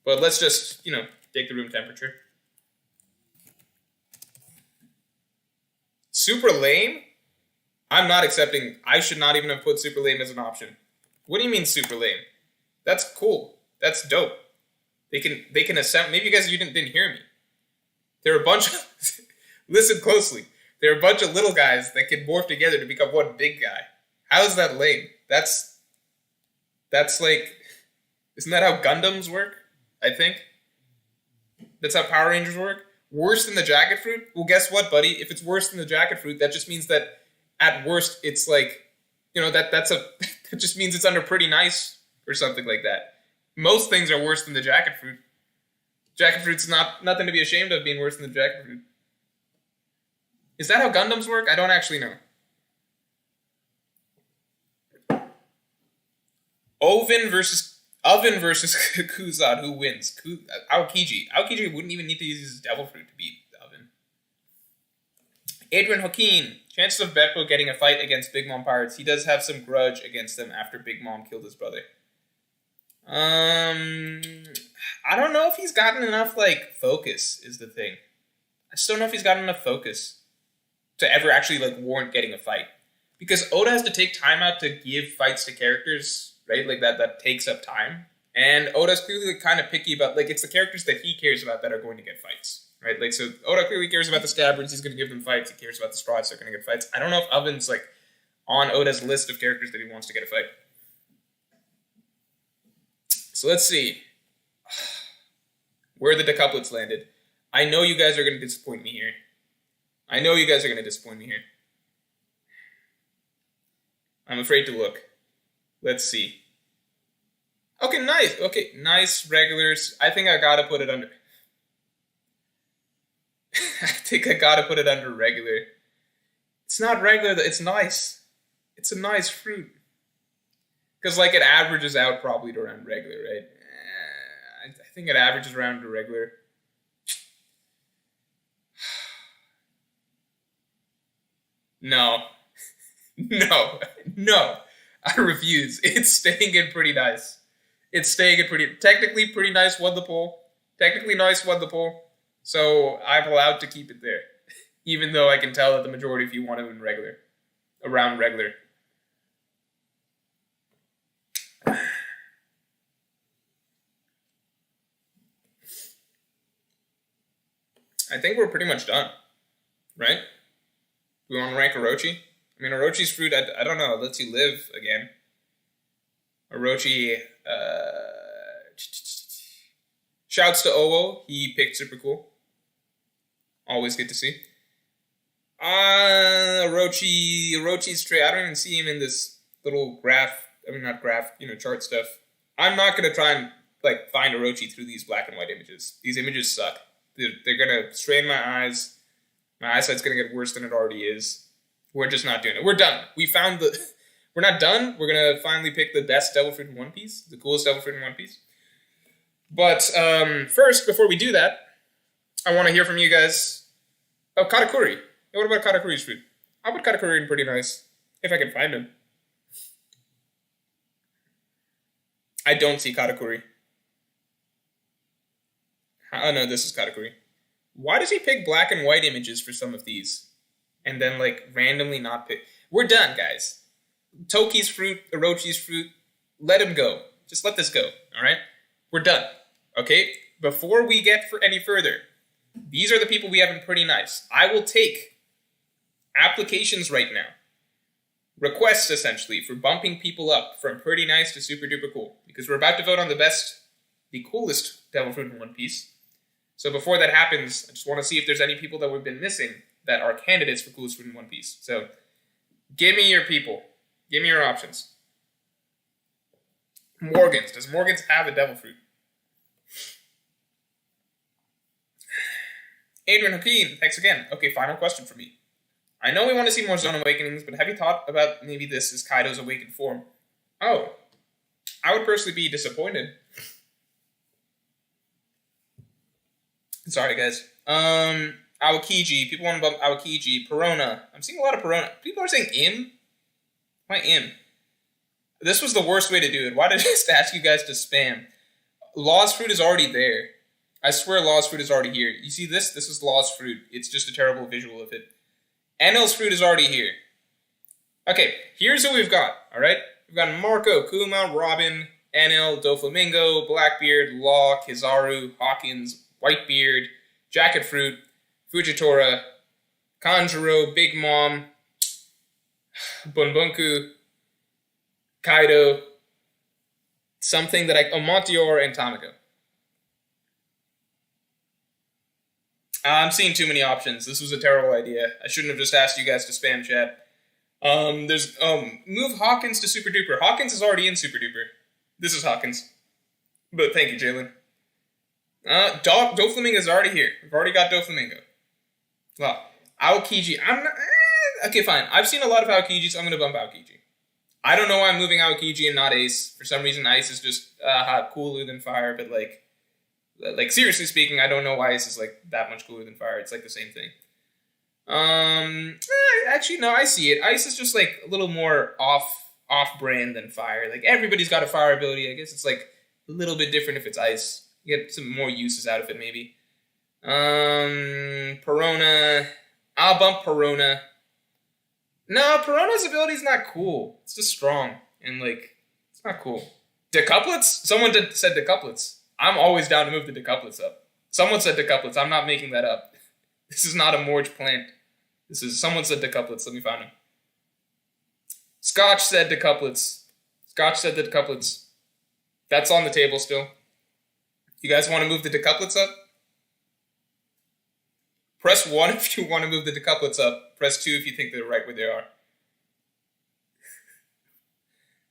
But let's just, take the room temperature. Super lame? I'm not accepting. I should not even have put super lame as an option. What do you mean super lame? That's cool. That's dope. They can assemble. Maybe you guys didn't hear me. There are a bunch of listen closely. There are a bunch of little guys that can morph together to become one big guy. How is that lame? That's like, isn't that how Gundams work? I think. That's how Power Rangers work. Worse than the Jacket Fruit? Well, guess what, buddy? If it's worse than the Jacket Fruit, that just means that at worst it's like, that just means it's under pretty nice or something like that. Most things are worse than the Jacket Fruit. Jacket Fruit's nothing to be ashamed of being worse than the Jacket Fruit. Is that how Gundams work? I don't actually know. Oven versus Oven versus Kuzad. Who wins? Aokiji. Aokiji wouldn't even need to use his Devil Fruit to beat Oven. Adrian Joaquin. Chances of Beppo getting a fight against Big Mom Pirates. He does have some grudge against them after Big Mom killed his brother. I don't know if he's gotten enough, like, focus is the thing. I still don't know if he's gotten enough focus to ever actually, like, warrant getting a fight. Because Oda has to take time out to give fights to characters, right? Like, that takes up time. And Oda's clearly kind of picky about, like, it's the characters that he cares about that are going to get fights, right? Like, so Oda clearly cares about the Scabbards, he's going to give them fights. He cares about the Sprots, they're going to get fights. I don't know if Oven's, like, on Oda's list of characters that he wants to get a fight. So let's see where the decuplets landed. I know you guys are going to disappoint me here. I'm afraid to look. Let's see. Okay, nice. Okay, nice regulars. I think I gotta put it under. Regular. It's not regular, it's nice. It's a nice fruit. Because, like, it averages out probably to around regular, right? I think it averages around to regular. No. No. I refuse. It's staying in pretty nice. Technically pretty nice won the poll. So I'm allowed to keep it there. Even though I can tell that the majority of you want it in regular. Around regular. I think we're pretty much done. Right? We want to rank Orochi? I mean, Orochi's fruit, I don't know, lets you live again. Orochi, shouts to Owo. He picked super cool. Always good to see. Orochi's trait, I don't even see him in this little chart stuff. I'm not going to try and, like, find Orochi through these black and white images. These images suck. They're going to strain my eyes. My eyesight's going to get worse than it already is. We're just not doing it. We're done. We're not done. We're going to finally pick the best Devil Fruit in One Piece. The coolest Devil Fruit in One Piece. But first, before we do that, I want to hear from you guys. Oh, Katakuri. What about Katakuri's fruit? I'll put Katakuri in pretty nice. If I can find him. I don't see Katakuri. Oh no, this is Katakuri. Why does he pick black and white images for some of these? And then, like, randomly not pick. We're done, guys. Toki's fruit, Orochi's fruit, let him go. Just let this go, alright? We're done, okay? Before we get any further, these are the people we have in Pretty Nice. I will take applications right now. Requests, essentially, for bumping people up from Pretty Nice to Super Duper Cool. Because we're about to vote on the coolest Devil Fruit in One Piece. So before that happens, I just want to see if there's any people that we've been missing that are candidates for coolest fruit in One Piece. So, give me your people. Give me your options. Morgans. Does Morgans have a Devil Fruit? Adrian Hakeem, thanks again. Okay, final question for me. I know we want to see more Zone Awakenings, but have you thought about maybe this is Kaido's awakened form? Oh, I would personally be disappointed. Sorry, guys. Aokiji. People want to bump Aokiji. Perona. I'm seeing a lot of Perona. People are saying Im? Why Im? This was the worst way to do it. Why did I just ask you guys to spam? Law's Fruit is already there. I swear Law's Fruit is already here. You see this? This is Law's Fruit. It's just a terrible visual of it. Enel's Fruit is already here. Okay, here's who we've got, alright? We've got Marco, Kuma, Robin, Enel, Doflamingo, Blackbeard, Law, Kizaru, Hawkins, Whitebeard, Jacket Fruit, Fujitora, Kanjuro, Big Mom, Bunbunku, Kaido, something that Montior, and Tamako. I'm seeing too many options. This was a terrible idea. I shouldn't have just asked you guys to spam chat. Move Hawkins to Super Duper. Hawkins is already in Super Duper. This is Hawkins. But thank you, Jalen. Doflamingo is already here. We've already got Doflamingo. Well, Aokiji. I'm not... okay, fine. I've seen a lot of Aokijis. I'm going to bump Aokiji. I don't know why I'm moving Aokiji and not Ace. For some reason, Ice is just cooler than Fire, but like seriously speaking, I don't know why Ace is like that much cooler than Fire. It's like the same thing. Actually, no, I see it. Ice is just like a little more off-brand than Fire. Like everybody's got a Fire ability. I guess it's like a little bit different if it's Ice. You get some more uses out of it, maybe. Perona. I'll bump Perona. No, Perona's ability is not cool. It's just strong. And, like, it's not cool. Decouplets? Someone said decouplets. I'm always down to move the decouplets up. Someone said decouplets. I'm not making that up. This is not a Morge plant. Someone said decouplets. Let me find him. Scotch said decouplets. Scotch said the decouplets. That's on the table still. You guys want to move the decouplets up? Press 1 if you want to move the decouplets up. Press 2 if you think they're right where they are.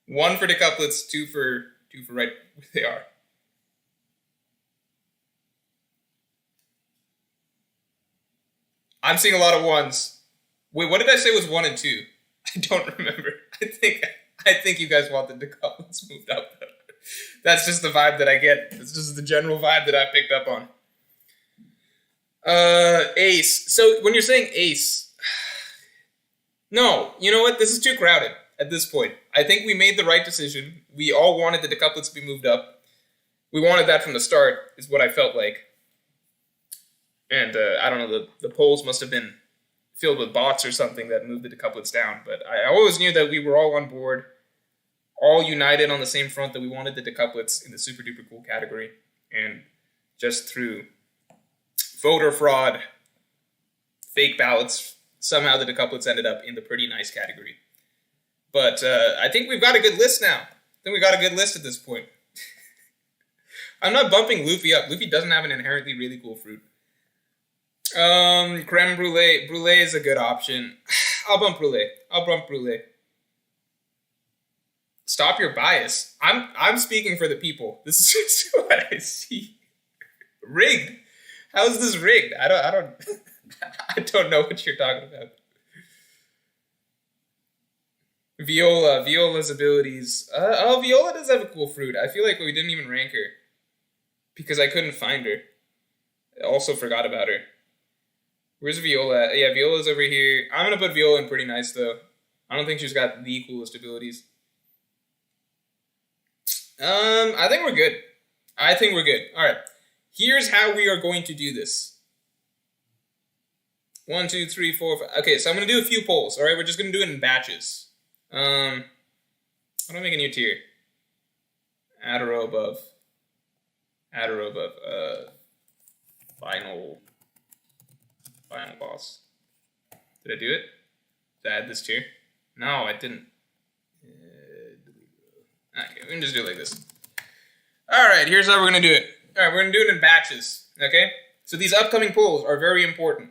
1 for decouplets, 2 for right where they are. I'm seeing a lot of 1s. Wait, what did I say was 1 and 2? I don't remember. I think you guys want the decouplets moved up. That's just the vibe that I get. It's just the general vibe that I picked up on. Ace. So when you're saying Ace, no, you know what? This is too crowded at this point. I think we made the right decision. We all wanted the decouplets to be moved up. We wanted that from the start, is what I felt like. And I don't know, the polls must have been filled with bots or something that moved the decouplets down. But I always knew that we were all on board, all united on the same front, that we wanted the decouplets in the super duper cool category. And just through voter fraud, fake ballots, somehow the decouplets ended up in the pretty nice category. But I think we've got a good list now. I think we got a good list at this point. I'm not bumping Luffy up. Luffy doesn't have an inherently really cool fruit. Creme brulee. Brulee is a good option. I'll bump brulee. Stop your bias. I'm speaking for the people. This is just what I see. Rigged. How is this rigged? I don't I don't know what you're talking about. Viola's abilities. Viola does have a cool fruit. I feel like we didn't even rank her because I couldn't find her. I also forgot about her. Where's Viola? Yeah, Viola's over here. I'm gonna put Viola in pretty nice though. I don't think she's got the coolest abilities. I think we're good. All right. Here's how we are going to do this. 1, 2, 3, 4, 5. Okay, so I'm going to do a few polls, all right? We're just going to do it in batches. How do I make a new tier? Add a row above. Final boss. Did I do it? Did I add this tier? No, I didn't. Okay, we can just do it like this. All right, here's how we're going to do it. All right, we're going to do it in batches, okay? So these upcoming polls are very important.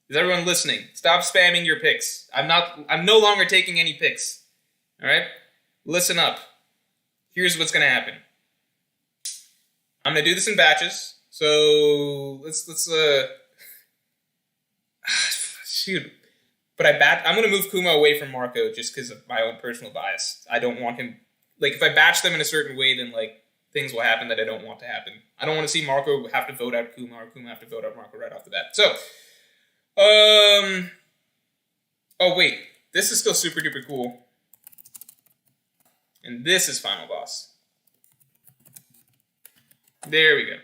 Is everyone listening? Stop spamming your picks. I'm no longer taking any picks. All right? Listen up. Here's what's going to happen. I'm going to do this in batches. So let's shoot. But I'm going to move Kuma away from Marco just because of my own personal bias. I don't want him, like, if I batch them in a certain way, then, like, things will happen that I don't want to happen. I don't want to see Marco have to vote out Kuma or Kuma have to vote out Marco right off the bat. So, oh wait, this is still super duper cool. And this is final boss. There we go.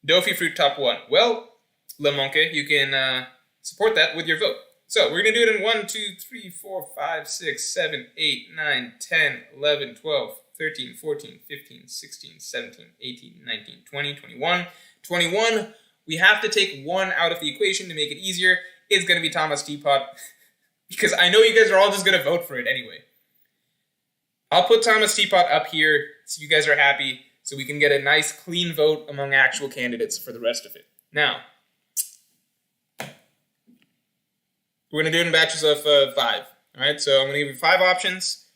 Dofi Fruit top 1. Well, Le Monke, you can support that with your vote. So, we're going to do it in 1, 2, 3, 4, 5, 6, 7, 8, 9, 10, 11, 12, 13, 14, 15, 16, 17, 18, 19, 20, 21. 21, we have to take 1 out of the equation to make it easier. It's going to be Thomas Teapot. Because I know you guys are all just going to vote for it anyway. I'll put Thomas Teapot up here so you guys are happy, so we can get a nice clean vote among actual candidates for the rest of it. Now, we're going to do it in batches of 5. All right, so I'm going to give you 5 options.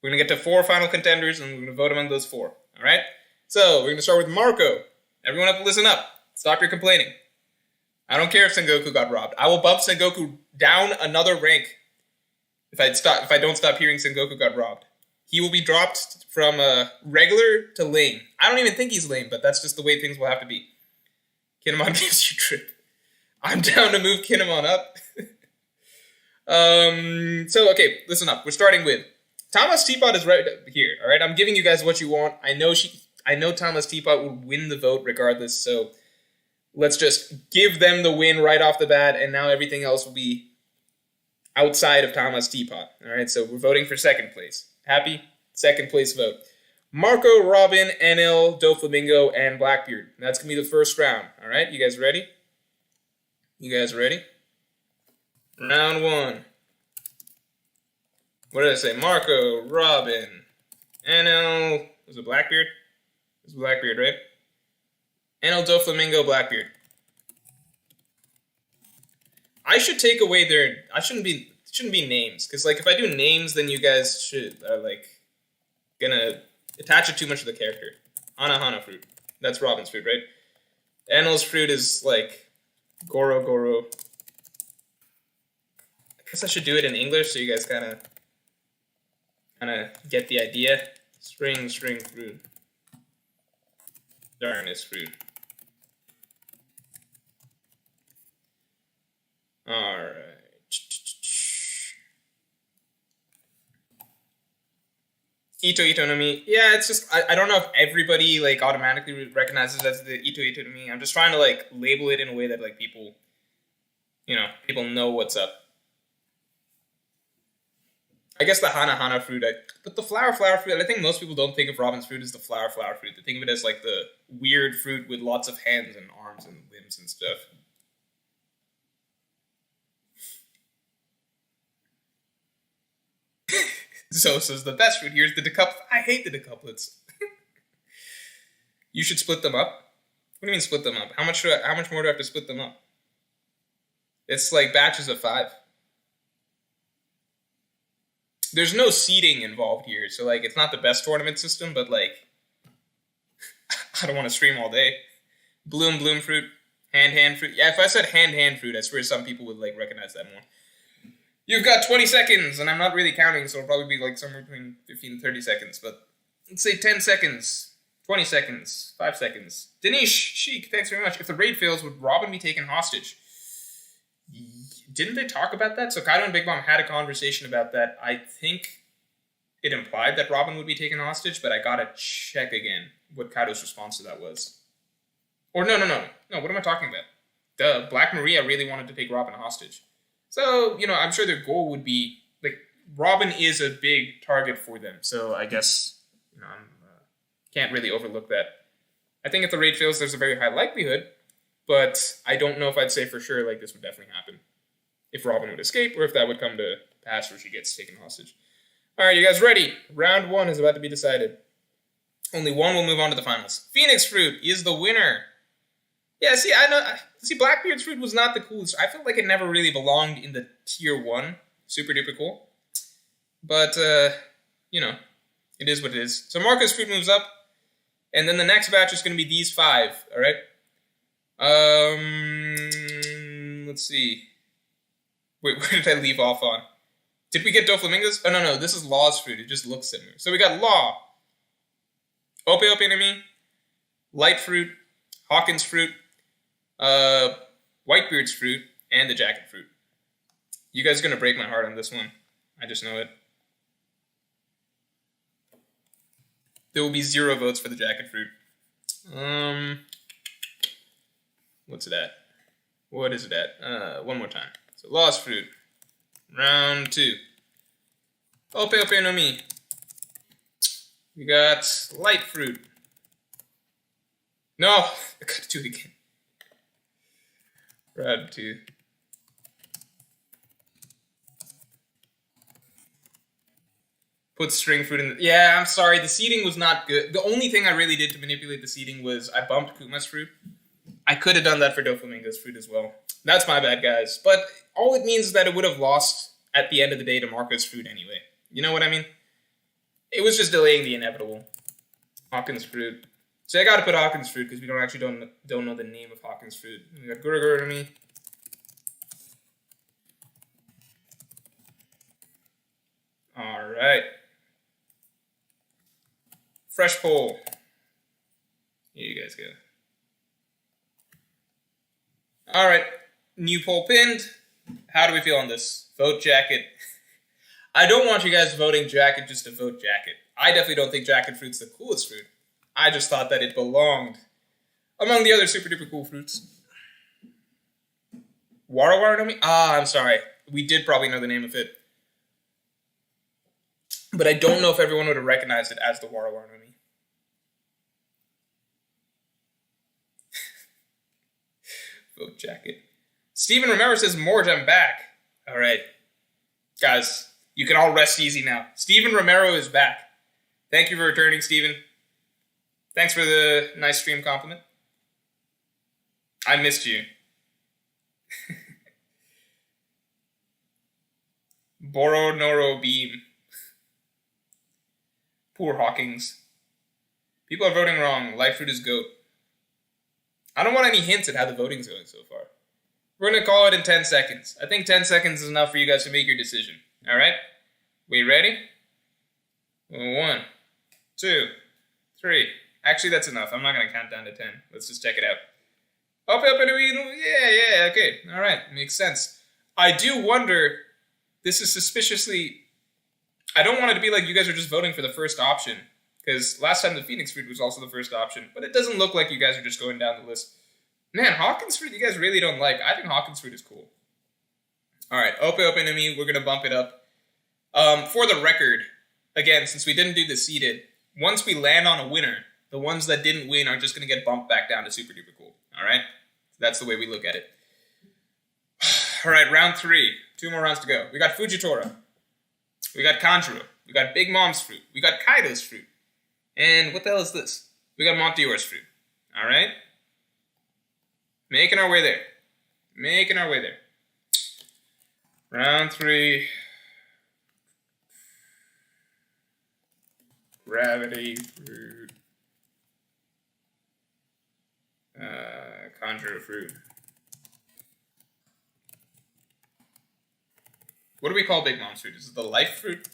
We're going to get to 4 final contenders, and we're going to vote among those 4. All right? So, we're going to start with Marco. Everyone have to listen up. Stop your complaining. I don't care if Sengoku got robbed. I will bump Sengoku down another rank. If I don't stop hearing Sengoku got robbed. He will be dropped from regular to lame. I don't even think he's lame, but that's just the way things will have to be. Kinemon gives you trip. I'm down to move Kinemon up. So, okay, listen up. We're starting with Thomas Teapot is right here, all right? I'm giving you guys what you want. I know Thomas Teapot will win the vote regardless, so let's just give them the win right off the bat, and now everything else will be outside of Thomas Teapot, all right? So we're voting for second place. Happy? Second place vote. Marco, Robin, NL, Doflamingo, and Blackbeard. That's going to be the first round, all right? You guys ready? You guys ready? Round one. What did I say? Marco, Robin, NL. Was it Blackbeard? It was Blackbeard, right? NL, Doflamingo, Blackbeard. I should take away their. I shouldn't be names, because like if I do names, then you guys should are like gonna attach it too much to the character. Hana fruit. That's Robin's fruit, right? NL's fruit is like Goro. I guess I should do it in English so you guys kind of get the idea. String fruit. Darkness fruit. Alright. Ito no Mi. Yeah, it's just I don't know if everybody like automatically recognizes it as the Ito no Mi. I'm just trying to like label it in a way that like people know what's up. I guess the Hana fruit, but the flower fruit, I think most people don't think of Robin's fruit as the flower fruit. They think of it as like the weird fruit with lots of hands and arms and limbs and stuff. Zosa's the best fruit. Here's the decouplets. I hate the decouplets. You should split them up. What do you mean split them up? How much more do I have to split them up? It's like batches of 5. There's no seeding involved here, so like it's not the best tournament system, but like I don't want to stream all day. Bloom fruit, hand fruit. Yeah, if I said hand fruit, I swear some people would like recognize that more. You've got 20 seconds, and I'm not really counting, so it'll probably be like somewhere between 15 and 30 seconds, but let's say 10 seconds, 20 seconds, 5 seconds. Dinesh, Sheik, thanks very much. If the raid fails, would Robin be taken hostage? Didn't they talk about that? So Kaido and Big Mom had a conversation about that. I think it implied that Robin would be taken hostage, but I gotta check again what Kaido's response to that was. Or no, what am I talking about? Duh, Black Maria really wanted to take Robin hostage. So, I'm sure their goal would be, like, Robin is a big target for them. So I guess, can't really overlook that. I think if the raid fails, there's a very high likelihood, but I don't know if I'd say for sure, like, this would definitely happen. If Robin would escape, or if that would come to pass where she gets taken hostage. All right, you guys ready? Round 1 is about to be decided. Only one will move on to the finals. Phoenix Fruit is the winner. Yeah, see, I know. See, Blackbeard's fruit was not the coolest. I felt like it never really belonged in the tier 1. Super duper cool. But, it is what it is. So Marco's fruit moves up. And then the next batch is going to be these 5, all right? Let's see. Wait, where did I leave off on? Did we get Doflamingo's? Oh, no, this is Law's fruit. It just looks similar. So we got Law. Ope Enemy. Light fruit. Hawkins fruit. Whitebeard's fruit. And the Jacket fruit. You guys are going to break my heart on this one. I just know it. There will be 0 votes for the Jacket fruit. What's it at? What is it at? One more time. So, Lost Fruit. Round 2. Ope no Mi. We got Light Fruit. No! I gotta do it again. Round 2. Put string fruit in the... Yeah, I'm sorry. The seeding was not good. The only thing I really did to manipulate the seeding was I bumped Kuma's fruit. I could have done that for Doflamingo's fruit as well. That's my bad, guys. But all it means is that it would have lost at the end of the day to Marco's fruit anyway. You know what I mean? It was just delaying the inevitable. Hawkins fruit. So I gotta put Hawkins fruit because we don't know the name of Hawkins fruit. We got Guruguru to me. right. Fresh poll. Here you guys go. All right. New poll pinned. How do we feel on this? Vote jacket. I don't want you guys voting jacket just to vote jacket. I definitely don't think jacket fruit's the coolest fruit. I just thought that it belonged among the other super duper cool fruits. Wara Wara no Mi? Ah, I'm sorry. We did probably know the name of it. But I don't know if everyone would have recognized it as the Wara Wara no Mi. Vote jacket. Steven Romero says, Morge, I'm back. All right. Guys, you can all rest easy now. Steven Romero is back. Thank you for returning, Steven. Thanks for the nice stream compliment. I missed you. Boro Noro Beam. Poor Hawkins. People are voting wrong. Light fruit is GOAT. I don't want any hints at how the voting's going so far. We're going to call it in 10 seconds. I think 10 seconds is enough for you guys to make your decision. All right? We ready? 1, 2, 3. Actually, that's enough. I'm not going to count down to 10. Let's just check it out. Yeah, okay. All right, makes sense. I do wonder, this is suspiciously, I don't want it to be like you guys are just voting for the first option, because last time the Phoenix fruit was also the first option, but it doesn't look like you guys are just going down the list. Man, Hawkins fruit you guys really don't like. I think Hawkins fruit is cool. All right, Ope to me, we're going to bump it up. For the record, again, since we didn't do the seeded, once we land on a winner, the ones that didn't win are just going to get bumped back down to super duper cool. All right? That's the way we look at it. All right, round 3. 2 more rounds to go. We got Fujitora. We got Kanjuro. We got Big Mom's fruit. We got Kaido's fruit. And what the hell is this? We got Monteore's fruit. All right? Making our way there. Making our way there. Round 3. Gravity fruit. Conjure fruit. What do we call Big Mom's fruit? Is it the life fruit?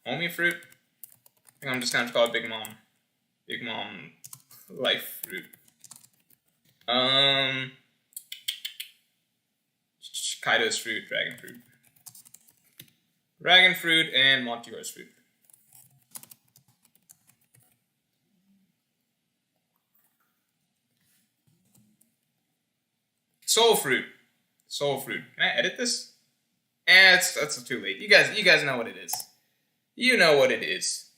Homie fruit? I think I'm just going to call it Big Mom. Big Mom life fruit. Kaido's fruit, dragon fruit. Dragon fruit and Monteore's fruit. Soul fruit. Soul fruit. Can I edit this? That's too late. You guys know what it is. You know what it is.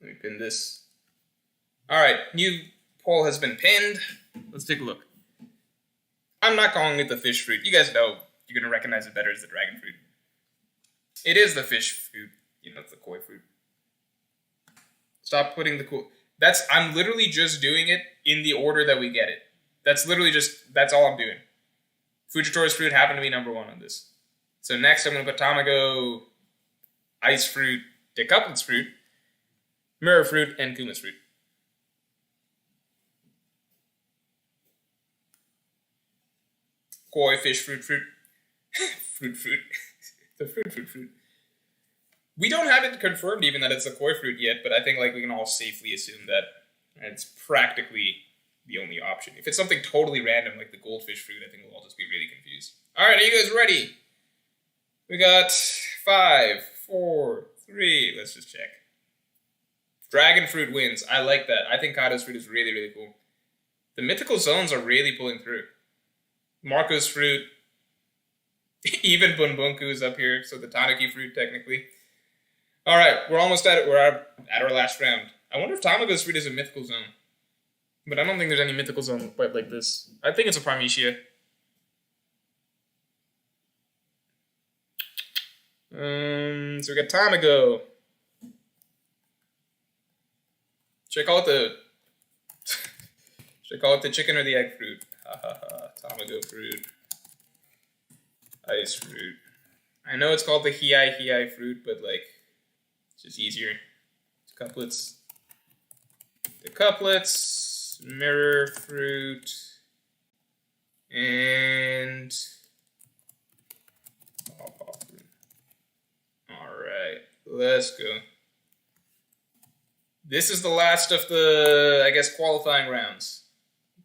Let me pin this. Alright, new poll has been pinned. Let's take a look. I'm not calling it the fish fruit. You guys know you're going to recognize it better as the dragon fruit. It is the fish fruit. You know, it's the koi fruit. Stop putting the cool... I'm literally just doing it in the order that we get it. That's all I'm doing. Fujitora's fruit happened to be number 1 on this. So next I'm going to put Tamago, Ice fruit, Decoupled's fruit, Mirror fruit, and Kuma's fruit. Koi, fish, fruit. fruit. The fruit. We don't have it confirmed even that it's a koi fruit yet, but I think we can all safely assume that it's practically the only option. If it's something totally random like the goldfish fruit, I think we'll all just be really confused. All right, are you guys ready? We got 5, 4, 3. Let's just check. Dragon fruit wins. I like that. I think Kaido's fruit is really, really cool. The mythical zones are really pulling through. Marco's fruit. Even Bunbunku is up here, so the Tanuki fruit technically. All right, we're almost at it. We're at our last round. I wonder if Tamago's fruit is a mythical zone. But I don't think there's any mythical zone quite like this. I think it's a Primetia. So we got Tamago. Should I call it the chicken or the egg fruit? Tamago fruit. Ice fruit. I know it's called the Hiai fruit, but it's just easier. The couplets, mirror fruit, and pawpaw fruit. Let's go. This is the last of the, I guess, qualifying rounds.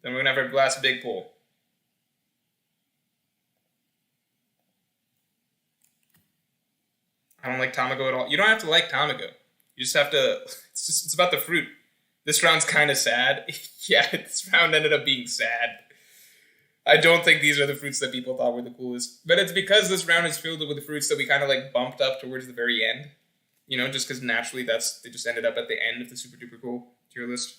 Then we're going to have our last big pull. I don't like Tamago at all. You don't have to like Tamago. You just have to... It's about the fruit. This round's kind of sad. Yeah, this round ended up being sad. I don't think these are the fruits that people thought were the coolest. But it's because this round is filled with the fruits that we kind of like bumped up towards the very end. You know, just because naturally they just ended up at the end of the super duper cool tier list.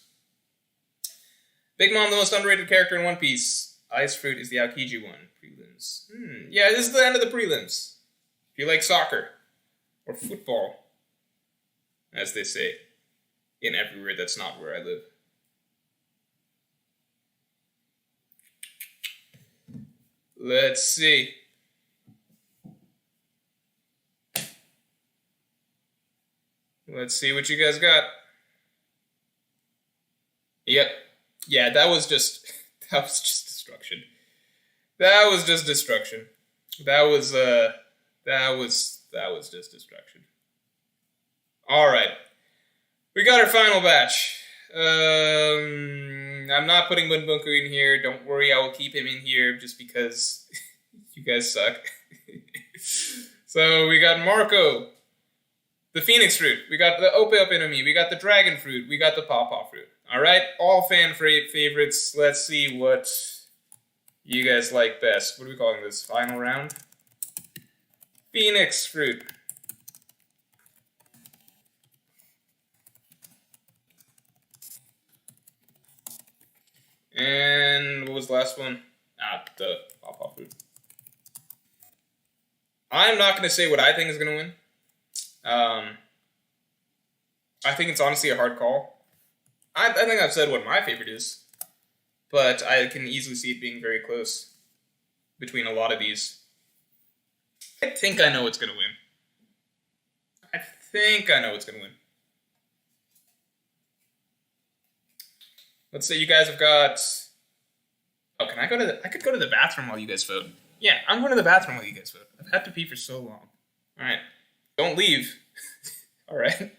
Big Mom, the most underrated character in One Piece. Ice Fruit is the Aokiji one. Prelims. Yeah, this is the end of the prelims. If you like soccer. Or football. As they say. In everywhere that's not where I live. Let's see. Let's see what you guys got. Yep. Yeah, that was just destruction. That was just destruction. That was just destruction. All right. We got our final batch. I'm not putting Bunbunku in here. Don't worry, I will keep him in here just because you guys suck. So we got Marco, the Phoenix Fruit. We got the Ope Ope no Mi. We got the Dragon Fruit. We got the Pawpaw Fruit. All right, all fan favorites. Let's see what you guys like best. What are we calling this? Final round? Phoenix Fruit. And what was the last one? The Pawpaw Fruit. I'm not going to say what I think is going to win. I think it's honestly a hard call. I think I've said what my favorite is. But I can easily see it being very close between a lot of these. I think I know what's going to win. I think I know what's going to win. Let's say you guys have got... Oh, can I go to the... I could go to the bathroom while you guys vote. Yeah, I'm going to the bathroom while you guys vote. I've had to pee for so long. Alright. Don't leave. Alright.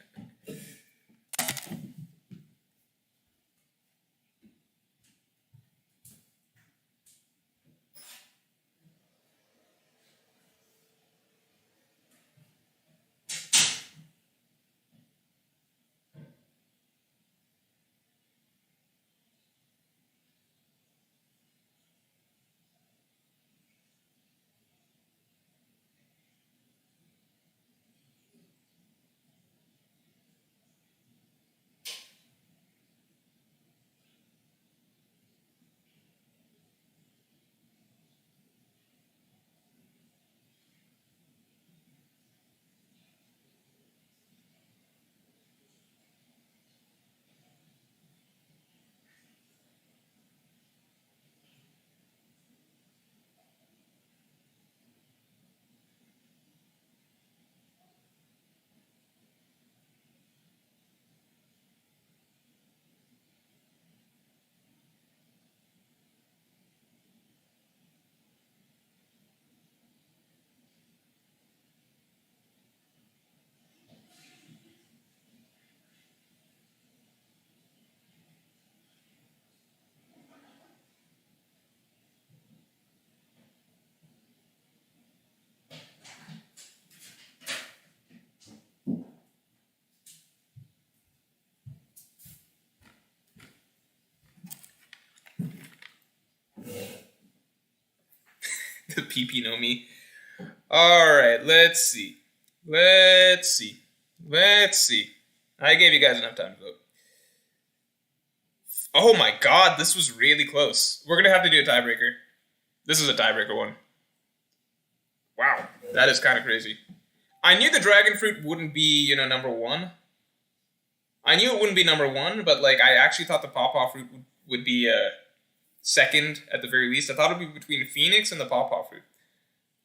The PP no Mi. Alright, let's see. I gave you guys enough time to vote. Oh my god, this was really close. We're gonna have to do a tiebreaker. This is a tiebreaker one. Wow, that is kind of crazy. I knew the dragon fruit wouldn't be, number one. I knew it wouldn't be number one, but like I actually thought the Pawpaw Fruit would be second at the very least. I thought it would be between Phoenix and the Pawpaw Fruit.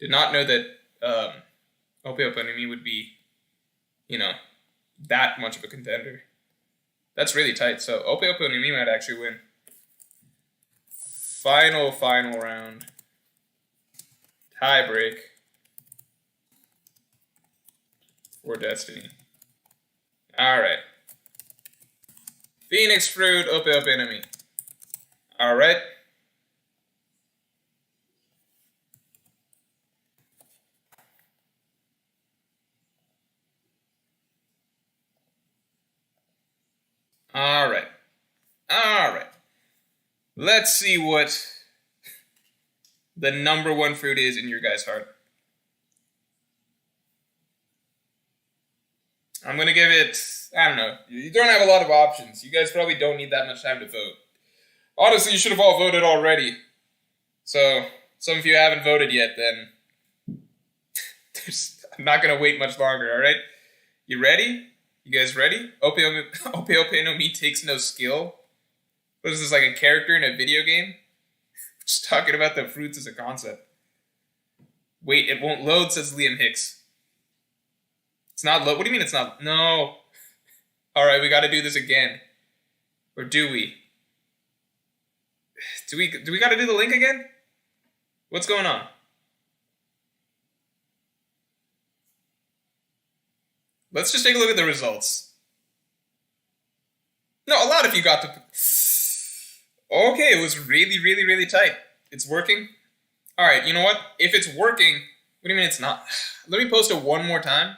Did not know that Ope Ope no Mi would be, that much of a contender. That's really tight. So Ope Ope no Mi might actually win. Final round. Tie break for Destiny. Alright. Phoenix fruit, ope enemy. Alright. Alright. Alright. Let's see what the number one fruit is in your guys' heart. I'm gonna give it, I don't know. You don't have a lot of options. You guys probably don't need that much time to vote. Honestly, you should have all voted already. So, some of you haven't voted yet, then I'm not gonna wait much longer, alright? You ready? You guys ready? Ope no Mi takes no skill. What is this, like a character in a video game? Just talking about the fruits as a concept. Wait, it won't load, says Liam Hicks. It's not load. What do you mean it's not? No. Alright, we gotta do this again. Or do we? Do we gotta do the link again? What's going on? Let's just take a look at the results. No, a lot of you got to... Okay, it was really, really, really tight. It's working. Alright, you know what? If it's working... What do you mean it's not? Let me post it one more time.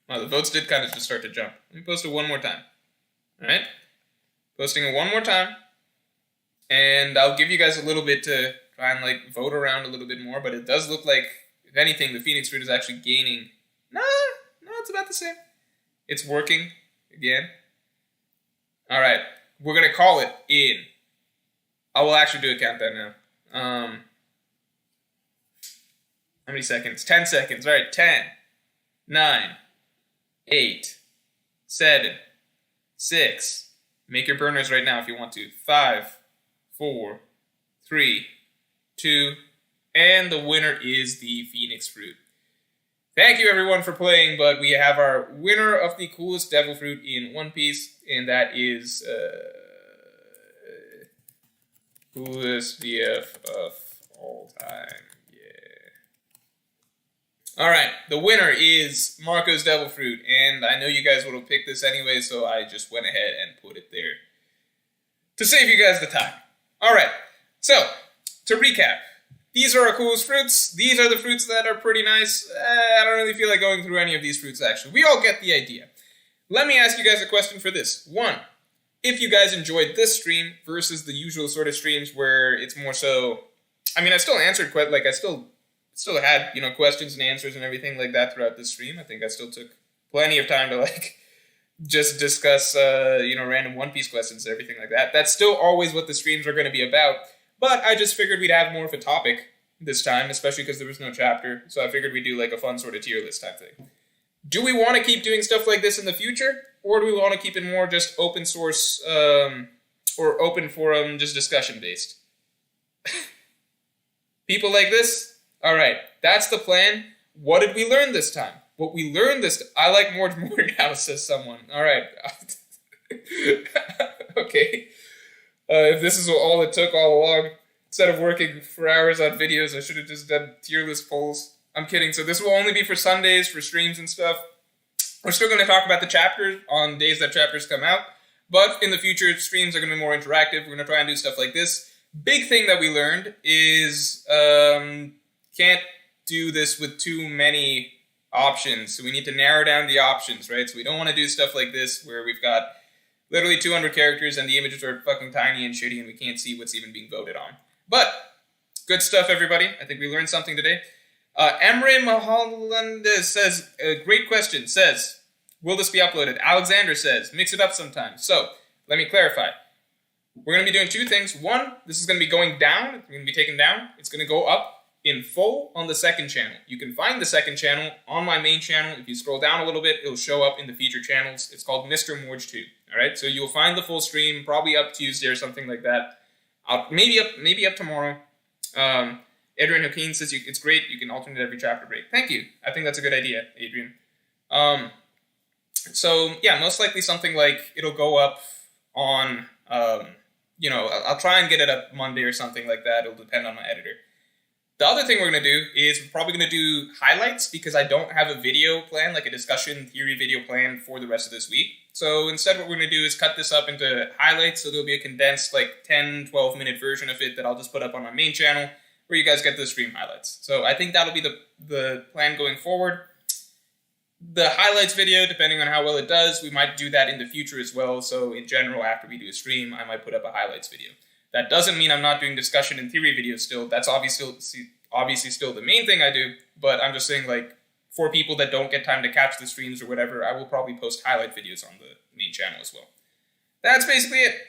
Oh, the votes did kind of just start to jump. Let me post it one more time. Alright? Posting it one more time. And I'll give you guys a little bit to try and like vote around a little bit more, but it does look like, if anything, the Phoenix fruit is actually gaining. No, it's about the same. It's working again. Alright, we're going to call it in. I will actually do a countdown now. How many seconds? 10 seconds. Alright, 10, 9, 8, 7, 6. Make your burners right now if you want to. 5, 4, 3, 2, and the winner is the Phoenix fruit. Thank you everyone for playing, but we have our winner of the coolest devil fruit in One Piece, and that is coolest VF of all time. Yeah. Alright, the winner is Marco's Devil Fruit, and I know you guys would have picked this anyway, so I just went ahead and put it there to save you guys the time. Alright, so, to recap, these are our coolest fruits. These are the fruits that are pretty nice. I don't really feel like going through any of these fruits, actually. We all get the idea. Let me ask you guys a question for this. One, if you guys enjoyed this stream versus the usual sort of streams where it's more so... I mean, I still answered, I still had, questions and answers and everything like that throughout this stream. I think I still took plenty of time to, just discuss, random One Piece questions and everything like that. That's still always what the streams are going to be about. But I just figured we'd have more of a topic this time, especially because there was no chapter. So I figured we'd do, a fun sort of tier list type thing. Do we want to keep doing stuff like this in the future? Or do we want to keep it more just open source, or open forum, just discussion-based? People like this? Alright, that's the plan. What did we learn this time? What we learned this... I like more now, says someone. Alright. Okay. If this is all it took all along, instead of working for hours on videos, I should have just done tier list polls. I'm kidding. So this will only be for Sundays, for streams and stuff. We're still going to talk about the chapters on days that chapters come out. But in the future, streams are going to be more interactive. We're going to try and do stuff like this. Big thing that we learned is can't do this with too many options. So we need to narrow down the options, right? So we don't want to do stuff like this where we've got literally 200 characters and the images are fucking tiny and shitty and we can't see what's even being voted on. But, good stuff, everybody. I think we learned something today. Emre Mahaland says, great question, says, will this be uploaded? Alexander says, mix it up sometime. So, let me clarify. We're going to be doing two things. One, this is going to be going down. It's going to be taken down. It's going to go up in full on the second channel. You can find the second channel on my main channel. If you scroll down a little bit, it'll show up in the featured channels. It's called Mr. Morge 2. Alright, so you'll find the full stream probably up Tuesday or something like that. Maybe up tomorrow. Adrian Joaquin says it's great. You can alternate every chapter break. Thank you. I think that's a good idea, Adrian. So, yeah, most likely something like it'll go up on, I'll try and get it up Monday or something like that. It'll depend on my editor. The other thing we're going to do is we're probably going to do highlights because I don't have a video plan, like a discussion theory video plan for the rest of this week. So instead what we're going to do is cut this up into highlights. So there'll be a condensed like 10, 12 minute version of it that I'll just put up on my main channel where you guys get the stream highlights. So I think that'll be the plan going forward. The highlights video, depending on how well it does, we might do that in the future as well. So in general, after we do a stream, I might put up a highlights video. That doesn't mean I'm not doing discussion and theory videos still. That's obviously still the main thing I do, but I'm just saying, like, for people that don't get time to catch the streams or whatever, I will probably post highlight videos on the main channel as well. That's basically it.